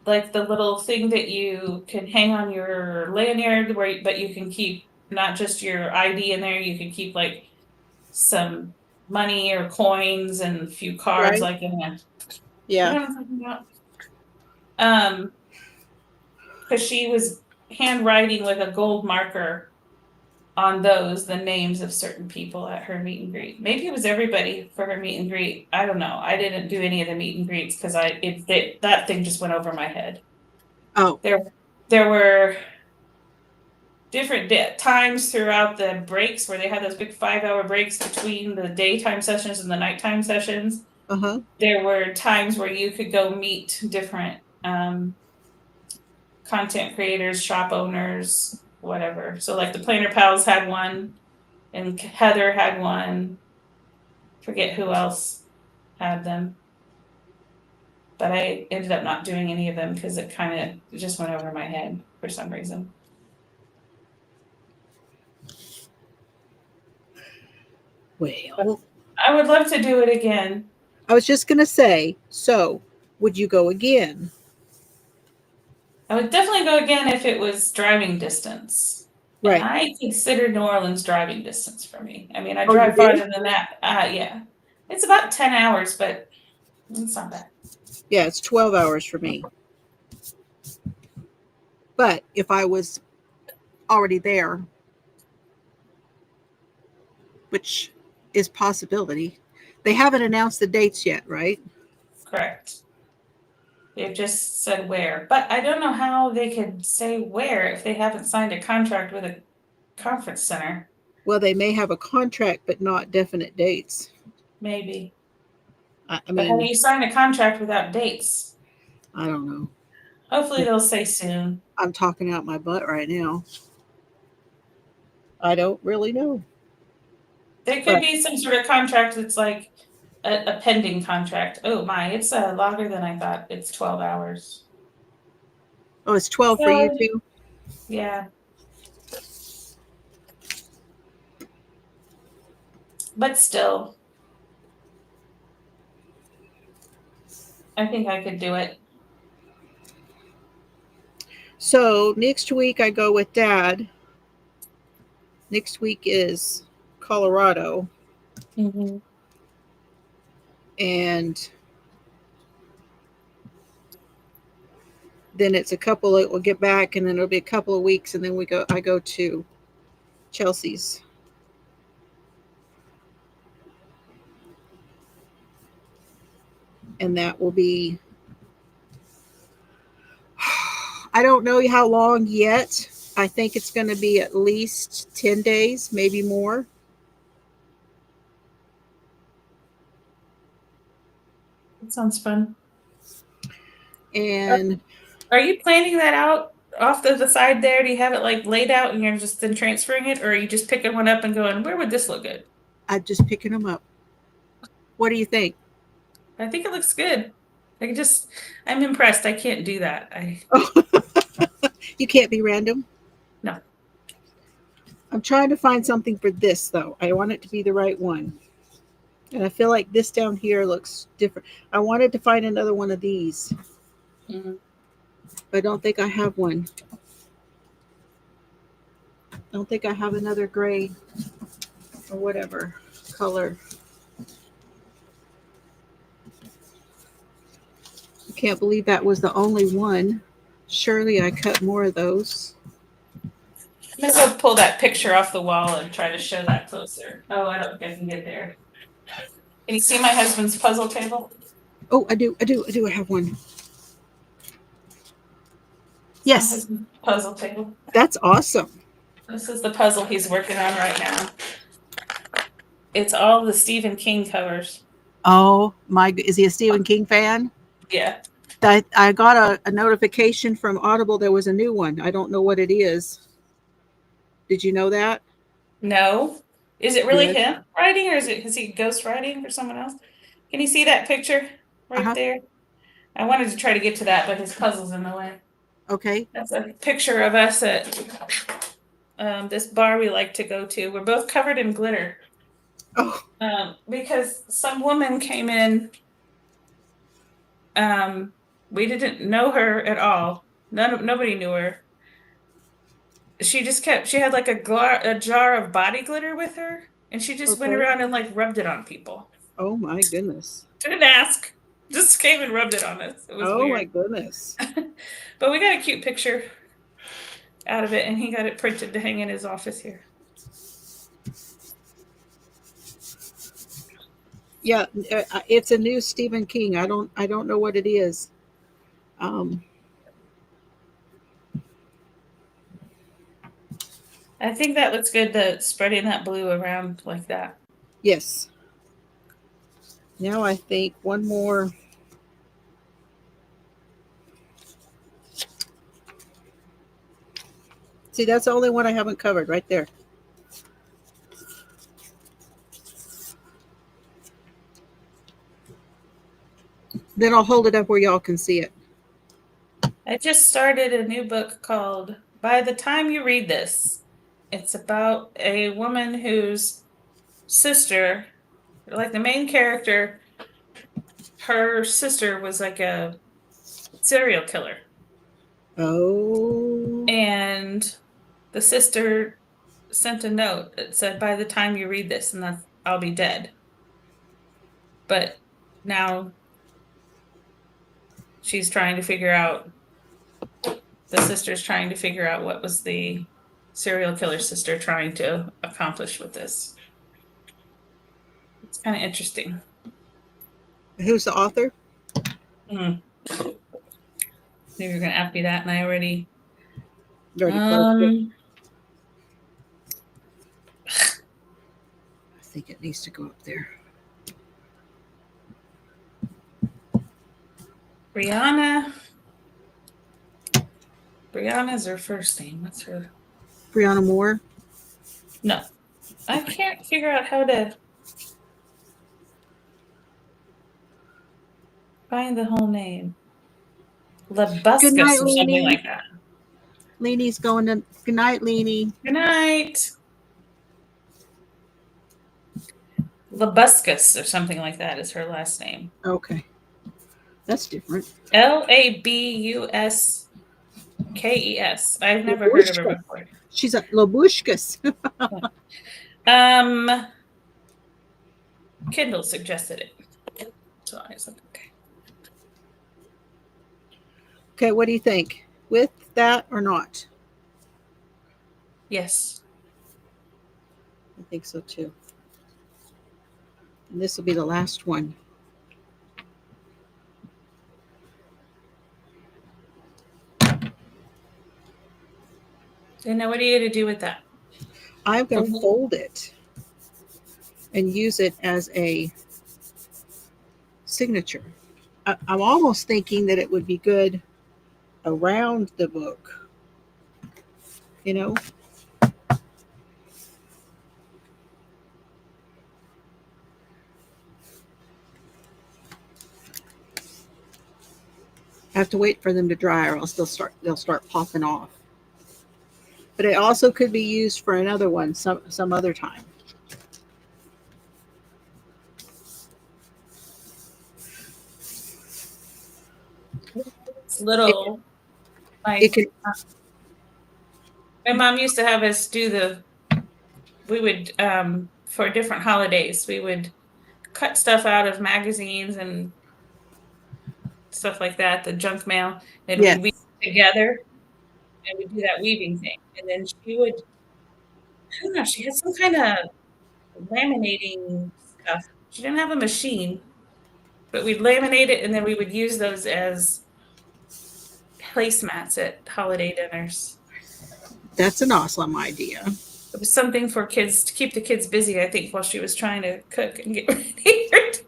like the little thing that you can hang on your lanyard where but you can keep not just your ID in there, you can keep like some money or coins and a few cards Right? like in there. You Yeah. know what I'm talking about? Um because she was handwriting with a gold marker on those the names of certain people at her meet and greet. Maybe it was everybody for her meet and greet. I don't know. I didn't do any of the meet and greets because that thing just went over my head. Oh, There there were different times throughout the breaks where they had those big 5 hour breaks between the daytime sessions and the nighttime sessions. uh huh. There were times where you could go meet different content creators, shop owners, whatever. So like the Planner Pals had one, and Heather had one. Forget who else had them, but I ended up not doing any of them because it kind of just went over my head for some reason. But Well, I would love to do it again. I was just gonna say. So, would you go again? I would definitely go again if it was driving distance. And Right. I consider New Orleans driving distance for me. I mean, I Oh, you drive do? farther than that. Yeah. It's about 10 hours, but it's not bad. Yeah, it's 12 hours for me. But if I was already there, which is possibility, they haven't announced the dates yet, right? Correct. They've just said where. But I don't know how they could say where if they haven't signed a contract with a conference center. Well, they may have a contract, but not definite dates. Maybe. I But how do mean, you sign a contract without dates? I don't know. Hopefully they'll say soon. I'm talking out my butt right now. I don't really know. There could But be some sort of contract that's like a pending contract. Oh my, it's longer than I thought. It's 12 hours. oh, it's 12 for you So, too? yeah. But still, I think I could do it. So next week I go with Dad. Next week is Colorado. Mm-hmm. And then it's a couple. We'll get back, and then it'll be a couple of weeks, and then I go to Chelsea's. And that will be, I don't know how long yet. I think it's going to be at least 10 days, maybe more. That sounds fun. And are you planning that out off to the side there? Do you have it like laid out and you're just then transferring it, or are you just picking one up and going, where would this look good? I'm just picking them up. What do you think? I think it looks good. I'm impressed. I can't do that. You can't be random? No. I'm trying to find something for this, though. I want it to be the right one. And I feel like this down here looks different. I wanted to find another one of these. Mm-hmm. But I don't think I have one. I don't think I have another gray or whatever color. I can't believe that was the only one. Surely I cut more of those. I'm going to pull that picture off the wall and try to show that closer. Oh, I don't think I can get there. Can you see my husband's puzzle table? Oh, I do. I have one. Yes. Puzzle table. That's awesome. This is the puzzle he's working on right now. It's all the Stephen King covers. Oh my! Is he a Stephen King fan? Yeah. I got a notification from Audible. There was a new one. I don't know what it is. Did you know that? No. Is it really Yes. him writing, or is he ghost writing for someone else? Can you see that picture right there? I wanted to try to get to that, but his puzzle's in the way. Okay. That's a picture of us at this bar we like to go to. We're both covered in glitter. Oh. Because some woman came in. We didn't know her at all. Nobody knew her. She had like a jar of body glitter with her, and she just went around and like rubbed it on people. Oh my goodness. Didn't ask. Just came and rubbed it on us. It was weird. Oh my goodness. But we got a cute picture out of it, and he got it printed to hang in his office here. Yeah, it's a new Stephen King. I don't know what it is. I think that looks good, spreading that blue around like that. Yes. Now I think one more. See, that's the only one I haven't covered right there. Then I'll hold it up where y'all can see it. I just started a new book called By the Time You Read This. It's about a woman whose sister, like the main character, her sister was like a serial killer. Oh. And the sister sent a note that said, by the time you read this, and I'll be dead. But now she's trying to figure out, the sister's trying to figure out what was the serial killer sister trying to accomplish with this. It's kind of interesting. Who's the author? You were going to ask me that, and I already closed it. I think it needs to go up there. Brianna's her first name. What's her? Brianna Moore? No. I can't figure out how to find the whole name. Labuscus or something like that. Leanie's going to... Good night, Leanie. Good night. Labuscus or something like that is her last name. Okay. That's different. Labuskes. I've never heard of her before. She's a Labushkas. Kindle suggested it. So I was like, okay. Okay, what do you think? With that or not? Yes. I think so too. And this will be the last one. And now what are you going to do with that? I'm going to fold it and use it as a signature. I'm almost thinking that it would be good around the book, you know? I have to wait for them to dry or else they'll start popping off. But it also could be used for another one some other time. It's little, It like, can, my mom used to have us do we would, for different holidays, we would cut stuff out of magazines and stuff like that, the junk mail, and we'd weave yes, it together and we'd do that weaving thing. And then she would, I don't know, she had some kind of laminating stuff. She didn't have a machine, but we'd laminate it and then we would use those as placemats at holiday dinners. that's an awesome idea. It was something for kids to keep the kids busy, I think, while she was trying to cook and get ready for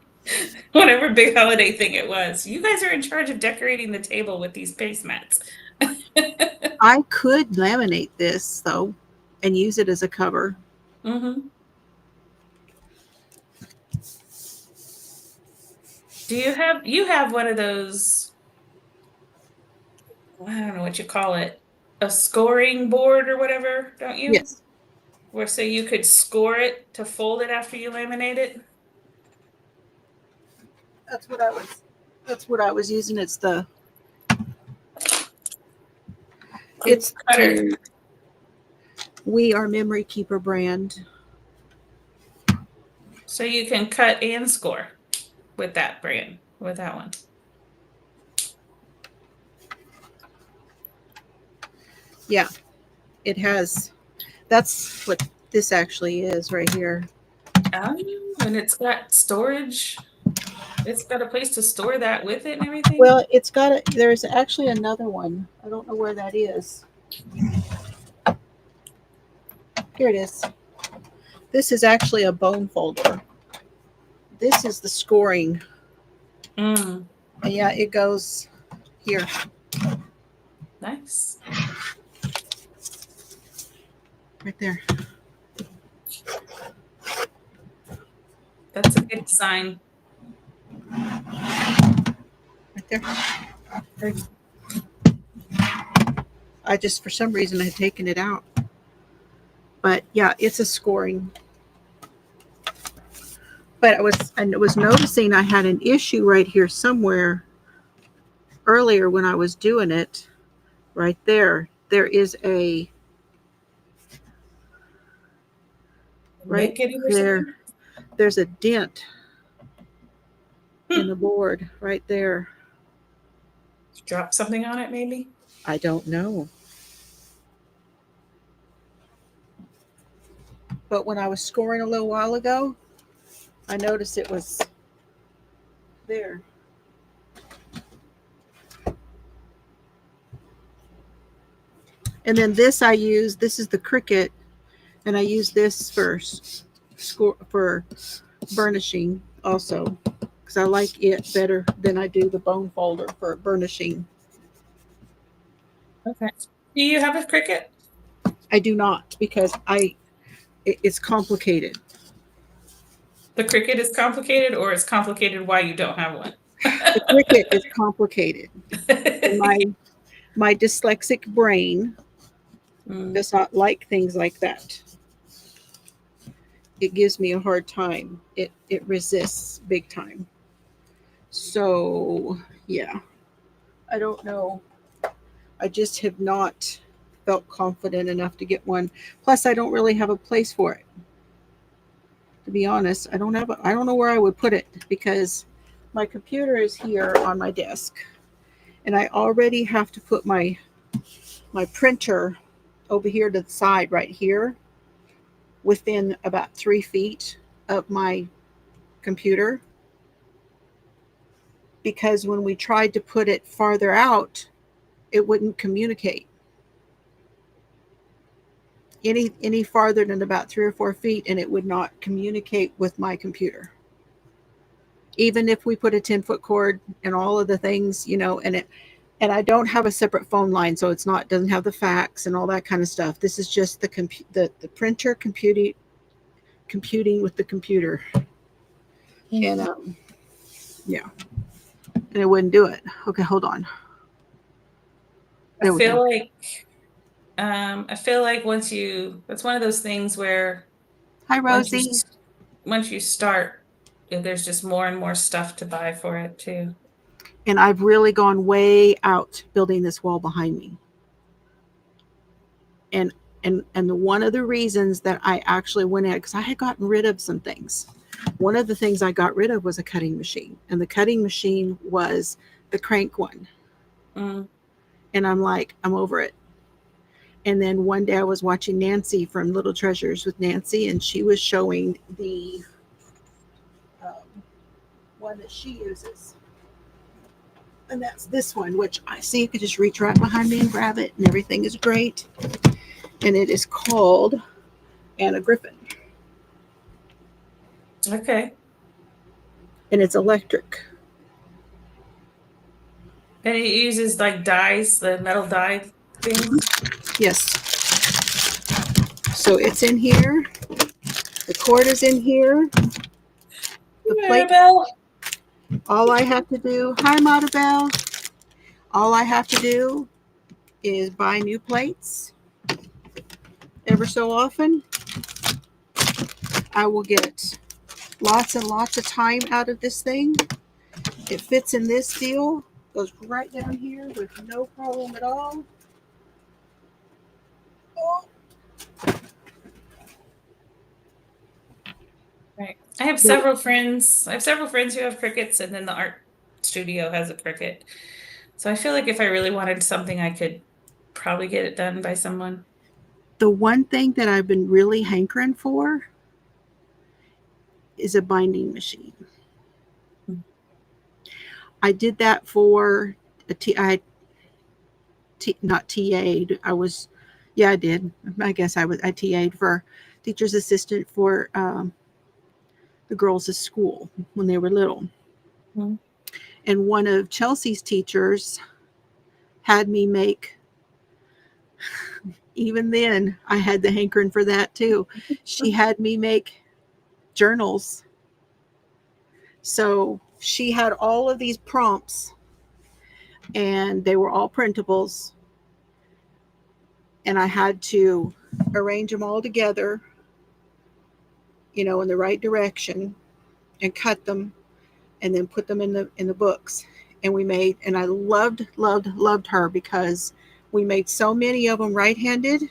whatever big holiday thing it was. You guys are in charge of decorating the table with these placemats. I could laminate this though and use it as a cover. Mm-hmm. Do you have one of those, I don't know what you call it, a scoring board or whatever, don't you? Yes, Where so you could score it to fold it after you laminate it? that's what I was. That's what I was using. It's Cutter. the We Are Memory Keeper brand. So you can cut and score with that brand, with that one. Yeah, it has. That's what this actually is right here. And it's got storage. It's got a place to store that with it and everything. Well, it's got a. There's actually another one. I don't know where that is. Here it is. This is actually a bone folder. This is the scoring. Mm, And yeah, it goes here. nice. Right there. That's a good design. Right there. I just, for some reason, I had taken it out. But yeah, it's a scoring. But I was noticing I had an issue right here somewhere earlier when I was doing it. Right there. There is a right there. There's a dent in the board right there. Drop something on it, maybe? I don't know. But when I was scoring a little while ago, I noticed it was there. And then this this is the Cricut, and I use this for burnishing also, because I like it better than I do the bone folder for burnishing. Okay. Do you have a Cricut? I do not, because it's complicated. The Cricut is complicated, or it's complicated why you don't have one? The Cricut is complicated. And my dyslexic brain does not like things like that. It gives me a hard time. It resists big time. So yeah, I don't know. I just have not felt confident enough to get one. Plus, I don't really have a place for it. To be honest, I don't know where I would put it, because my computer is here on my desk, And I already have to put my printer over here to the side right here within about 3 feet of my computer, because when we tried to put it farther out, it wouldn't communicate any farther than about 3 or 4 feet, and it would not communicate with my computer. Even if we put a 10-foot cord and all of the things, and I don't have a separate phone line, so doesn't have the fax and all that kind of stuff. This is just the printer computing with the computer, and yeah, and it wouldn't do it. Okay, hold on. There we go. I feel like it's one of those things where Hi, Rosie. once you start, there's just more and more stuff to buy for it too. And I've really gone way out building this wall behind me. And one of the reasons that I actually went at, because I had gotten rid of some things. One of the things I got rid of was a cutting machine, and the cutting machine was the crank one. And I'm like, I'm over it. And then one day I was watching Nancy from Little Treasures with Nancy, and she was showing the one that she uses. And that's this one, which I see you could just reach right behind me and grab it, and everything is great. And it is called Anna Griffin. Okay. And it's electric. And it uses like dies, the metal die things? Yes. So it's in here. The cord is in here. The plate. All I have to do, hi Maribel. All I have to do is buy new plates. Ever so often, I will get lots and lots of time out of this thing. It fits in this deal, goes right down here with no problem at all. Oh. Right. I have several friends who have Cricuts, and then the art studio has a Cricut. So I feel like if I really wanted something, I could probably get it done by someone. The one thing that I've been really hankering for is a binding machine. I did that for not TA'd. I did. I guess I TA'd for teacher's assistant for the girls at school when they were little. Mm-hmm. And one of Chelsea's teachers had me make, even then I had the hankering for that too. She had me make journals. So she had all of these prompts, and they were all printables, and I had to arrange them all together, in the right direction, and cut them, and then put them in the books. And I loved her, because we made so many of them right-handed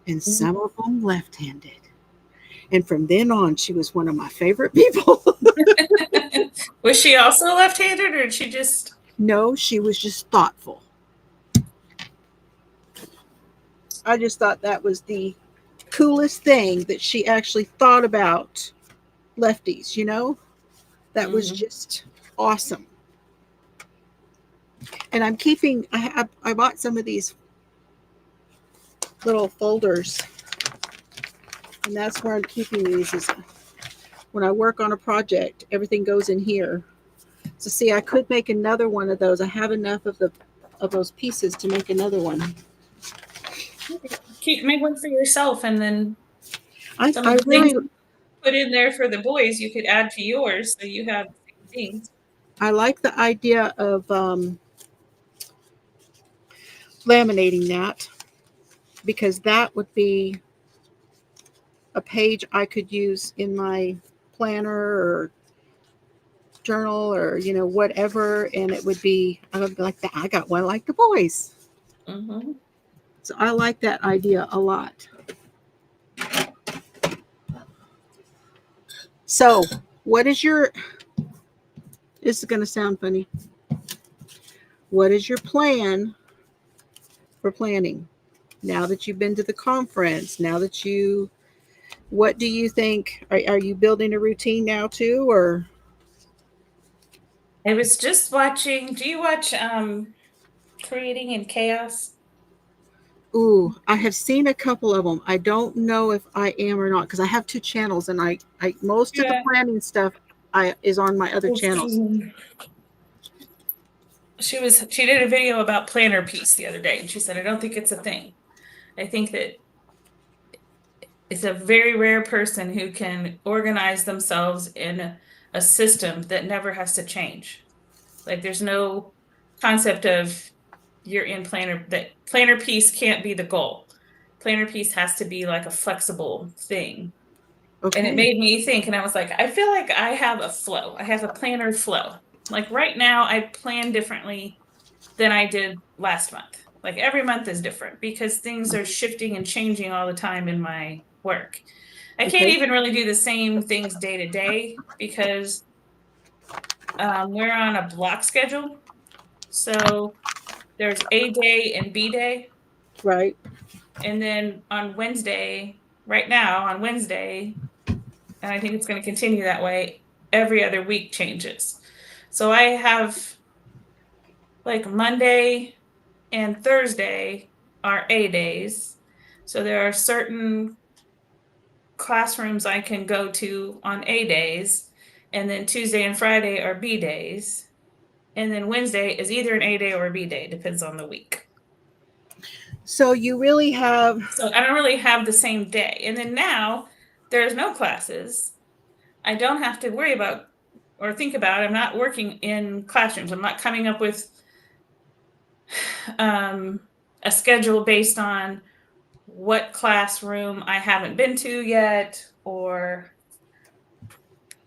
and some of them left-handed. And from then on, she was one of my favorite people. Was she also left-handed, or did she just? No, she was just thoughtful. I just thought that was the coolest thing, that she actually thought about lefties, That was just awesome. And I'm keeping, I bought some of these little folders, and that's where I'm keeping these. Is when I work on a project, everything goes in here. So see, I could make another one of those. I have enough of those pieces to make another one. Make one for yourself, and then I really put in there for the boys. You could add to yours, so you have things. I like the idea of laminating that, because that would be a page I could use in my planner or journal, or whatever, and I would be like that. I got one like the boys. So I like that idea a lot. So what is your, this is going to sound funny, What is your plan for planning? Now that you've been to the conference, what do you think? Are you building a routine now too, or? I was just watching. Do you watch Creating in Chaos? Ooh, I have seen a couple of them. I don't know if I am or not because I have two channels, and I most of the Yeah. planning stuff I is on my other channels. She did a video about planner piece the other day, and she said, I don't think it's a thing. I think that it's a very rare person who can organize themselves in a system that never has to change. Like there's no concept of you're in planner, that planner piece can't be the goal. Planner piece has to be like a flexible thing. And it Okay, made me think, and I was like, I feel like I have a flow. I have a planner flow. Like right now, I plan differently than I did last month. Like every month is different because things are shifting and changing all the time in my work. I can't okay, even really do the same things day to day because we're on a block schedule. So there's A day and B day. right. And then on Wednesday, right now on Wednesday, and I think it's going to continue that way, every other week changes. So I have like Monday and Thursday are A days. So there are certain classrooms I can go to on A days, and then Tuesday and Friday are B days. And then Wednesday is either an A day or a B day, depends on the week. So you really have So I don't really have the same day. And then now there's no classes. I don't have to worry about or think about, I'm not working in classrooms. I'm not coming up with um, a schedule based on what classroom I haven't been to yet or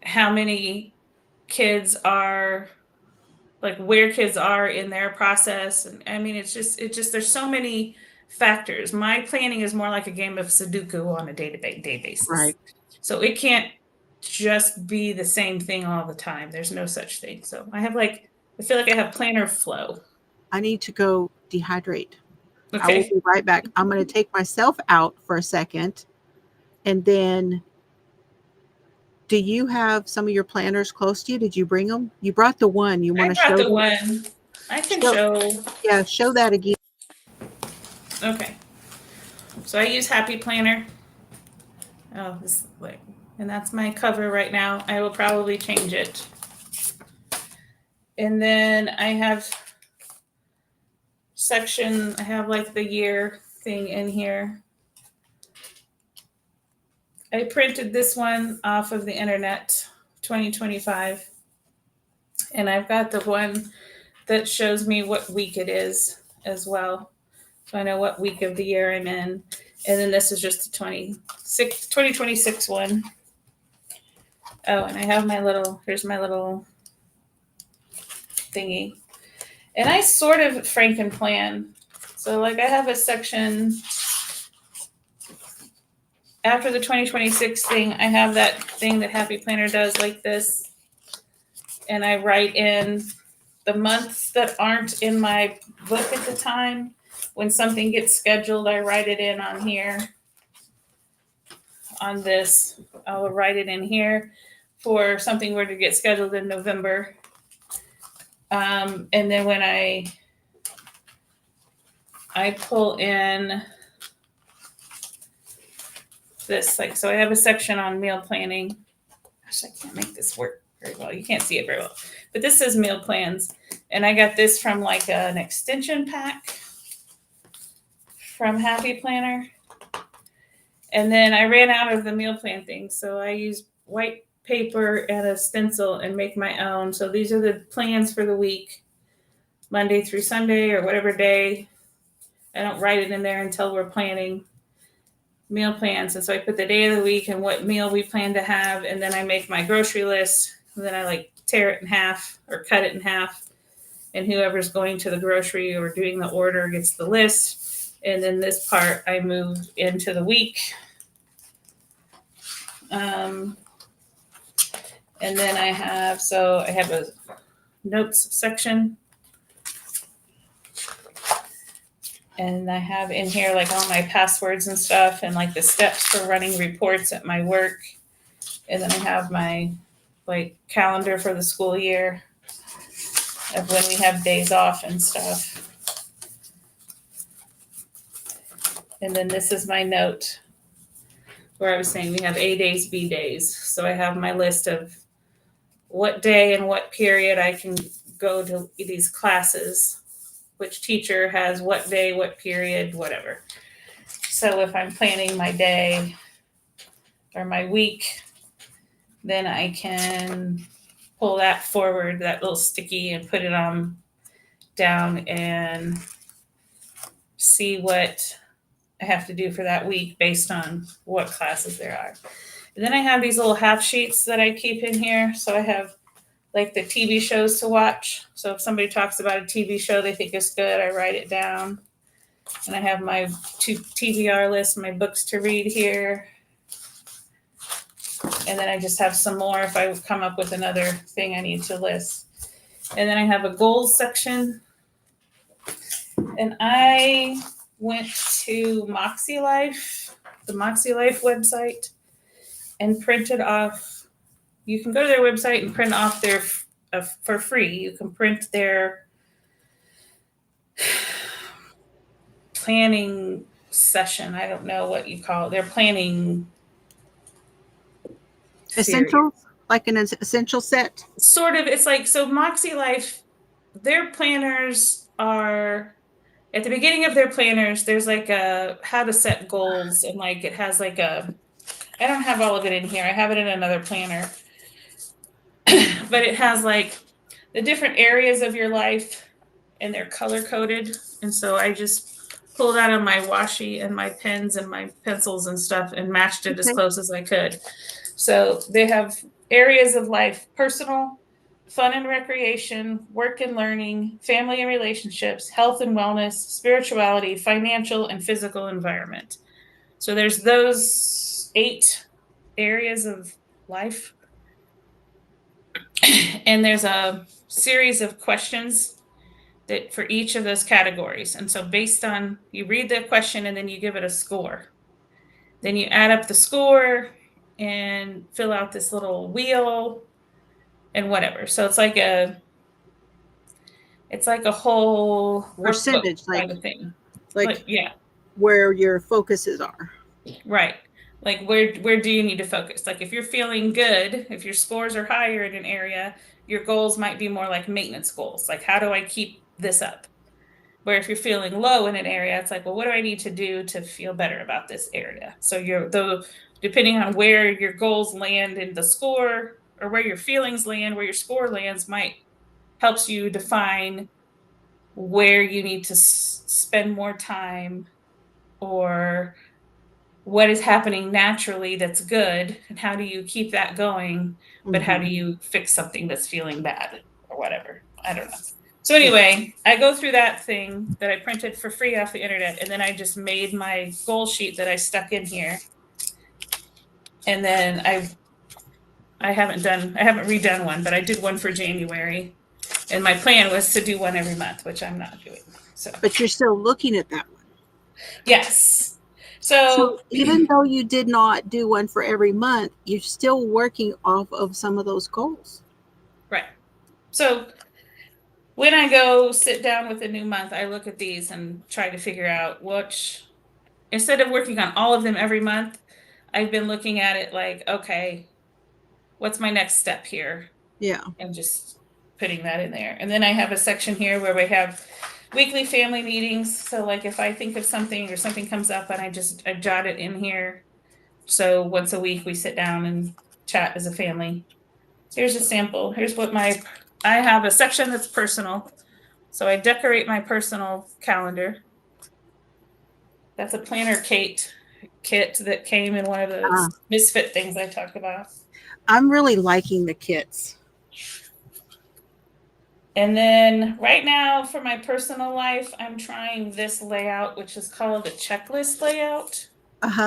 how many kids are, like where kids are in their process. And I mean, it's just there's so many factors. My planning is more like a game of Sudoku on a day basis. right. So it can't just be the same thing all the time. There's no such thing. So I feel like I have planner flow. I need to go dehydrate. I will Okay. be right back. I'm going to take myself out for a second, and then. Do you have some of your planners close to you? Did you bring them? You brought the one. You want I to brought show the them? one. I can Show, show. yeah, show that again. Okay. So I use Happy Planner. Oh, this like, and that's my cover right now. I will probably change it. And then I have I have like the year thing in here. I printed this one off of the internet, 2025. And I've got the one that shows me what week it is as well. So I know what week of the year I'm in. And then this is just the 2026 one. Oh, and I have here's my little thingy. And I sort of Franken plan. So like I have a section after the 2026 thing, I have that thing that Happy Planner does like this. And I write in the months that aren't in my book at the time. When something gets scheduled, I write it in on here. On this, I'll write it in here for something were to get scheduled in November. And then when I pull in this, like, so I have a section on meal planning. Gosh, I can't make this work very well. You can't see it very well, but this says meal plans. And I got this from like an extension pack from Happy Planner. And then I ran out of the meal plan thing. So I used white paper and a stencil and make my own. So these are the plans for the week, Monday through Sunday or whatever day. I don't write it in there until we're planning meal plans. And so I put the day of the week and what meal we plan to have. And then I make my grocery list. And then I like tear it in half or cut it in half. And whoever's going to the grocery or doing the order gets the list. And then this part I move into the week. And then I have a notes section. And I have in here like all my passwords and stuff and like the steps for running reports at my work. And then I have my like calendar for the school year of when we have days off and stuff. And then this is my note where I was saying we have A days, B days. So I have my list of what day and what period I can go to these classes, which teacher has what day, what period, whatever. So if I'm planning my day or my week, then I can pull that forward, that little sticky, and put it on down and see what I have to do for that week based on what classes there are. And then I have these little half sheets that I keep in here. So I have like the TV shows to watch. So if somebody talks about a TV show they think is good, I write it down. And I have my TBR list, my books to read here. And then I just have some more if I come up with another thing I need to list. And then I have a goals section. And I went to Moxie Life, the Moxie Life website, and printed off. You can go to their website and print off their for free. You can print their planning session. I don't know what you call it. Their planning Essentials, like an essential set. Sort of. It's like, so Moxie Life, their planners are at the beginning of their planners. There's like a how to set goals, and like it has like a. I don't have all of it in here. I have it in another planner, but it has like the different areas of your life, and they're color coded. And so I just pulled out of my washi and my pens and my pencils and stuff and matched it as close as I could. So they have areas of life: personal, fun and recreation, work and learning, family and relationships, health and wellness, spirituality, financial and physical environment. So there's those 8 areas of life. And there's a series of questions that for each of those categories. And so based on, you read the question and then you give it a score. Then you add up the score and fill out this little wheel and whatever. So it's like a whole percentage, workbook kind of thing. Like yeah, where your focuses are. Right. Like where do you need to focus? Like if you're feeling good, if your scores are higher in an area, your goals might be more like maintenance goals. Like, how do I keep this up? Where if you're feeling low in an area, it's like, well, what do I need to do to feel better about this area? So depending on where your goals land in the score, or where your feelings land, where your score lands, might helps you define where you need to spend more time, or what is happening naturally that's good, and how do you keep that going, but how do you fix something that's feeling bad or whatever? I don't know. So anyway, I go through that thing that I printed for free off the internet, and then I just made my goal sheet that I stuck in here. And then I haven't redone one, but I did one for January, and my plan was to do one every month, which I'm not doing. So, but you're still looking at that one. Yes. So even though you did not do one for every month, you're still working off of some of those goals. Right. So when I go sit down with a new month, I look at these and try to figure out instead of working on all of them every month, I've been looking at it like, okay, what's my next step here? Yeah. And just putting that in there. And then I have a section here where we have weekly family meetings. So like if I think of something or something comes up, and I jot it in here. So once a week we sit down and chat as a family. Here's a sample. Here's what I have a section that's personal. So I decorate my personal calendar. That's a planner kit that came in one of those misfit things I talked about. I'm really liking the kits. And then right now for my personal life, I'm trying this layout, which is called a checklist layout.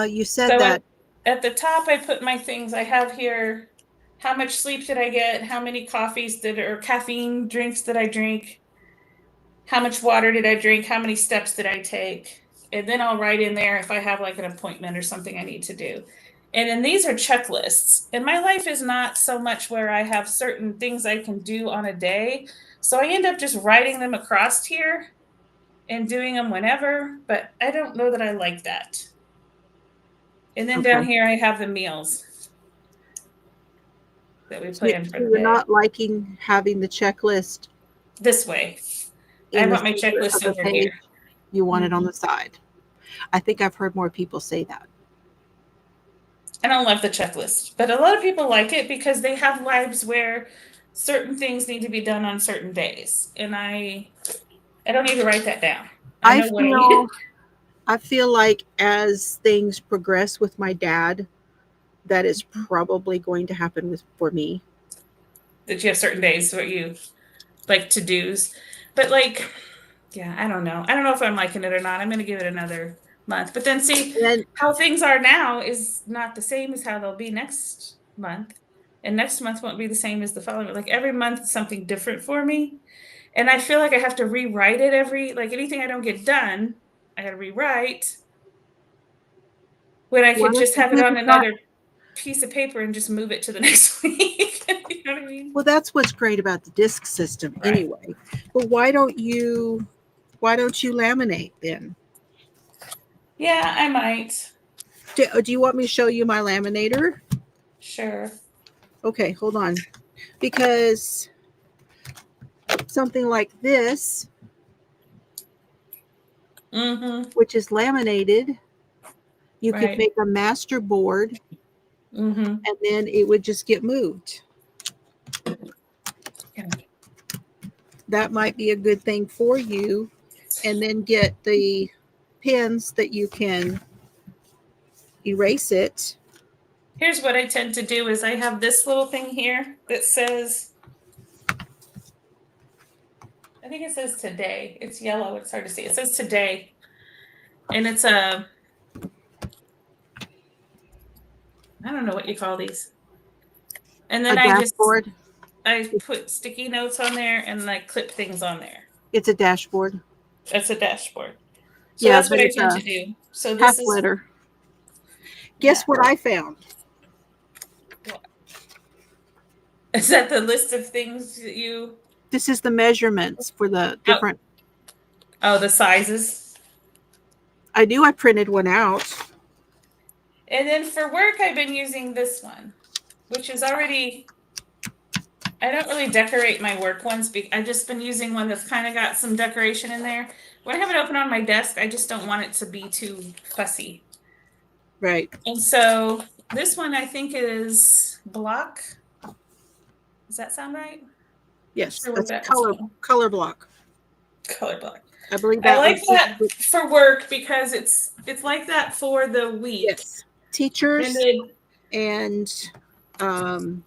You said that. At the top, I put my things. I have here, how much sleep did I get? How many caffeine drinks did I drink? how much water did I drink, how many steps did I take, and then I'll write in there if I have like an appointment or something I need to do. And then these are checklists. And my life is not so much where I have certain things I can do on a day. So I end up just writing them across here and doing them whenever, but I don't know that I like that. And then down Okay. here I have the meals that we So plan for the you're day. not liking having the checklist This way. I in the want my center of checklist the over page. here. You want it on Mhm. the side. I think I've heard more people say that. I don't love the checklist, but a lot of people like it because they have lives where certain things need to be done on certain days. And I don't need to write that down. I I know what I need. feel like as things progress with my dad, that is probably going to happen for me. That you have certain days where you like to do's. But like, yeah, I don't know. I don't know if I'm liking it or not. I'm gonna give it another month. But then see And how things are now is not the same as how they'll be next month. And next month won't be the same as the following. Like every month is something different for me. And I feel like I have to rewrite it like anything I don't get done, I gotta rewrite when I could one of just the have it good on is not another piece of paper and just move it to the next week. You know what I mean? well. That's what's great about the disc system, Right. anyway. But why don't you laminate then? Yeah, I might. Do you want me to show you my laminator? Sure. Okay, hold on. Because something like this, Mm-hmm. which is laminated, you could Right. make a master board Mm-hmm. and then it would just get moved. Yeah. That might be a good thing for you. And then get the pins that you can erase it. Here's what I tend to do is I have this little thing here that says, I think it says today. It's yellow. It's hard to see. It says today. And it's I don't know what you call these. And A then dashboard. I put sticky notes on there and I clip things on there. It's a dashboard. That's a dashboard. So Yeah, that's but what I it's tend a to do. So this half is, letter. yeah. Guess what I found? Is that the list of things that you, This is the measurements for the oh, different. oh, the sizes. I knew I printed one out. And then for work, I've been using this one, which is already, I don't really decorate my work ones. I've just been using one that's kind of got some decoration in there. When I have it open on my desk, I just don't want it to be too fussy. Right. And so this one I think is block. Does that sound right? Not Yes, sure what that's that is called. color block. Color block. I believe I that like was that for work because it's like that for the week. yes. And Teachers then and um,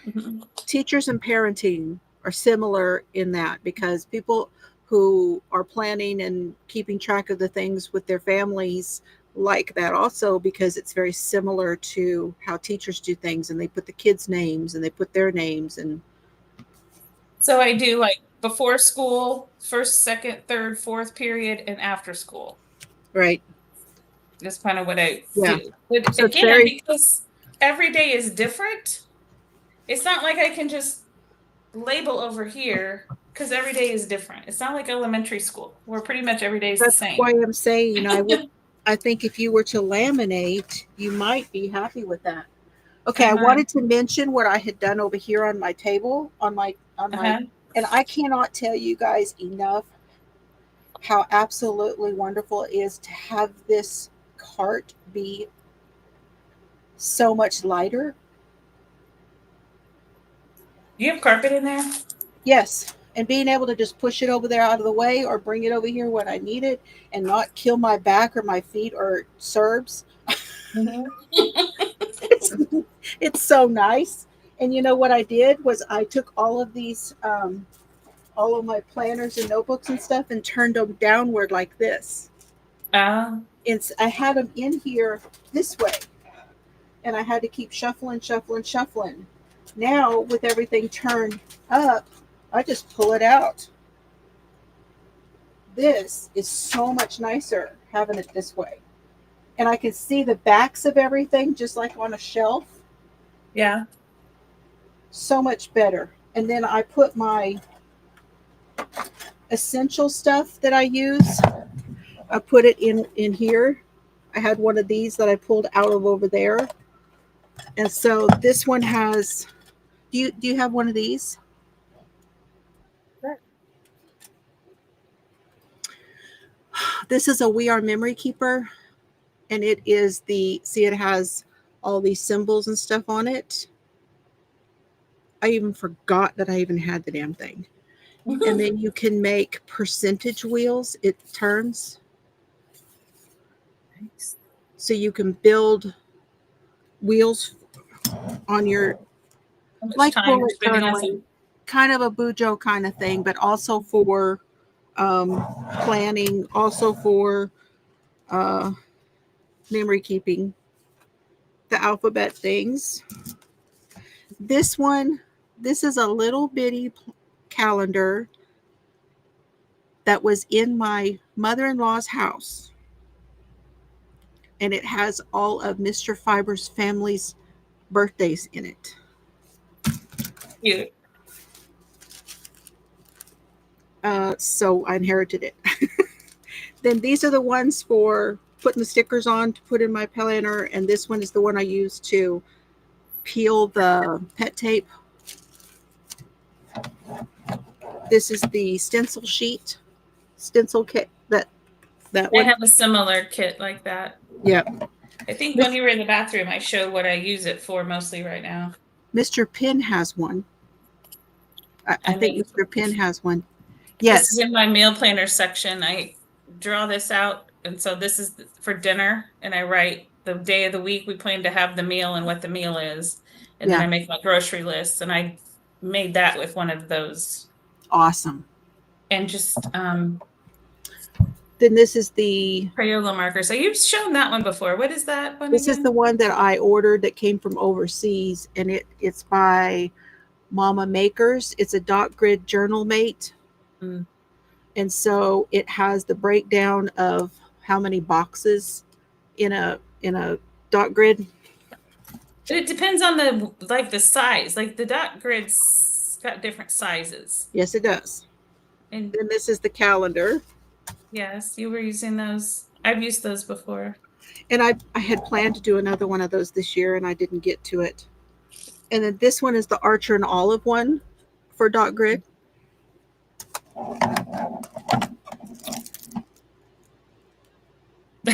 mhm. teachers and parenting are similar in that because people who are planning and keeping track of the things with their families like that also because it's very similar to how teachers do things and they put the kids' names and they put their names and So I do like before school, first, second, third, fourth period, and after school. right. That's kind of what I Yeah. do. But So it's again, very because every day is different, it's not like I can just label over here because every day is different. It's not like elementary school where pretty much every day is the that's why same. I'm saying I think if you were to laminate, you might be happy with that. Okay, I I might. wanted to mention what I had done over here on my table on my Uh-huh. and I cannot tell you guys enough how absolutely wonderful it is to have this cart be so much lighter. Do you have carpet in there? Yes, and being able to just push it over there out of the way or bring it over here when I need it and not kill my back or my feet or CERBs. Mhm. it's, it's so nice. And you know what I did was I took all of these all of my planners and notebooks and stuff and turned them downward like this. Uh, I had them in here this way, and I had to keep shuffling, shuffling, shuffling. Now with everything turned up, I just pull it out. This is so much nicer having it this way. And I can see the backs of everything just like on a shelf. Yeah. So much better. And then I put my essential stuff that I use. I put it in here. I had one of these that I pulled out of over there. And so this one has, do you have one of these? Sure. This is a We Are Memory Keeper, and it is see, it has all these symbols and stuff on it. I even forgot that I even had the damn thing. And then you can make percentage wheels. It turns. Nice. So you can build wheels on your, How much like time you're bullet spending on journaling, some. kind of a bujo kind of thing, but also for planning, also for uh, memory keeping, the alphabet things. This one, this is a little bitty calendar that was in my mother-in-law's house. And it has all of Mr. Fiber's family's birthdays in it. Cute. So I inherited it. Then these are the ones for putting the stickers on to put in my planner. And this one is the one I use to peel the pet tape. This is the stencil sheet, stencil kit. That I one. have a similar kit like that. Yeah. I think when you were in the bathroom, I showed what I use it for mostly right now. Mr. Penn has one. I think Mr. Penn has one. This Yes. is in my meal planner section. I draw this out, and so this is for dinner, and I write the day of the week we plan to have the meal and what the meal is, and then Yeah. I make my grocery list, and I made that with one of those. Awesome. And just Then this is the Crayola markers. So you've shown that one before. What is that one this again? is the one that I ordered that came from overseas, and it's by Mama Makers. It's a dot grid journal mate. Mm. And so it has the breakdown of how many boxes in a dot grid. But it depends on the size. Like the dot grid's got different sizes. Yes, it does. And then this is the calendar. yes, you were using those. I've used those before. And I had planned to do another one of those this year, and I didn't get to it. And then this one is the Archer and Olive one for dot grid. I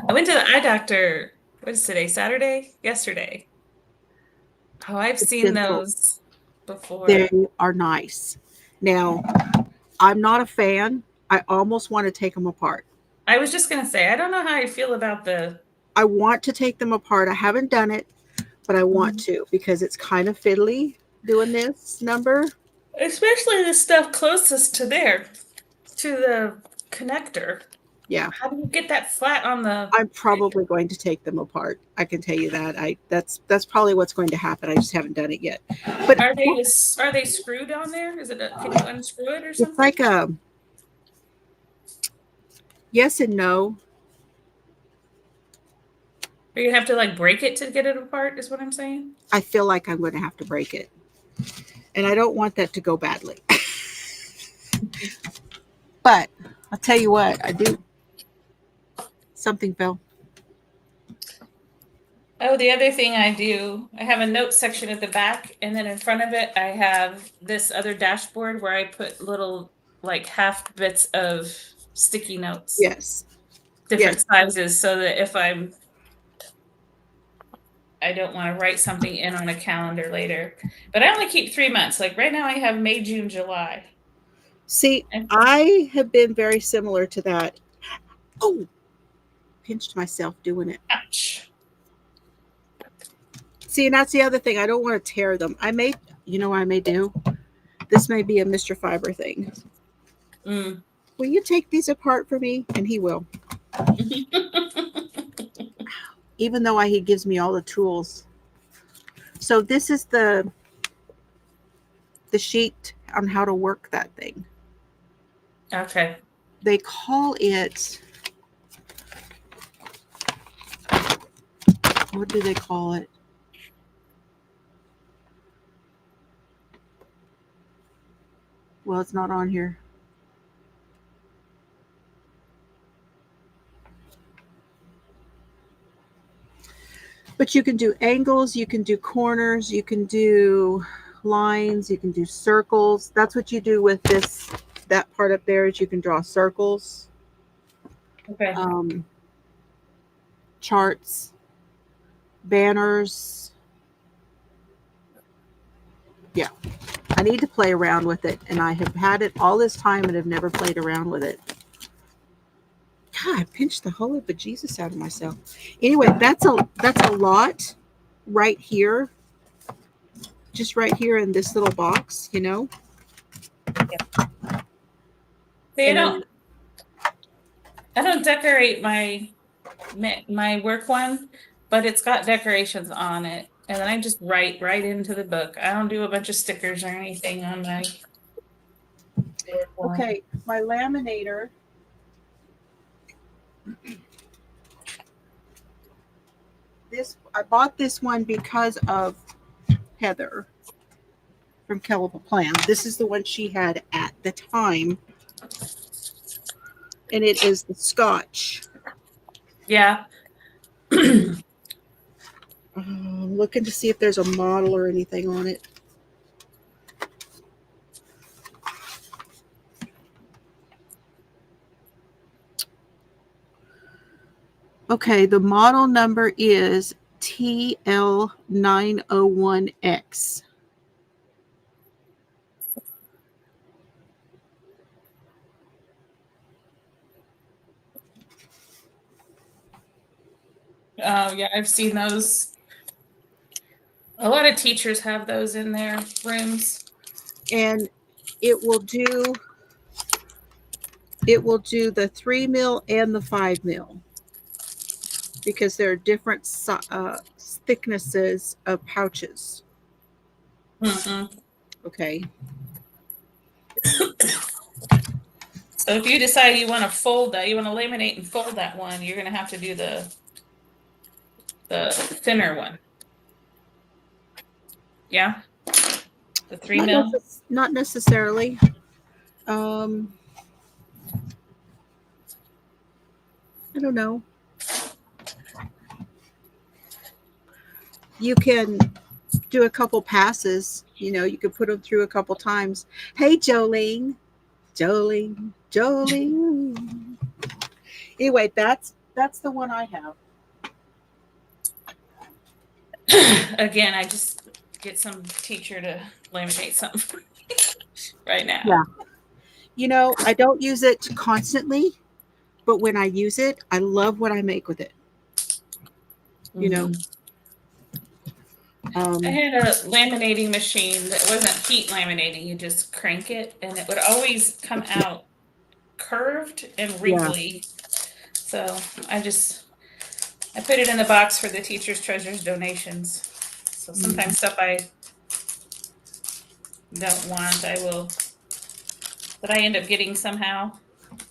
went to the eye doctor. What is today? Saturday? Yesterday. Oh, I've seen those before. They are nice. Now, I'm not a fan. I almost want to take them apart. I was just going to say, I don't know how I feel about I want to take them apart. I haven't done it, but I want to because it's kind of fiddly doing this number. Especially the stuff closest to the connector. Yeah. How do you get that flat on the... I'm probably going to take them apart. I can tell you that. That's probably what's going to happen. I just haven't done it yet. But are they screwed on there? Is it can you unscrew it or something? It's like a yes and no. Or you have to like break it to get it apart, is what I'm saying? I feel like I'm going to have to break it. And I don't want that to go badly. But I'll tell you what, I do. Something fell. Oh, the other thing I do, I have a note section at the back, and then in front of it, I have this other dashboard where I put little like half bits of sticky notes. Yes. Different sizes, so that if I don't want to write something in on a calendar later. But I only keep 3 months. Like right now I have May, June, July. See, I have been very similar to that. Oh, pinched myself doing it. Ouch. See, and that's the other thing. I don't want to tear them. I may, you know what I may do? This may be a Mr. Fiber thing. Mm. Will you take these apart for me? And he will. Even though he gives me all the tools. So this is the sheet on how to work that thing. Okay. They call it, what do they call it? Well, it's not on here. But you can do angles, you can do corners, you can do lines, you can do circles. That's what you do with this. That part up there is you can draw circles, Okay. charts, banners. Yeah, I need to play around with it, and I have had it all this time and have never played around with it. God, I pinched the holy bejesus out of myself. Anyway, that's a lot right here, just right here in this little box, you know. See, And I don't decorate my work one, but it's got decorations on it, and then I just write right into the book. I don't do a bunch of stickers or anything on my work one. okay, my laminator. I bought this one because of Heather from Caliber Plan. This is the one she had at the time, and it is the Scotch. Yeah. I'm looking to see if there's a model or anything on it. Okay, the model number is TL901X. Oh, yeah, I've seen those. A lot of teachers have those in their rooms. And it will do the 3 mil and the 5 mil because there are different thicknesses of pouches. Mm-hmm. Okay. So if you decide you want to fold that, you want to laminate and fold that one, you're going to have to do the thinner one. Yeah. The 3 mil. Not necessarily. I don't know. You can do a couple passes. You know, you could put them through a couple times. Hey, Jolene. Anyway, that's the one I have. Again, I just get some teacher to laminate something for me right now. Yeah. You know, I don't use it constantly, but when I use it, I love what I make with it. You know. I had a laminating machine that wasn't heat laminating. You just crank it, and it would always come out curved and wrinkly. Yeah. So I put it in the box for the Teachers Treasures donations. So sometimes stuff I don't want, that I end up getting somehow,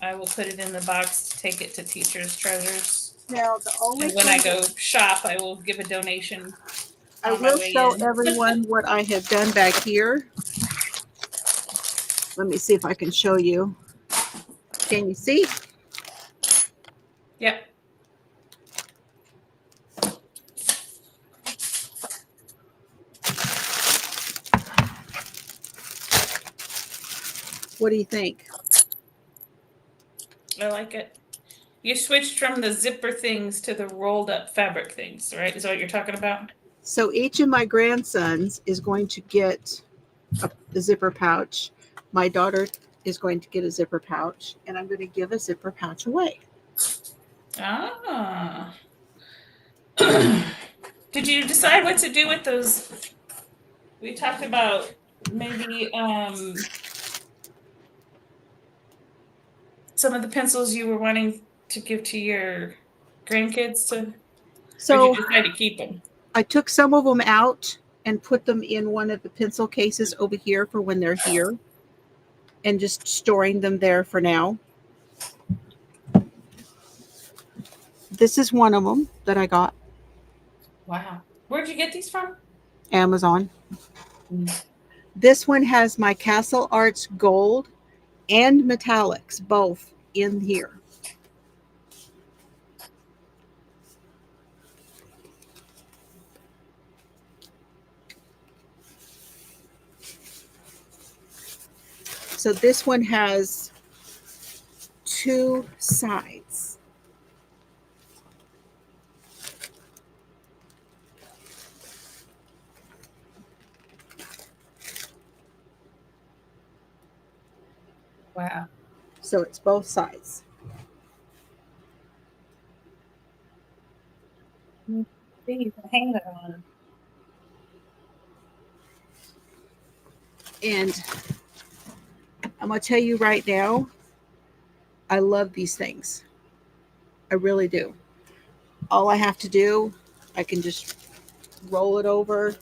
I will put it in the box to take it to Teachers Treasures. Now, the only and when I go shop, I will give a donation. I will show everyone what I have done back here. Let me see if I can show you. Can you see? Yep. What do you think? I like it. You switched from the zipper things to the rolled up fabric things, right? Is that what you're talking about? So each of my grandsons is going to get a zipper pouch. My daughter is going to get a zipper pouch, and I'm going to give a zipper pouch away. Ah. Did you decide what to do with those? We talked about maybe some of the pencils you were wanting to give to your grandkids to. So you decide to keep them. I took some of them out and put them in one of the pencil cases over here for when they're here. and just storing them there for now. This is one of them that I got Wow. Where'd you get these from? Amazon. Mm. This one has my Castle Arts gold and metallics both in here. So this one has two sides. Wow. So it's both sides. See, you can hang that on. And I'm going to tell you right now, I love these things. I really do. All I have to do, I can just roll it over,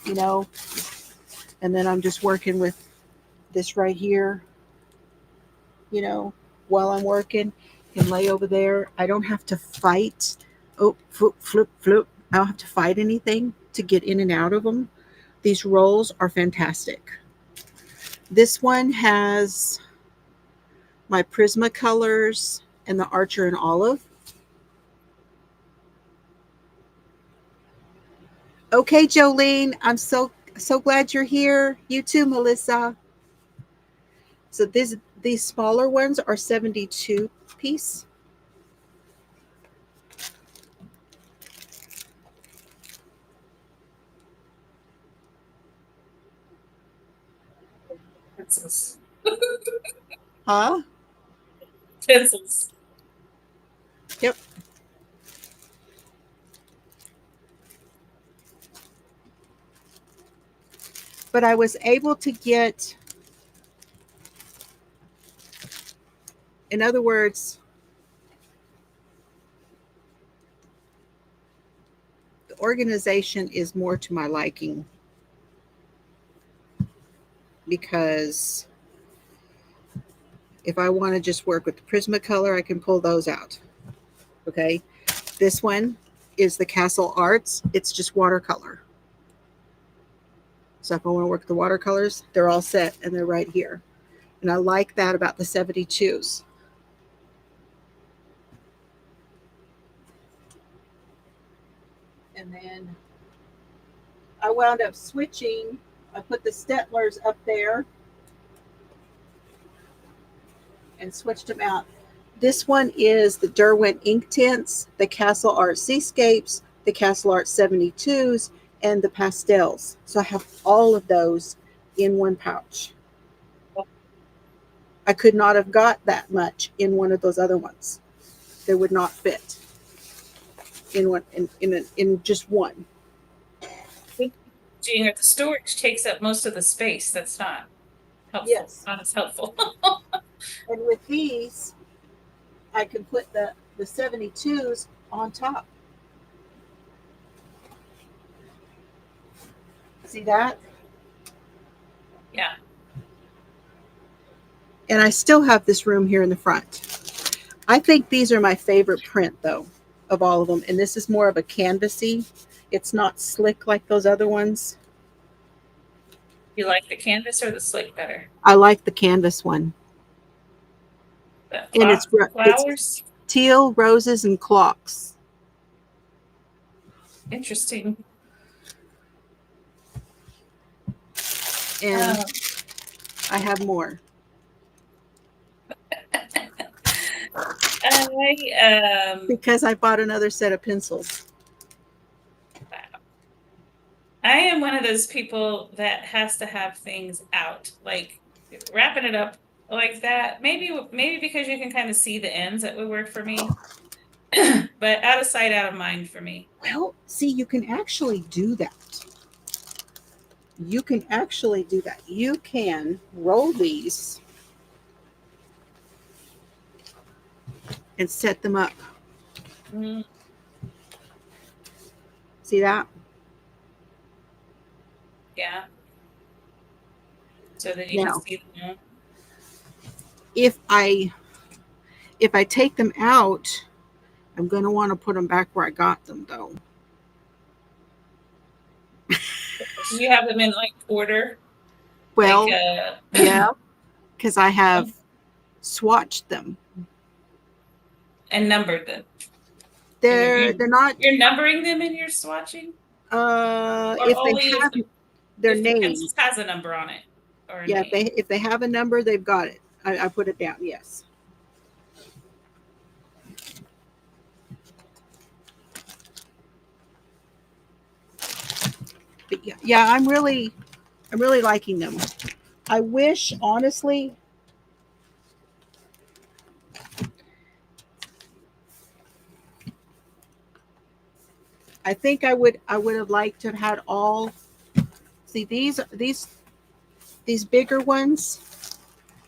you know, and then I'm just working with this right here, you know, while I'm working and lay over there. I don't have to fight. Oh, flip, flip, flip. I don't have to fight anything to get in and out of them. These rolls are fantastic. This one has my Prismacolors and the Archer and Olive. Okay, Jolene, I'm so glad you're here. You too, Melissa. So these smaller ones are 72 piece. Pencils. Huh? Pencils. Yep. But I was able to get, in other words, the organization is more to my liking because if I want to just work with the Prismacolor, I can pull those out. Okay. This one is the Castle Arts. It's just watercolor. So if I want to work the watercolors, they're all set and they're right here. And I like that about the 72s. And then I wound up switching. I put the Stetlers up there and switched them out. This one is the Derwent Ink Tints, the Castle Art Seascapes, the Castle Art 72s, and the pastels. So I have all of those in one pouch. I could not have got that much in one of those other ones. They would not fit in one in just one. The storage takes up most of the space. That's not helpful. Yes. Not as helpful. And with these, I can put the 72s on top. See that? Yeah. And I still have this room here in the front. I think these are my favorite print, though, of all of them. And this is more of a canvasy. It's not slick like those other ones. You like the canvas or the slick better? I like the canvas one. And it's Flowers? teal, roses, and clocks. Interesting. And I have more. Because I bought another set of pencils. Wow. I am one of those people that has to have things out, like wrapping it up like that. Maybe because you can kind of see the ends, that would work for me. But out of sight, out of mind for me. Well, see, you can actually do that. You can actually do that. You can roll these and set them up. Mm. See that? Yeah. so that you can Now, see them. if I take them out, I'm going to want to put them back where I got them, though. So you have them in like order, like Well, yeah, because I have swatched them. and numbered them. And They're not. you're numbering them in your swatching, or If they only have their if the pencil names, has a number on it or a yeah. name. If they have a number, they've got it. I put it down. Yes. But yeah, I'm really liking them. I wish, honestly, I think I would have liked to have had all. See, these bigger ones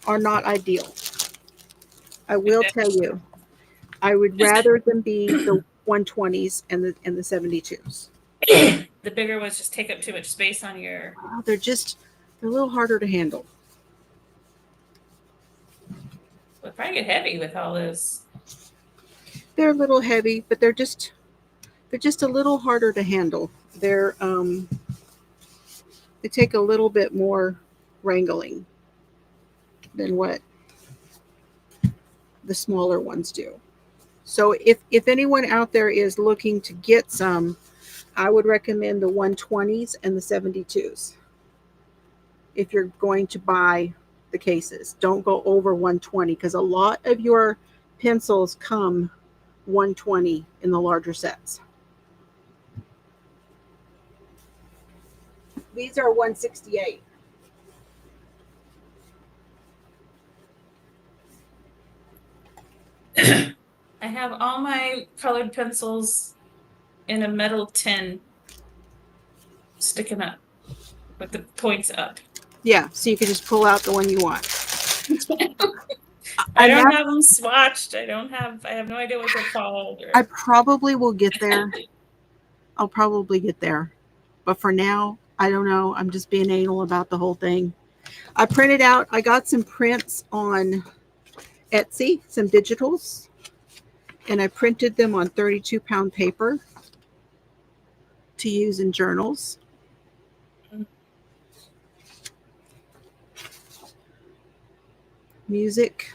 are not ideal. I will tell you, I would rather them be the 120s and the 72s. The bigger ones just take up too much space on your. Oh, they're a little harder to handle. Well, probably get heavy with all those. They're a little heavy, but they're just a little harder to handle. They take a little bit more wrangling than what the smaller ones do. So if anyone out there is looking to get some, I would recommend the 120s and the 72s. If you're going to buy the cases, don't go over 120 because a lot of your pencils come 120 in the larger sets. These are 168. I have all my colored pencils in a metal tin sticking up with the points up. Yeah, so you can just pull out the one you want. I don't have them swatched. I have no idea what they're called. I probably will get there. I'll probably get there. But for now, I don't know. I'm just being anal about the whole thing. I got some prints on Etsy, some digitals, and I printed them on 32-pound paper to use in journals. Music.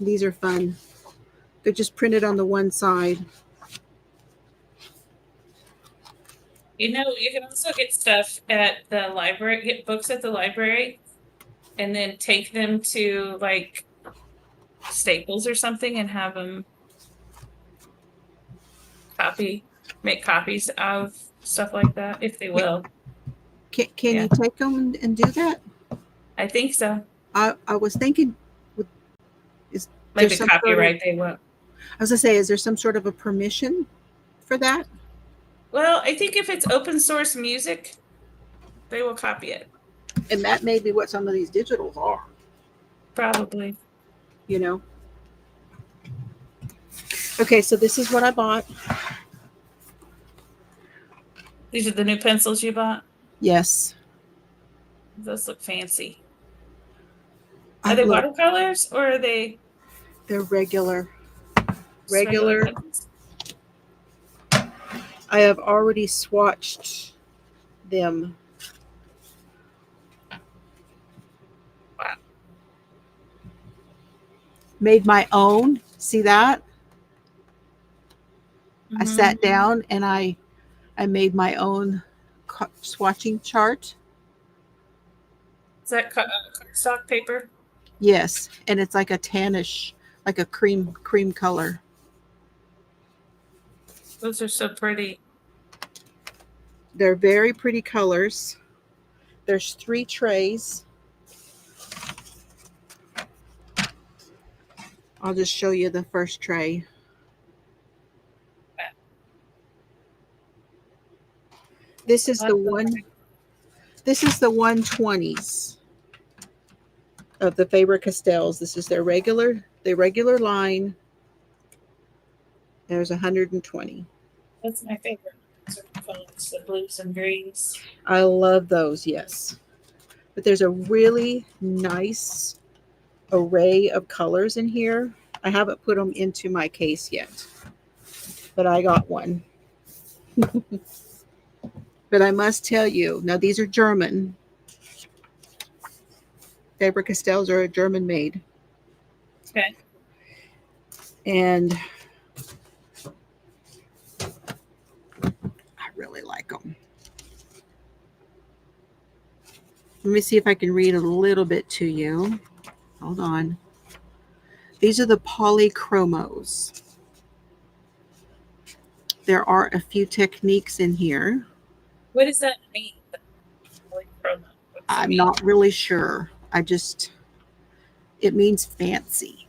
These are fun. They're just printed on the one side. You can also get stuff at the library, get books at the library, and then take them to like Staples or something and have them make copies of stuff like that, if they will. Can you take them and do that? I think so. I was thinking, like the copyright they want. I was going to say, is there some sort of a permission for that? Well, I think if it's open source music, they will copy it. And that may be what some of these digitals are. Probably. Okay, so this is what I bought. These are the new pencils you bought? Yes. Those look fancy. Are they watercolors or are they? They're regular. Pencils? I have already swatched them. Wow. Made my own. See that? Mm-hmm. I sat down and I made my own swatching chart. Is that cardstock paper? Yes, and it's like a tannish, like a cream color. Those are so pretty. They're very pretty colors. There's 3 trays. I'll just show you the first tray. This is the 120s of the Faber-Castells. This is their regular line. There's 120. That's my favorite. Phones, the blues and greens. I love those, yes. But there's a really nice array of colors in here. I haven't put them into my case yet, but I got one. But I must tell you, now these are German. Faber-Castells are a German made. Okay. And I really like them. Let me see if I can read a little bit to you. Hold on. These are the polychromos. There are a few techniques in here. What does that mean? Polychroma. What's it I'm mean? not really sure. It means fancy.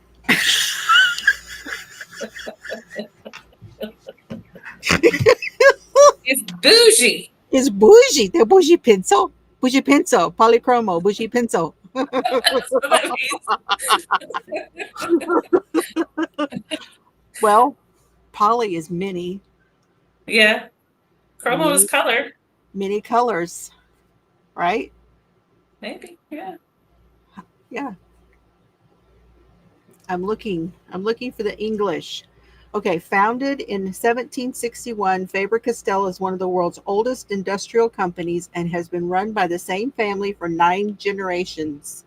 It's bougie. It's bougie. The bougie pencil. Bougie pencil. Polychromo. Bougie pencil. That's what that means. Well, poly is many. Yeah. Chromo is Many, color. many colors. Right? Maybe. Yeah. Yeah. I'm looking for the English. Okay, founded in 1761, Faber-Castell is one of the world's oldest industrial companies and has been run by the same family for 9 generations.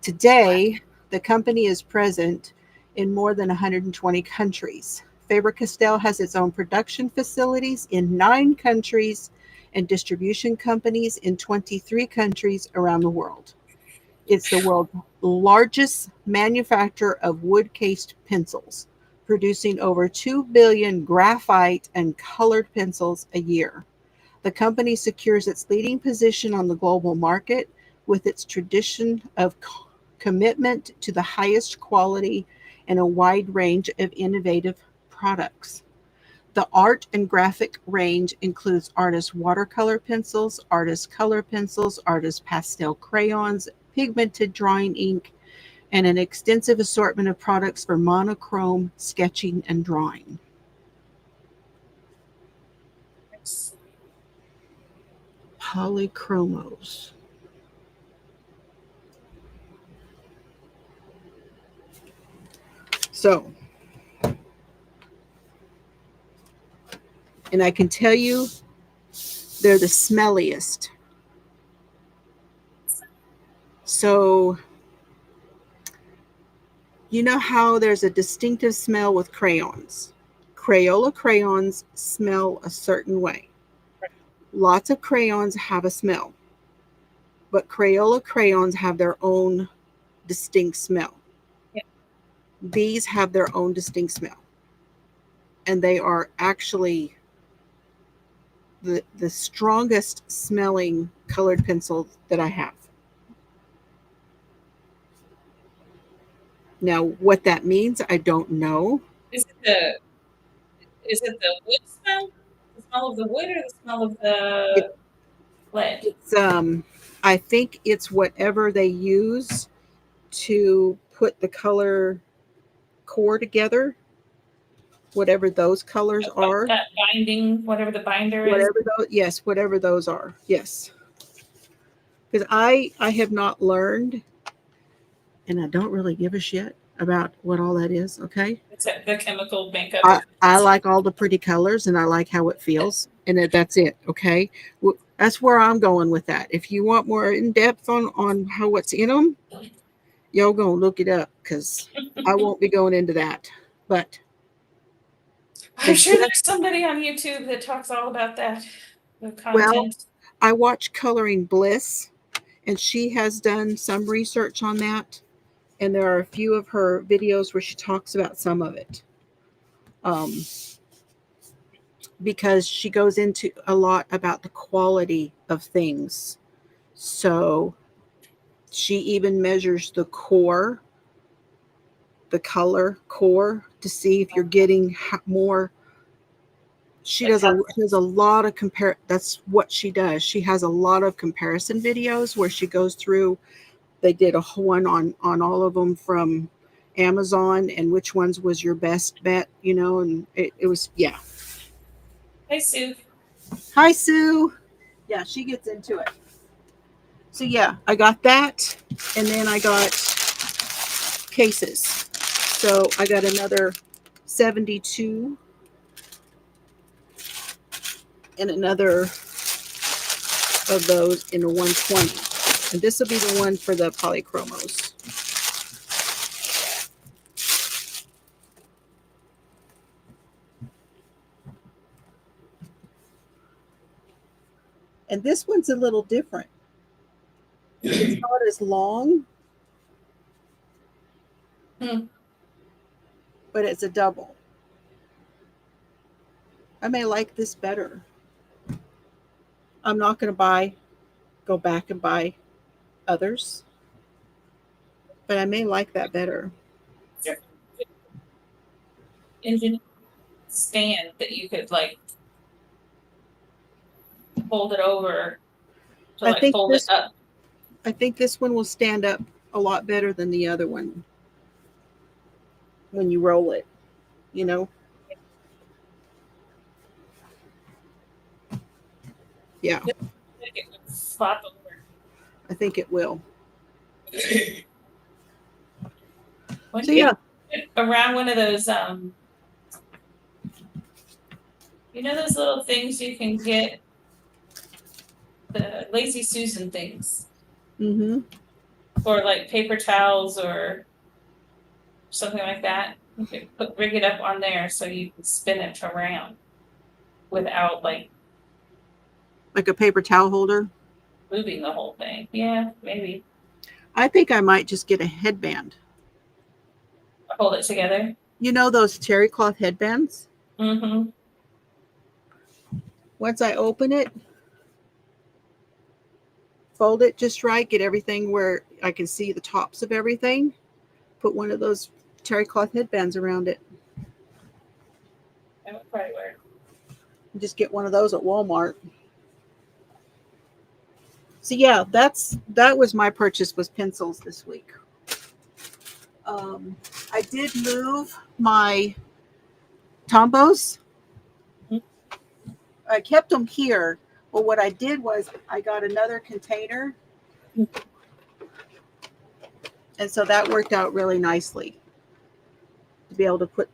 Today, the company is present in more than 120 countries. Faber-Castell has its own production facilities in 9 countries and distribution companies in 23 countries around the world. It's the world's largest manufacturer of wood-cased pencils, producing over 2 billion graphite and colored pencils a year. The company secures its leading position on the global market with its tradition of commitment to the highest quality and a wide range of innovative products. The art and graphic range includes artist watercolor pencils, artist color pencils, artist pastel crayons, pigmented drawing ink, and an extensive assortment of products for monochrome sketching and drawing. Polychromos. So, and I can tell you, they're the smelliest. So, you know how there's a distinctive smell with crayons? Crayola crayons smell a certain way. Lots of crayons have a smell, but Crayola crayons have their own distinct smell. Yeah. These have their own distinct smell. And they are actually the strongest smelling colored pencil that I have. Now, what that means, I don't know. Is it the wood smell? The smell of the wood or the smell of the lead? It's I think it's whatever they use to put the color core together, whatever those colors are. That binding, whatever the binder is. Whatever those, yes, whatever those are, yes. Because I have not learned, and I don't really give a shit about what all that is. Okay, It's the chemical makeup. I like all the pretty colors, and I like how it feels, and that's it. Okay, that's where I'm going with that. If you want more in depth on how what's in them, y'all gonna look it up because I won't be going into that. But I'm sure there's somebody on YouTube that talks all about that. The content. Well, I watch Coloring Bliss, and she has done some research on that. And there are a few of her videos where she talks about some of it. Because she goes into a lot about the quality of things. So she even measures the core, the color core, to see if you're getting more. She has a lot of that's what she does. She has a lot of comparison videos where she goes through. They did a one on all of them from Amazon and which ones was your best bet, and it was, yeah. Hey, Sue. Hi, Sue. Yeah, she gets into it. So yeah, I got that, and then I got cases. So I got another 72 and another of those in a 120. And this will be the one for the polychromos. And this one's a little different. It's not as long, but it's a double. I may like this better. I'm not going to go back and buy others, but I may like that better. Engine stand that you could like hold it over to I like think hold it this up. I think this one will stand up a lot better than the other one when you roll it, you know? Yeah, It would flop over. I think it will. When So you yeah, get around one of those you know those little things you can get, the Lazy Susan things, mm-hmm. or like paper towels or something like that. You can rig it up on there so you can spin it around without like Like a paper towel holder. moving the whole thing. Yeah, maybe I think I might just get a headband. hold it together. You know those terry cloth headbands? Mm-hmm. Once I open it, fold it just right, get everything where I can see the tops of everything, put one of those terry cloth headbands around it. That would probably work. Just get one of those at Walmart. So yeah, that was my purchase, was pencils this week. I did move my Tombos. I kept them here, but what I did was I got another container, and so that worked out really nicely to be able to put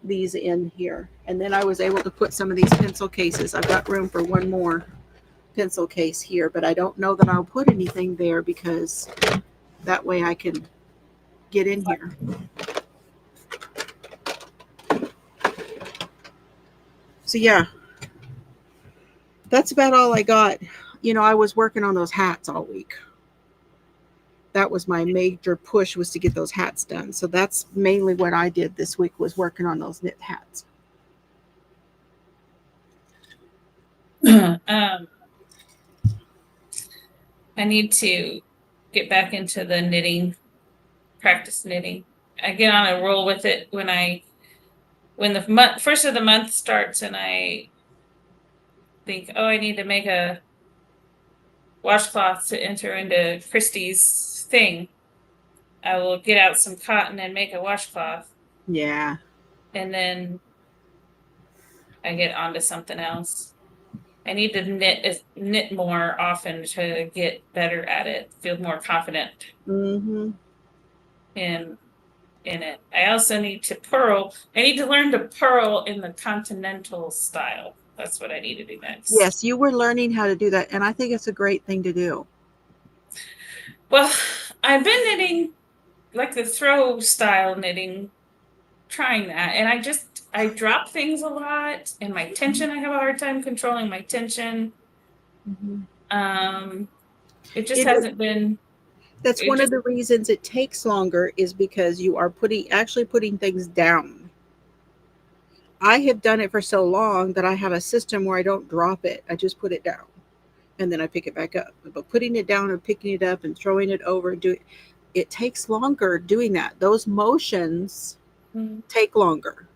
these in here. And then I was able to put some of these pencil cases. I've got room for one more pencil case here, but I don't know that I'll put anything there because that way I can get in here. So yeah, that's about all I got. You know, I was working on those hats all week. That was my major push, was to get those hats done. So that's mainly what I did this week, was working on those knit hats. I need to get back into the knitting, practice knitting. I get on a roll with it when the first of the month starts and I think, oh, I need to make a washcloth to enter into Christie's thing. I will get out some cotton and make a washcloth. Yeah. And then I get onto something else. I need to knit more often to get better at it, feel more confident Mm-hmm. in it. I also need to purl. I need to learn to purl in the continental style. That's what I need to do next. Yes, you were learning how to do that, and I think it's a great thing to do. Well, I've been knitting like the throw style knitting, trying that, and I drop things a lot, and my tension, I have a hard time controlling my tension. Mm-hmm. It just hasn't been. That's one of the reasons it takes longer, is because you are actually putting things down. I have done it for so long that I have a system where I don't drop it. I just put it down and then I pick it back up. But putting it down and picking it up and throwing it over, it takes longer doing that. Those motions take longer.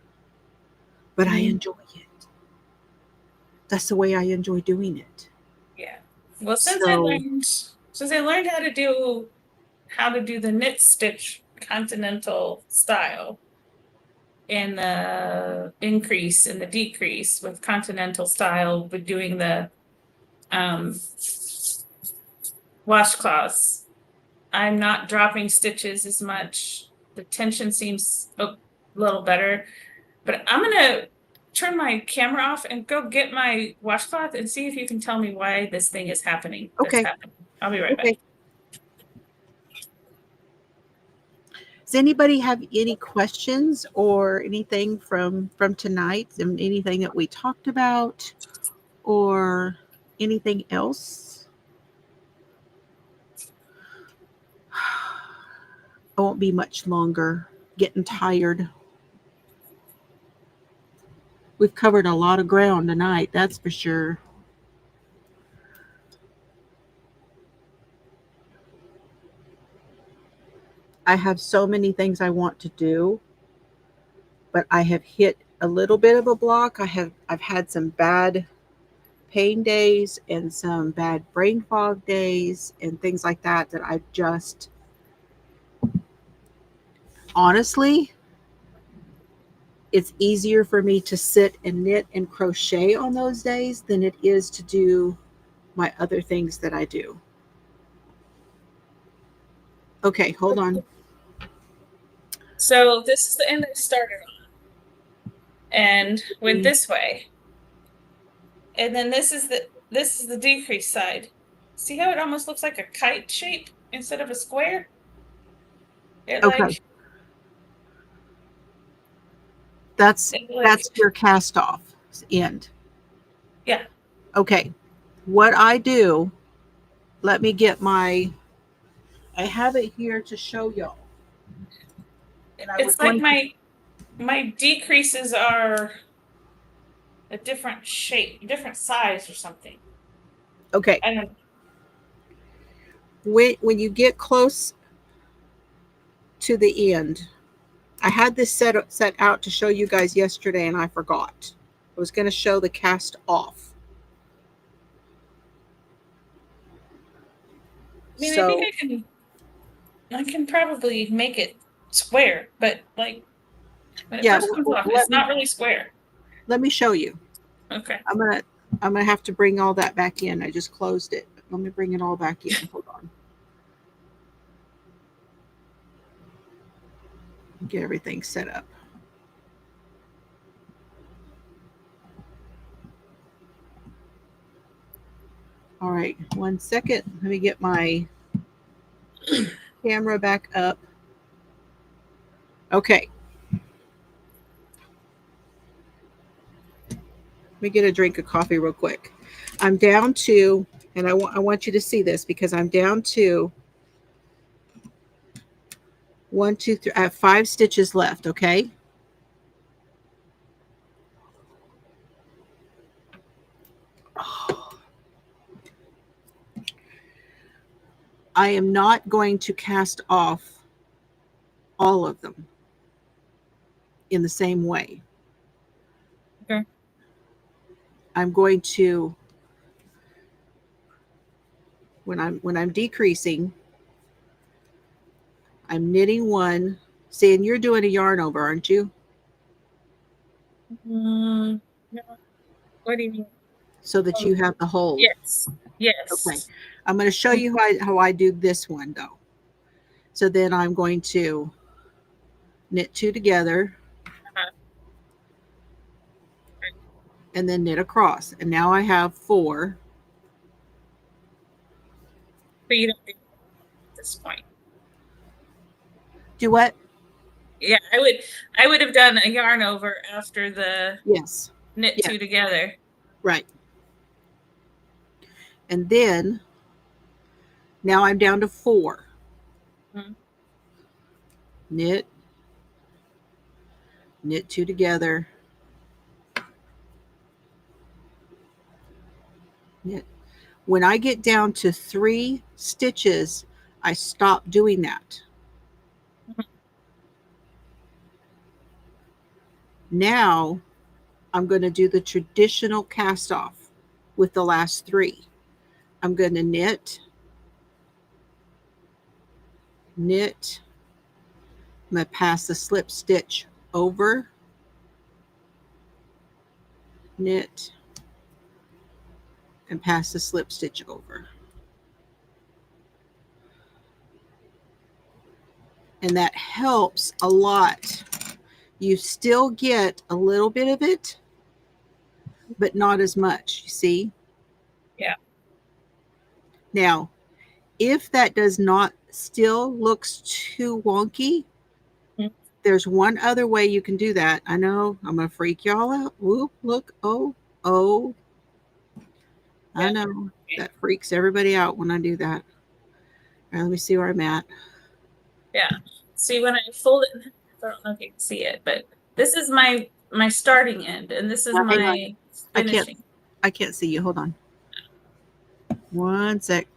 But I enjoy it. That's the way I enjoy doing it. Yeah. Well, since I learned how to do the knit stitch continental style, and the increase and the decrease with continental style with doing the washcloths. I'm not dropping stitches as much. The tension seems a little better, but I'm gonna turn my camera off and go get my washcloth and see if you can tell me why this thing is happening. That's Okay. happening. I'll be right back. Okay. Does anybody have any questions or anything from tonight, and anything that we talked about, or anything else? I won't be much longer. Getting tired. We've covered a lot of ground tonight, that's for sure. I have so many things I want to do, but I have hit a little bit of a block. I've had some bad pain days and some bad brain fog days and things like that I just honestly, it's easier for me to sit and knit and crochet on those days than it is to do my other things that I do. Okay, hold on. So this is the end I started on and went this way. And then this is the decrease side. See how it almost looks like a kite shape instead of a square? Okay. That's your cast off end. Yeah. Okay. What I do, let me get I have it here to show y'all. And it's like my decreases are a different shape, different size or something. Okay. I don't know. When you get close to the end, I had this set out to show you guys yesterday and I forgot. I was going to show the cast off. I mean, I think I can probably make it square, but like when it first comes off, it's not really square. Let me show you. Okay. I'm gonna have to bring all that back in. I just closed it. Let me bring it all back in. Hold on. Get everything set up. All right, 1 second. Let me get my camera back up. Okay. Let me get a drink of coffee real quick. I'm down to, and I want you to see this because I'm down to 1, 2, 3. I have 5 stitches left. Okay. I am not going to cast off all of them in the same way. Okay. I'm going to, when I'm decreasing, I'm knitting 1. See, and you're doing a yarn over, aren't you? No. What do you mean? So that you have the hole. Yes. Yes. Okay. I'm going to show you how I do this one though. So then I'm going to knit 2 together. And then knit across. And now I have 4. But you don't do at this point. Do what? Yeah, I would have done a yarn over after the knit 2 together. Right. And then now I'm down to 4. Mm-hmm. Knit 2 together. Knit. When I get down to 3 stitches, I stop doing that. Mm-hmm. Now I'm going to do the traditional cast off with the last 3. I'm going to knit. I'm going to pass the slip stitch over knit, and pass the slip stitch over. And that helps a lot. You still get a little bit of it, but not as much, you see? Yeah. Now, if that does not still looks too wonky, there's one other way you can do that. I know I'm going to freak y'all out. Whoop, look, oh. I know that freaks everybody out when I do that. All right, let me see where I'm at. Yeah. See, when I fold it, I don't know if you can see it, but this is my starting end, and this is Now, hang on. my finishing. I can't see you. Hold on. One sec.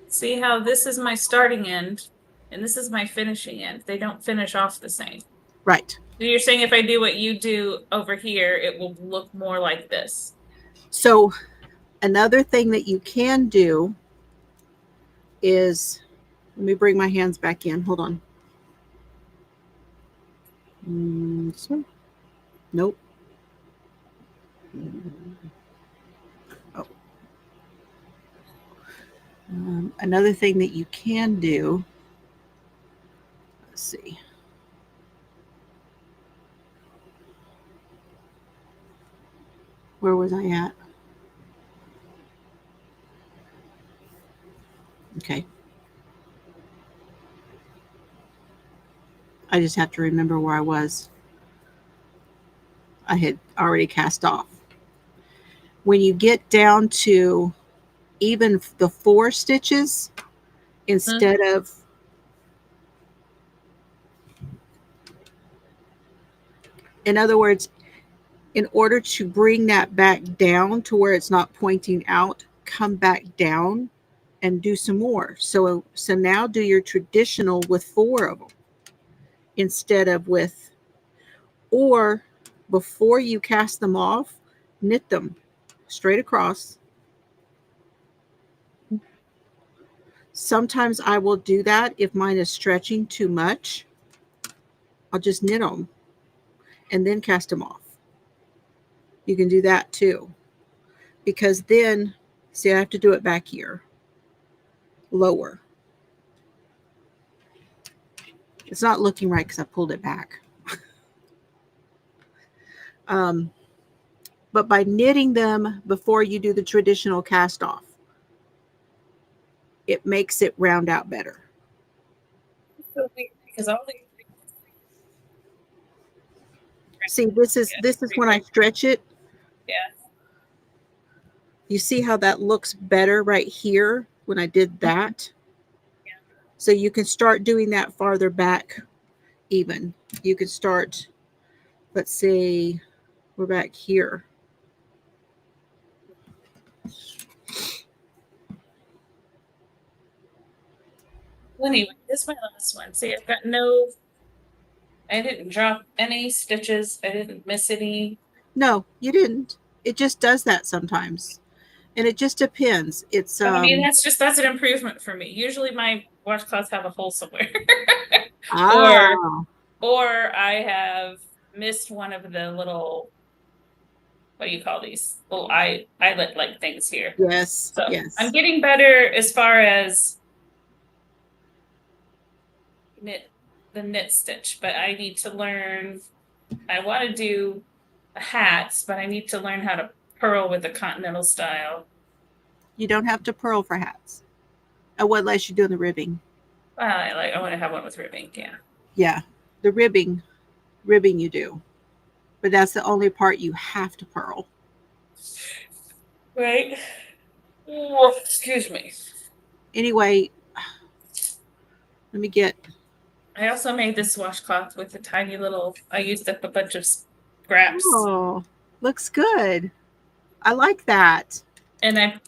See how this is my starting end, and this is my finishing end. They don't finish off the same. Right. So you're saying if I do what you do over here, it will look more like this. So another thing that you can do is, let me bring my hands back in. Hold on. So, nope. Oh. Another thing that you can do, let's see. Where was I at? Okay. I just have to remember where I was. I had already cast off. When you get down to even the 4 stitches, instead of, in other words, in order to bring that back down to where it's not pointing out, come back down and do some more. So now do your traditional with 4 of them instead of with, or before you cast them off, knit them straight across. Sometimes I will do that if mine is stretching too much. I'll just knit them and then cast them off. You can do that too. Because then, see, I have to do it back here. Lower. It's not looking right because I pulled it back. But by knitting them before you do the traditional cast off, it makes it round out better. So weird because all the See, this is when I stretch it. Yeah. You see how that looks better right here when I did that? Yeah. So you can start doing that farther back even. You could start, let's say, we're back here. Well, anyway, this is my last one. See, I didn't drop any stitches. I didn't miss any. No, you didn't. It just does that sometimes. And it just depends. It's I mean, that's an improvement for me. Usually my washcloths have a hole somewhere. or ah, or I have missed one of the little, what do you call these little eyelet like things here. yes, So yes. I'm getting better as far as the knit stitch, but I need to learn. I want to do hats, but I need to learn how to purl with the continental style. You don't have to purl for hats. Oh, what unless you're doing the ribbing. I want to have one with ribbing. Yeah. Yeah, the ribbing you do, but that's the only part you have to purl. Right. Oh, excuse me. Anyway, let me get. I also made this washcloth with a tiny little. I used up a bunch of scraps. Oh, looks good. I like that. And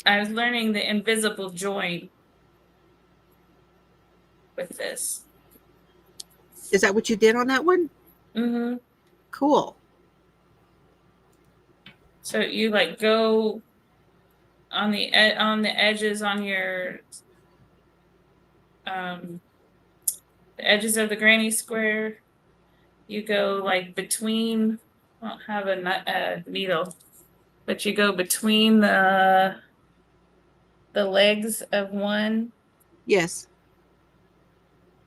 I was learning the invisible join with this. Is that what you did on that one? Mm-hmm. Cool. So you like go on the edges on your the edges of the granny square. You go like between I don't have a needle, but you go between the legs of one, Yes.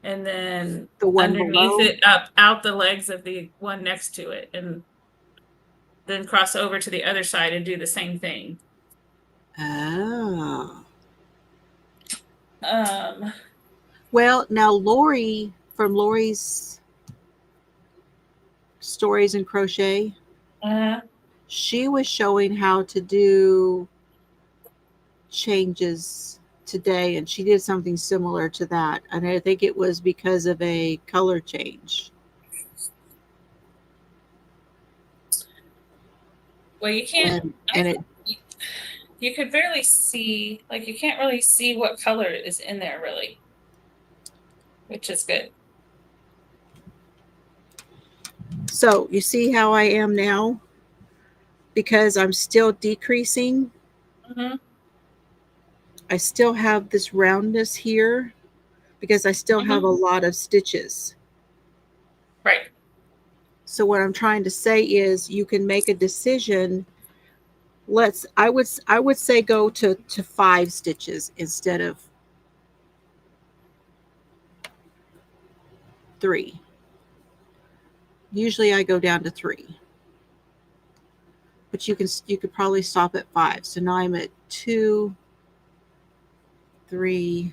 and then The one underneath below. it, up out the legs of the one next to it, and then cross over to the other side and do the same thing. Oh. Um, Well, now Lori from Lori's Stories and Crochet, uh, she was showing how to do changes today, and she did something similar to that. And I think it was because of a color change. well, you can't. And it You could barely see, like you can't really see what color is in there really, which is good. so you see how I am now because I'm still decreasing. Mm-hmm. I still have this roundness here because I still have Mm-hmm. a lot of stitches. Right. So what I'm trying to say is you can make a decision. I would say go to 5 stitches instead of 3. Usually I go down to 3. But you could probably stop at 5. So now I'm at 2, 3,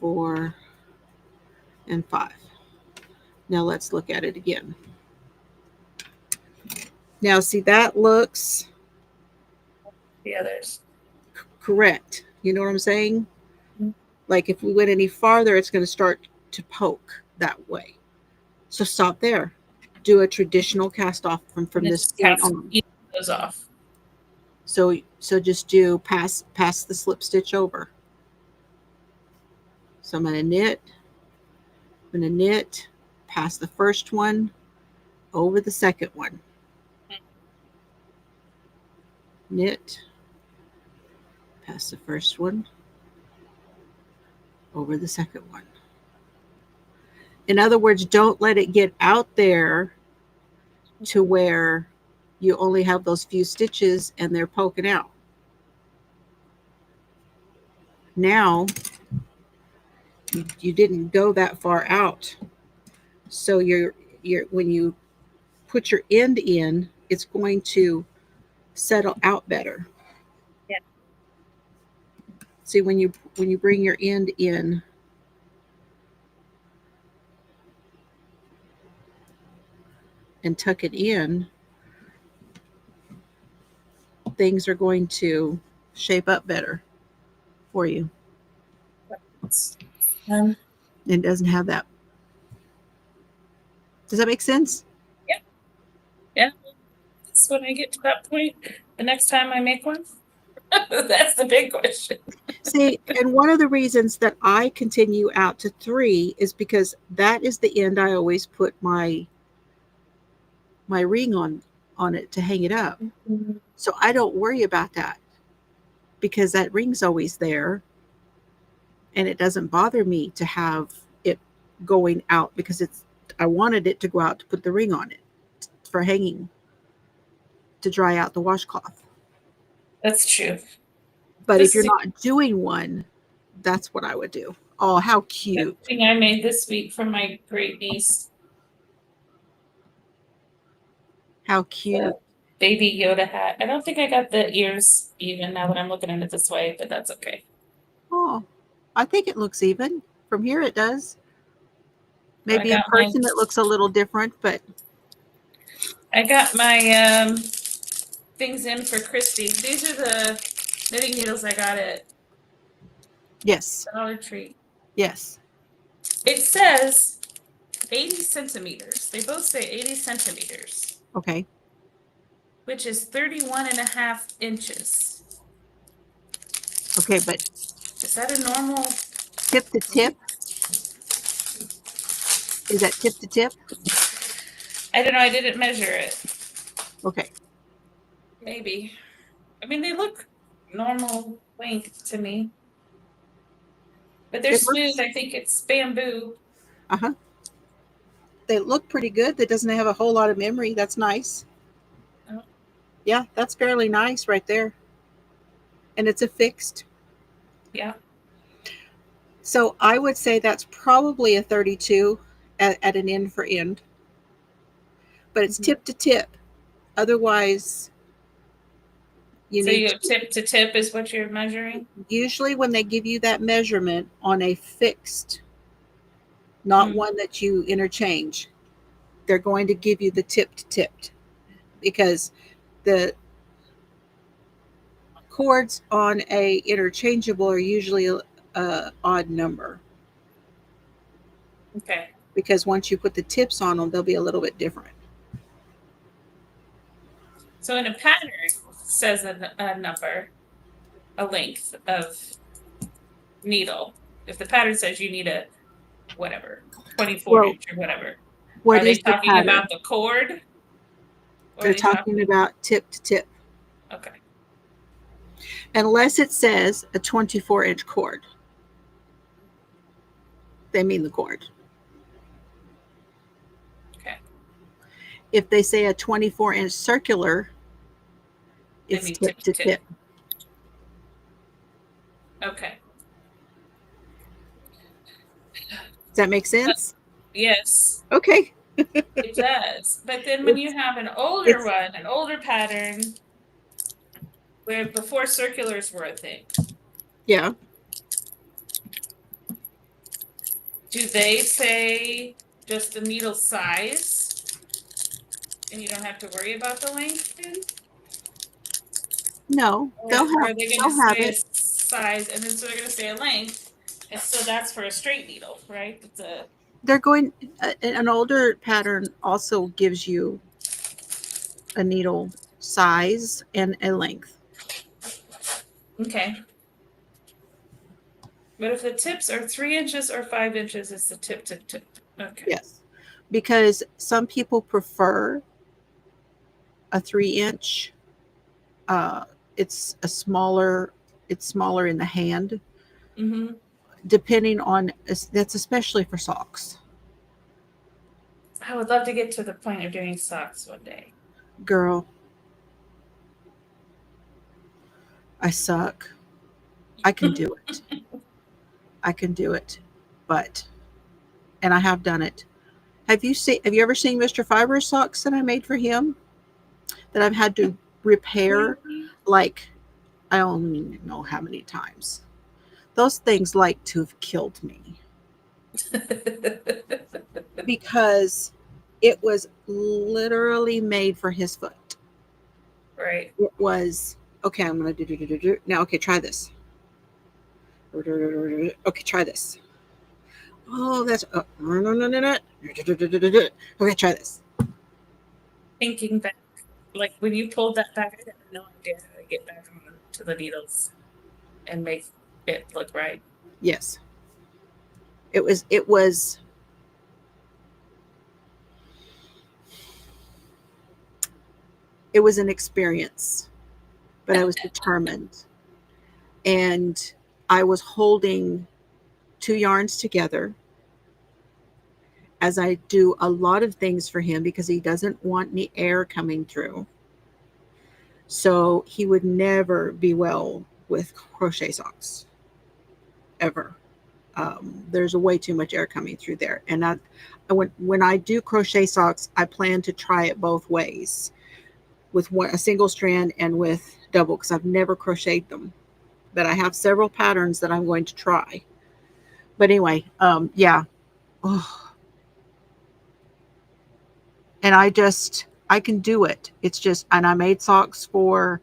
4, and 5. Now let's look at it again. Now see that looks The others. correct. You know what I'm saying? Mm-hmm. Like if we went any farther, it's going to start to poke that way. So stop there. Do a traditional cast off from And it this just point cast on. each of those off. So just do pass the slip stitch over. So I'm going to knit, pass the first one over the second one. Knit, pass the first one over the second one. In other words, don't let it get out there to where you only have those few stitches and they're poking out. Now, you didn't go that far out. So you're when you put your end in, it's going to settle out better. Yeah. See, when you bring your end in, and tuck it in, things are going to shape up better for you. Um, It doesn't have that. Does that make sense? yeah. Yeah. That's when I get to that point. The next time I make one. That's the big question. See, and one of the reasons that I continue out to 3 is because that is the end I always put my ring on it to hang it up. Mm-hmm. So I don't worry about that because that ring's always there and it doesn't bother me to have it going out because I wanted it to go out to put the ring on it for hanging to dry out the washcloth. That's true. But if This you're is not doing one, that's what I would do. Oh, how the cute. thing I made this week for my great niece. How cute. The baby Yoda hat. I don't think I got the ears even now that I'm looking at it this way, but that's okay. Oh, I think it looks even. From here it does. I Maybe in got my person it looks a little different, but things in for Christy. These are the knitting needles I got at yes. Dollar Tree. Yes. It says 80 centimeters. They both say 80 centimeters, Okay. which is 31.5 inches. Okay, but Is that a normal tip to tip? Is that tip to tip? I don't know. I didn't measure it. Okay. Maybe. I mean, they look normal length to me, but they're It smooth. looks I think it's bamboo. uh-huh. They look pretty good. That doesn't have a whole lot of memory. That's nice. Oh, Yeah, that's fairly nice right there. And it's a fixed. yeah. So I would say that's probably a 32 at an end for end, but it's Mhm. tip to tip. Otherwise, you So need you to, go tip to tip is what you're measuring? usually when they give you that measurement on a fixed, not Mm, one that you interchange, they're going to give you the tip to tip because the chords on a interchangeable are usually a odd number, okay. because once you put the tips on them, they'll be a little bit different. So in a pattern, it says a number, a length of needle. If the pattern says you need a whatever, 24 Well, inch or whatever, what are they is the talking pattern? about the cord? Or are They're they talking talking? about tip to tip, Okay. unless it says a 24-inch cord. They mean the cord. Okay. If they say a 24-inch circular, They it's mean tip tip to to tip. tip. Okay. Does that make sense? Yes, Okay. it does. But then when you It's have an older it's one, an older pattern where before circulars were a thing, yeah. do they say just the needle size and you don't have to worry about the length then? No, Or are they going to they'll have say a it. size and then so they're going to say a length? And so that's for a straight needle, right? It's a They're going an older pattern also gives you a needle size and a length. okay. But if the tips are 3 inches or 5 inches, it's the tip to tip. Okay. Yes. Because some people prefer a 3 inch. Uh, it's a smaller. It's smaller in the hand, Mm-hmm. depending on. That's especially for socks, I would love to get to the point of doing socks one day. girl. I suck. I can do it. I can do it, but and I have done it. Have you ever seen Mr. Fiber's socks that I made for him that I've had to repair, like, I don't even know how many times. Those things like to have killed me because it was literally made for his foot. Right. It was okay. I'm gonna do now. Okay, try this. Okay, try this. Oh, that's no. Okay, try this. Thinking back, like when you pulled that back, I had no idea how to get back on to the needles and make it look right. Yes, it was it was an experience, but I was determined, and I was holding two yarns together as I do a lot of things for him because he doesn't want any air coming through. So he would never be well with crochet socks ever. There's a way too much air coming through there, and when I do crochet socks, I plan to try it both ways, with a single strand and with double, because I've never crocheted them, but I have several patterns that I'm going to try. But anyway, yeah. Oh, and I can do it. It's just, and I made socks for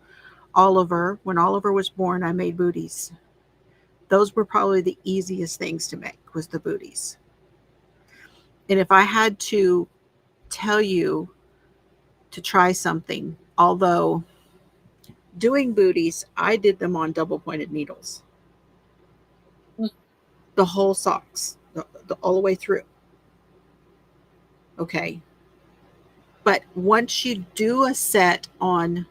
Oliver. When Oliver was born, I made booties. Those were probably the easiest things to make, was the booties. And if I had to tell you to try something, although doing booties, I did them on double pointed needles, the whole socks, all the way through. Okay. But once you do a set on,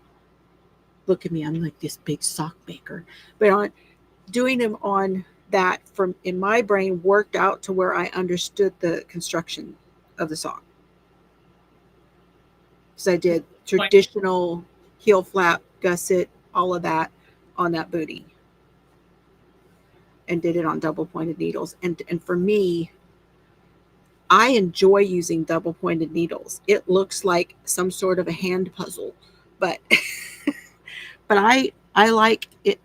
look at me, I'm like this big sock maker, but on doing them on that, from in my brain, worked out to where I understood the construction of the sock. So I did traditional heel flap, gusset, all of that on that booty, and did it on double pointed needles. And for me, I enjoy using double pointed needles. It looks like some sort of a hand puzzle, but but I like it.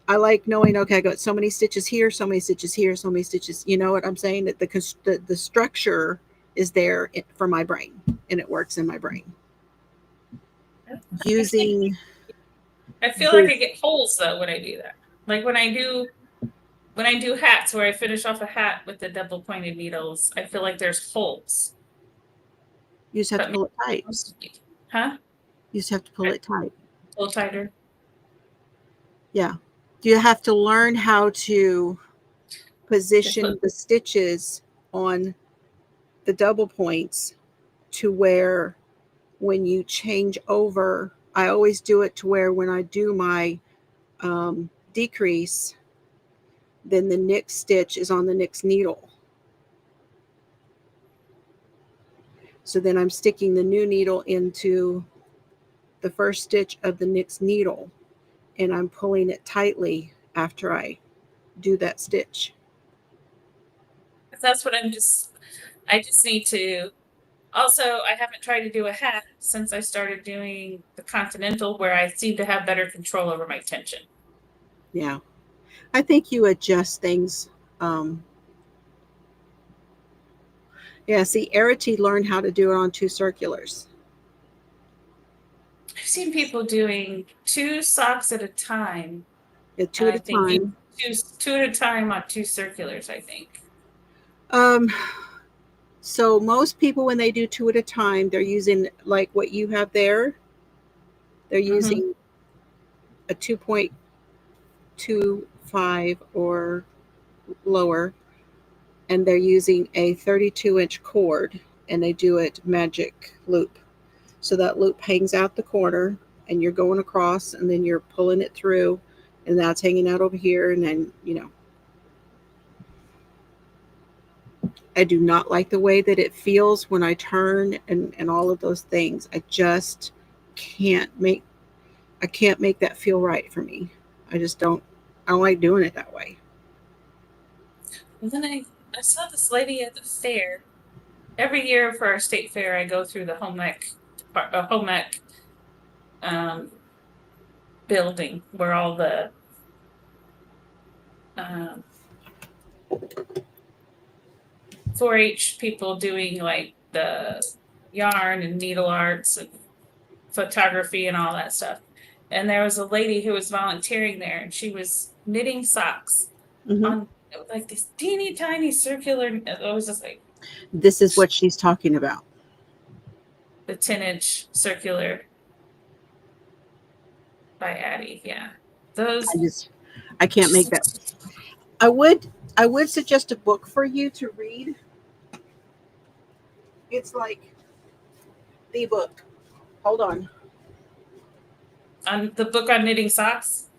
I like knowing, okay, I got so many stitches here, so many stitches here, so many stitches. You know what I'm saying? That the structure is there for my brain, and it works in my brain. Using I feel like I get holes though when I do that. Like when I do hats where I finish off a hat with the double pointed needles, I feel like there's holes. you just have to pull it tight. Huh? You just have to pull it tight. Pull tighter. Yeah. You have to learn how to position the stitches on the double points to where when you change over, I always do it to where when I do my decrease, then the next stitch is on the next needle. So then I'm sticking the new needle into the first stitch of the next needle, and I'm pulling it tightly after I do that stitch. That's what I just need to. Also, I haven't tried to do a hat since I started doing the Continental, where I seem to have better control over my tension. Yeah. I think you adjust things. Yeah, see, Arity learned how to do it on 2 circulars. I've seen people doing 2 socks at a time. Yeah, 2 at a time. Two at a time on 2 circulars, I think. So most people, when they do 2 at a time, they're using like what you have there. They're using a 2.25 or lower, and they're using a 32-inch cord, and they do it magic loop. So that loop hangs out the corner, and you're going across, and then you're pulling it through, and that's hanging out over here, and then, I do not like the way that it feels when I turn and all of those things. I just can't make that feel right for me. I don't like doing it that way. And then I saw this lady at the fair. Every year for our state fair, I go through the home ec building where all the 4-H people doing like the yarn and needle arts and photography and all that stuff. And there was a lady who was volunteering there, and she was knitting socks on like this teeny tiny circular. It was just like, this is what she's talking about. The 10-inch circular by Addie. Yeah. I can't make that. I would suggest a book for you to read. It's like the book. Hold on. On the book on knitting socks?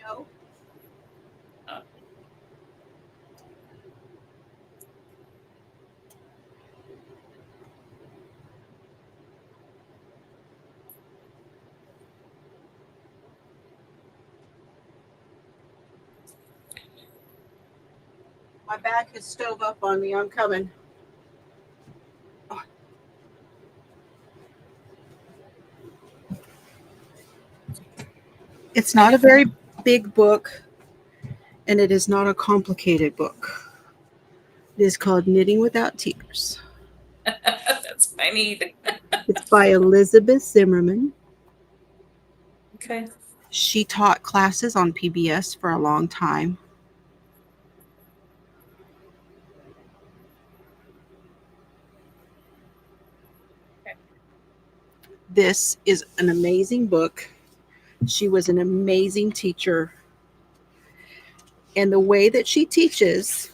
No. Oh. My back has stove up on me. I'm coming. Oh. It's not a very big book, and it is not a complicated book. It is called Knitting Without Tears. That's what I need. It's by Elizabeth Zimmerman. Okay. She taught classes on PBS for a long time. Okay. This is an amazing book. She was an amazing teacher. And the way that she teaches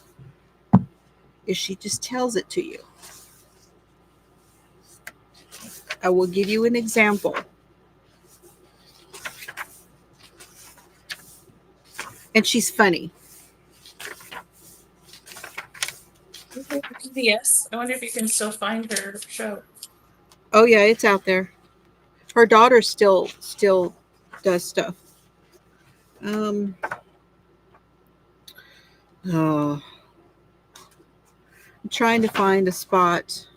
is she just tells it to you. I will give you an example. And she's funny. Yes. I wonder if you can still find her show. Oh yeah, it's out there. Her daughter still does stuff. Um, oh, I'm trying to find a spot.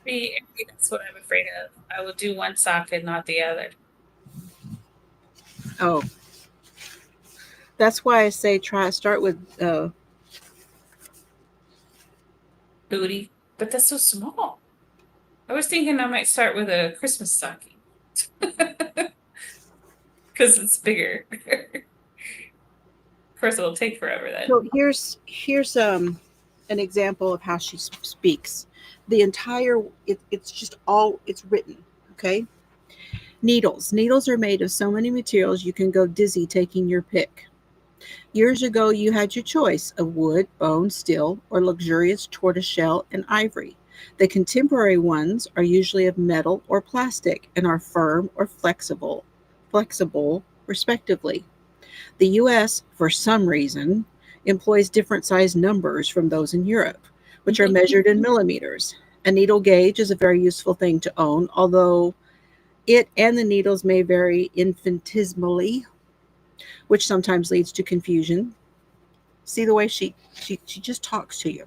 See, that's what I'm afraid of. I will do one sock and not the other. Oh, that's why I say start with. Booty. But that's so small. I was thinking I might start with a Christmas stocking. Because it's bigger. Of course, it'll take forever then. So here's an example of how she speaks. The entire it's just all it's written. Okay. Needles. Needles are made of so many materials you can go dizzy taking your pick. Years ago, you had your choice of wood, bone, steel, or luxurious tortoiseshell and ivory. The contemporary ones are usually of metal or plastic and are firm or flexible, respectively. The US, for some reason, employs different size numbers from those in Europe, which are measured in millimeters. A needle gauge is a very useful thing to own, although it and the needles may vary infinitesimally, which sometimes leads to confusion. See the way she just talks to you.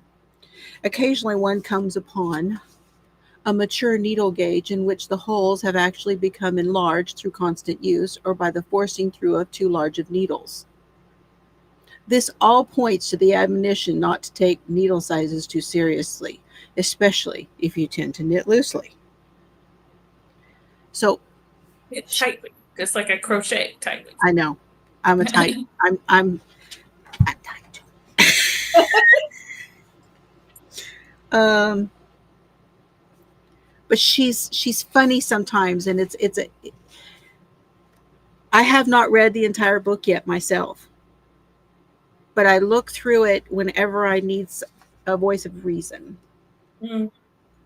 Occasionally one comes upon a mature needle gauge in which the holes have actually become enlarged through constant use or by the forcing through of too large of needles. This all points to the admonition not to take needle sizes too seriously, especially if you tend to knit loosely. So It's tightly, just like a crochet tightly. I know I'm a tight. I'm tight. um, but she's funny sometimes, and it's a. I have not read the entire book yet myself, but I look through it whenever I need a voice of reason Mm,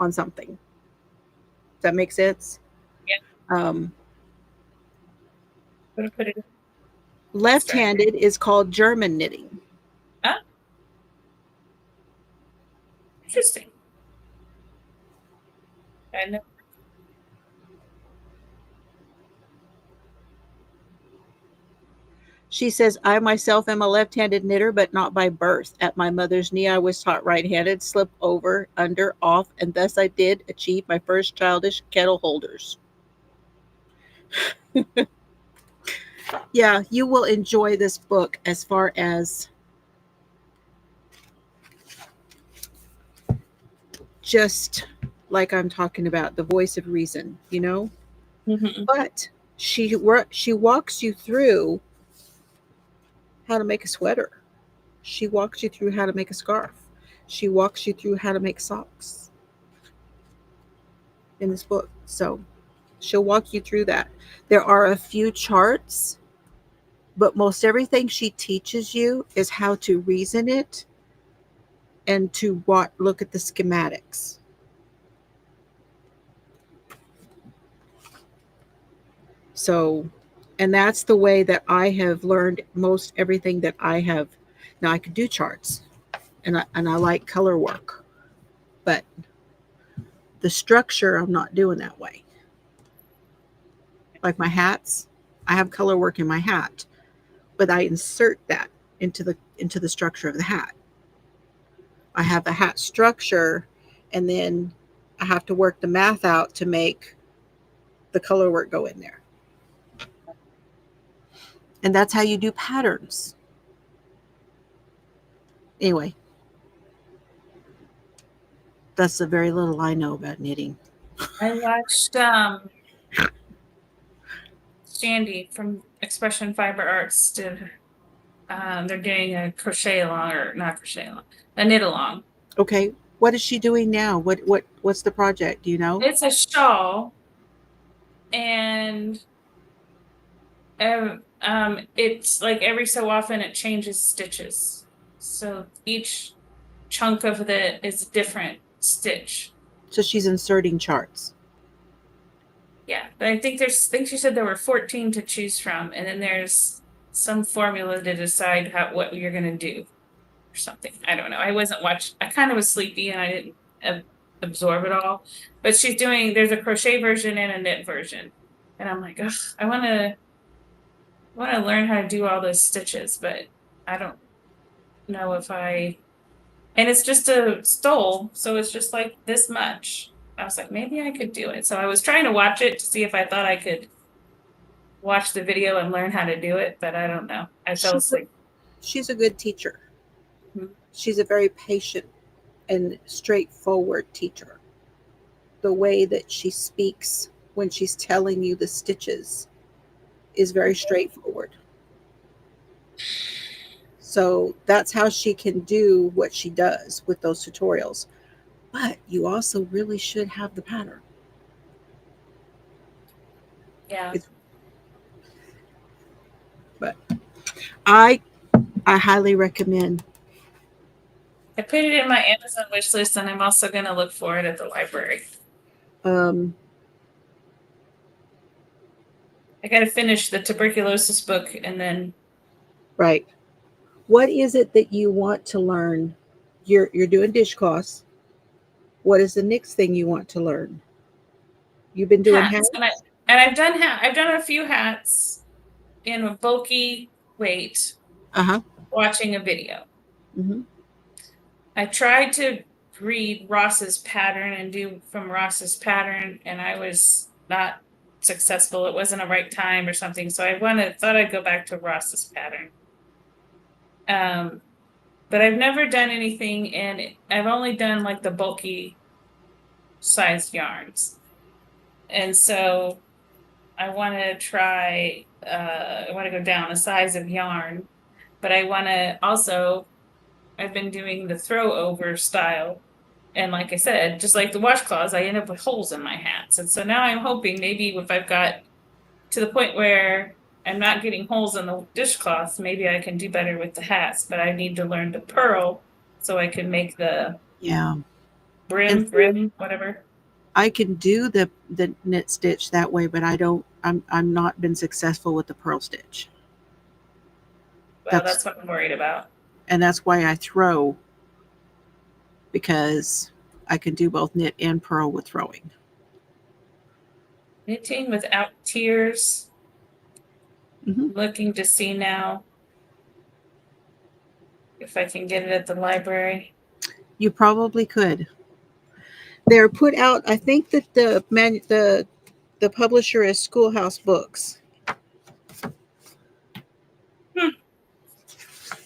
on something. Does that make sense? yeah, Um, I'm gonna put it in. Left-handed is called German knitting. Ah, interesting. I know. She says, I myself am a left handed knitter, but not by birth. At my mother's knee, I was taught right handed, slip over, under, off, and thus I did achieve my first childish kettle holders. Yeah, you will enjoy this book as far as just like I'm talking about the voice of reason, you know? Mm-hmm. But she walks you through how to make a sweater. She walks you through how to make a scarf. She walks you through how to make socks in this book. So she'll walk you through that. There are a few charts, but most everything she teaches you is how to reason it and to look at the schematics. So, and that's the way that I have learned most everything that I have. Now I could do charts, and I like color work, but the structure I'm not doing that way. Like my hats, I have color work in my hat, but I insert that into the structure of the hat. I have a hat structure, and then I have to work the math out to make the color work go in there. And that's how you do patterns. Anyway, that's the very little I know about knitting. I watched Sandy from Expression Fiber Arts did they're doing a crochet along, or not crochet along, a knit along. Okay, what is she doing now? What's the project? Do you know? It's a shawl, and it's like every so often it changes stitches. So each chunk of it is a different stitch. So she's inserting charts. Yeah, but I think she said there were 14 to choose from, and then there's some formula to decide what you're gonna do or something. I don't know. I kind of was sleepy and I didn't absorb it all. But there's a crochet version and a knit version. And I'm like, ugh, I want to learn how to do all those stitches, but I don't know if and it's just a stole, so it's just like this much. I was like, maybe I could do it. So I was trying to watch it to see if I thought I could watch the video and learn how to do it, but I don't know. I fell asleep. She's a good teacher. Mhm. She's a very patient and straightforward teacher. The way that she speaks when she's telling you the stitches is very straightforward. So that's how she can do what she does with those tutorials. But you also really should have the pattern. Yeah. But I highly recommend. I put it in my Amazon wish list, and I'm also going to look for it at the library. I got to finish the tuberculosis book and then. Right. What is it that you want to learn? You're doing dishcloths. What is the next thing you want to learn? You've been doing hats? And I've done a few hats in a bulky weight. Watching a video. Mm-hmm. I tried to read Ross's pattern and do from Ross's pattern, and I was not successful. It wasn't a right time or something, so thought I'd go back to Ross's pattern. But I've never done anything I've only done like the bulky sized yarns, and so I want to try. I want to go down a size of yarn, but I want to also. I've been doing the throw over style. And like I said, just like the washcloths, I end up with holes in my hats. And so now I'm hoping maybe if I've got to the point where I'm not getting holes in the dishcloths, maybe I can do better with the hats. But I need to learn to purl so I can make the brim, whatever. I can do the knit stitch that way, but I'm not been successful with the purl stitch. Well, that's what I'm worried about. And that's why I throw, because I can do both knit and purl with throwing. Knitting without tears. Mm-hmm. Looking to see now if I can get it at the library. You probably could. They're put out, I think that the publisher is Schoolhouse Books.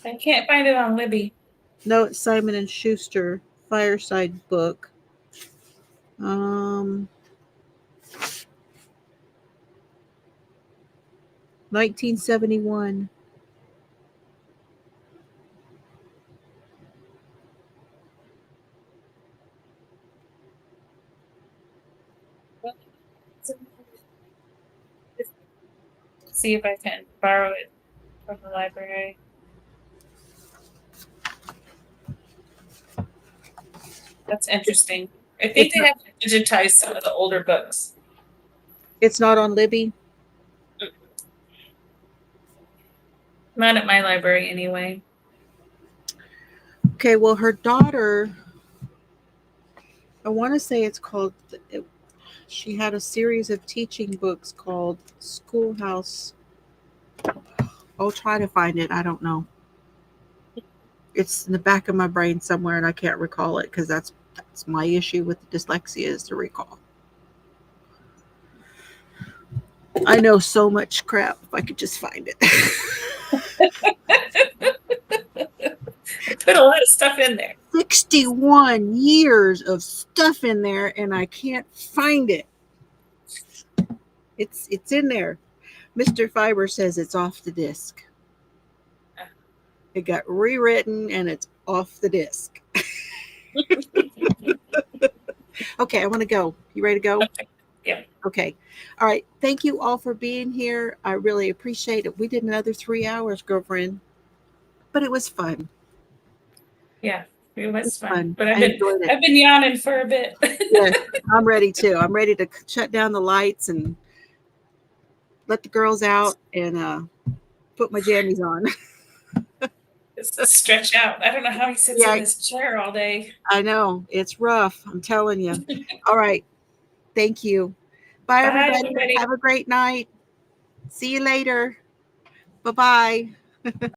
I can't find it on Libby. No, it's Simon and Schuster Fireside Book. 1971. See if I can borrow it from the library. That's interesting. I think they have to digitize some of the older books. It's not on Libby? Not at my library anyway. Okay, well, her daughter, I want to say it's called, she had a series of teaching books called Schoolhouse. I'll try to find it. I don't know. It's in the back of my brain somewhere, and I can't recall it because that's my issue with the dyslexia, is to recall. I know so much crap if I could just find it. Put a lot of stuff in there. 61 years of stuff in there, and I can't find it. It's in there. Mr. Fiber says it's off the disc. It got rewritten and it's off the disc. Okay, I want to go. You ready to go? Okay. Yeah. Okay. All right. Thank you all for being here. I really appreciate it. We did another 3 hours, girlfriend, but it was fun. Yeah, it was fun. But I've been yawning for a bit. Yes, I'm ready too. I'm ready to shut down the lights and let the girls out and put my jammies on. Stretch out. I don't know how he sits Yeah. in this chair all day. I know. It's rough. I'm telling you. All right. Thank you. Bye, Bye, everybody. everybody. Have a great night. See you later. Bye-bye.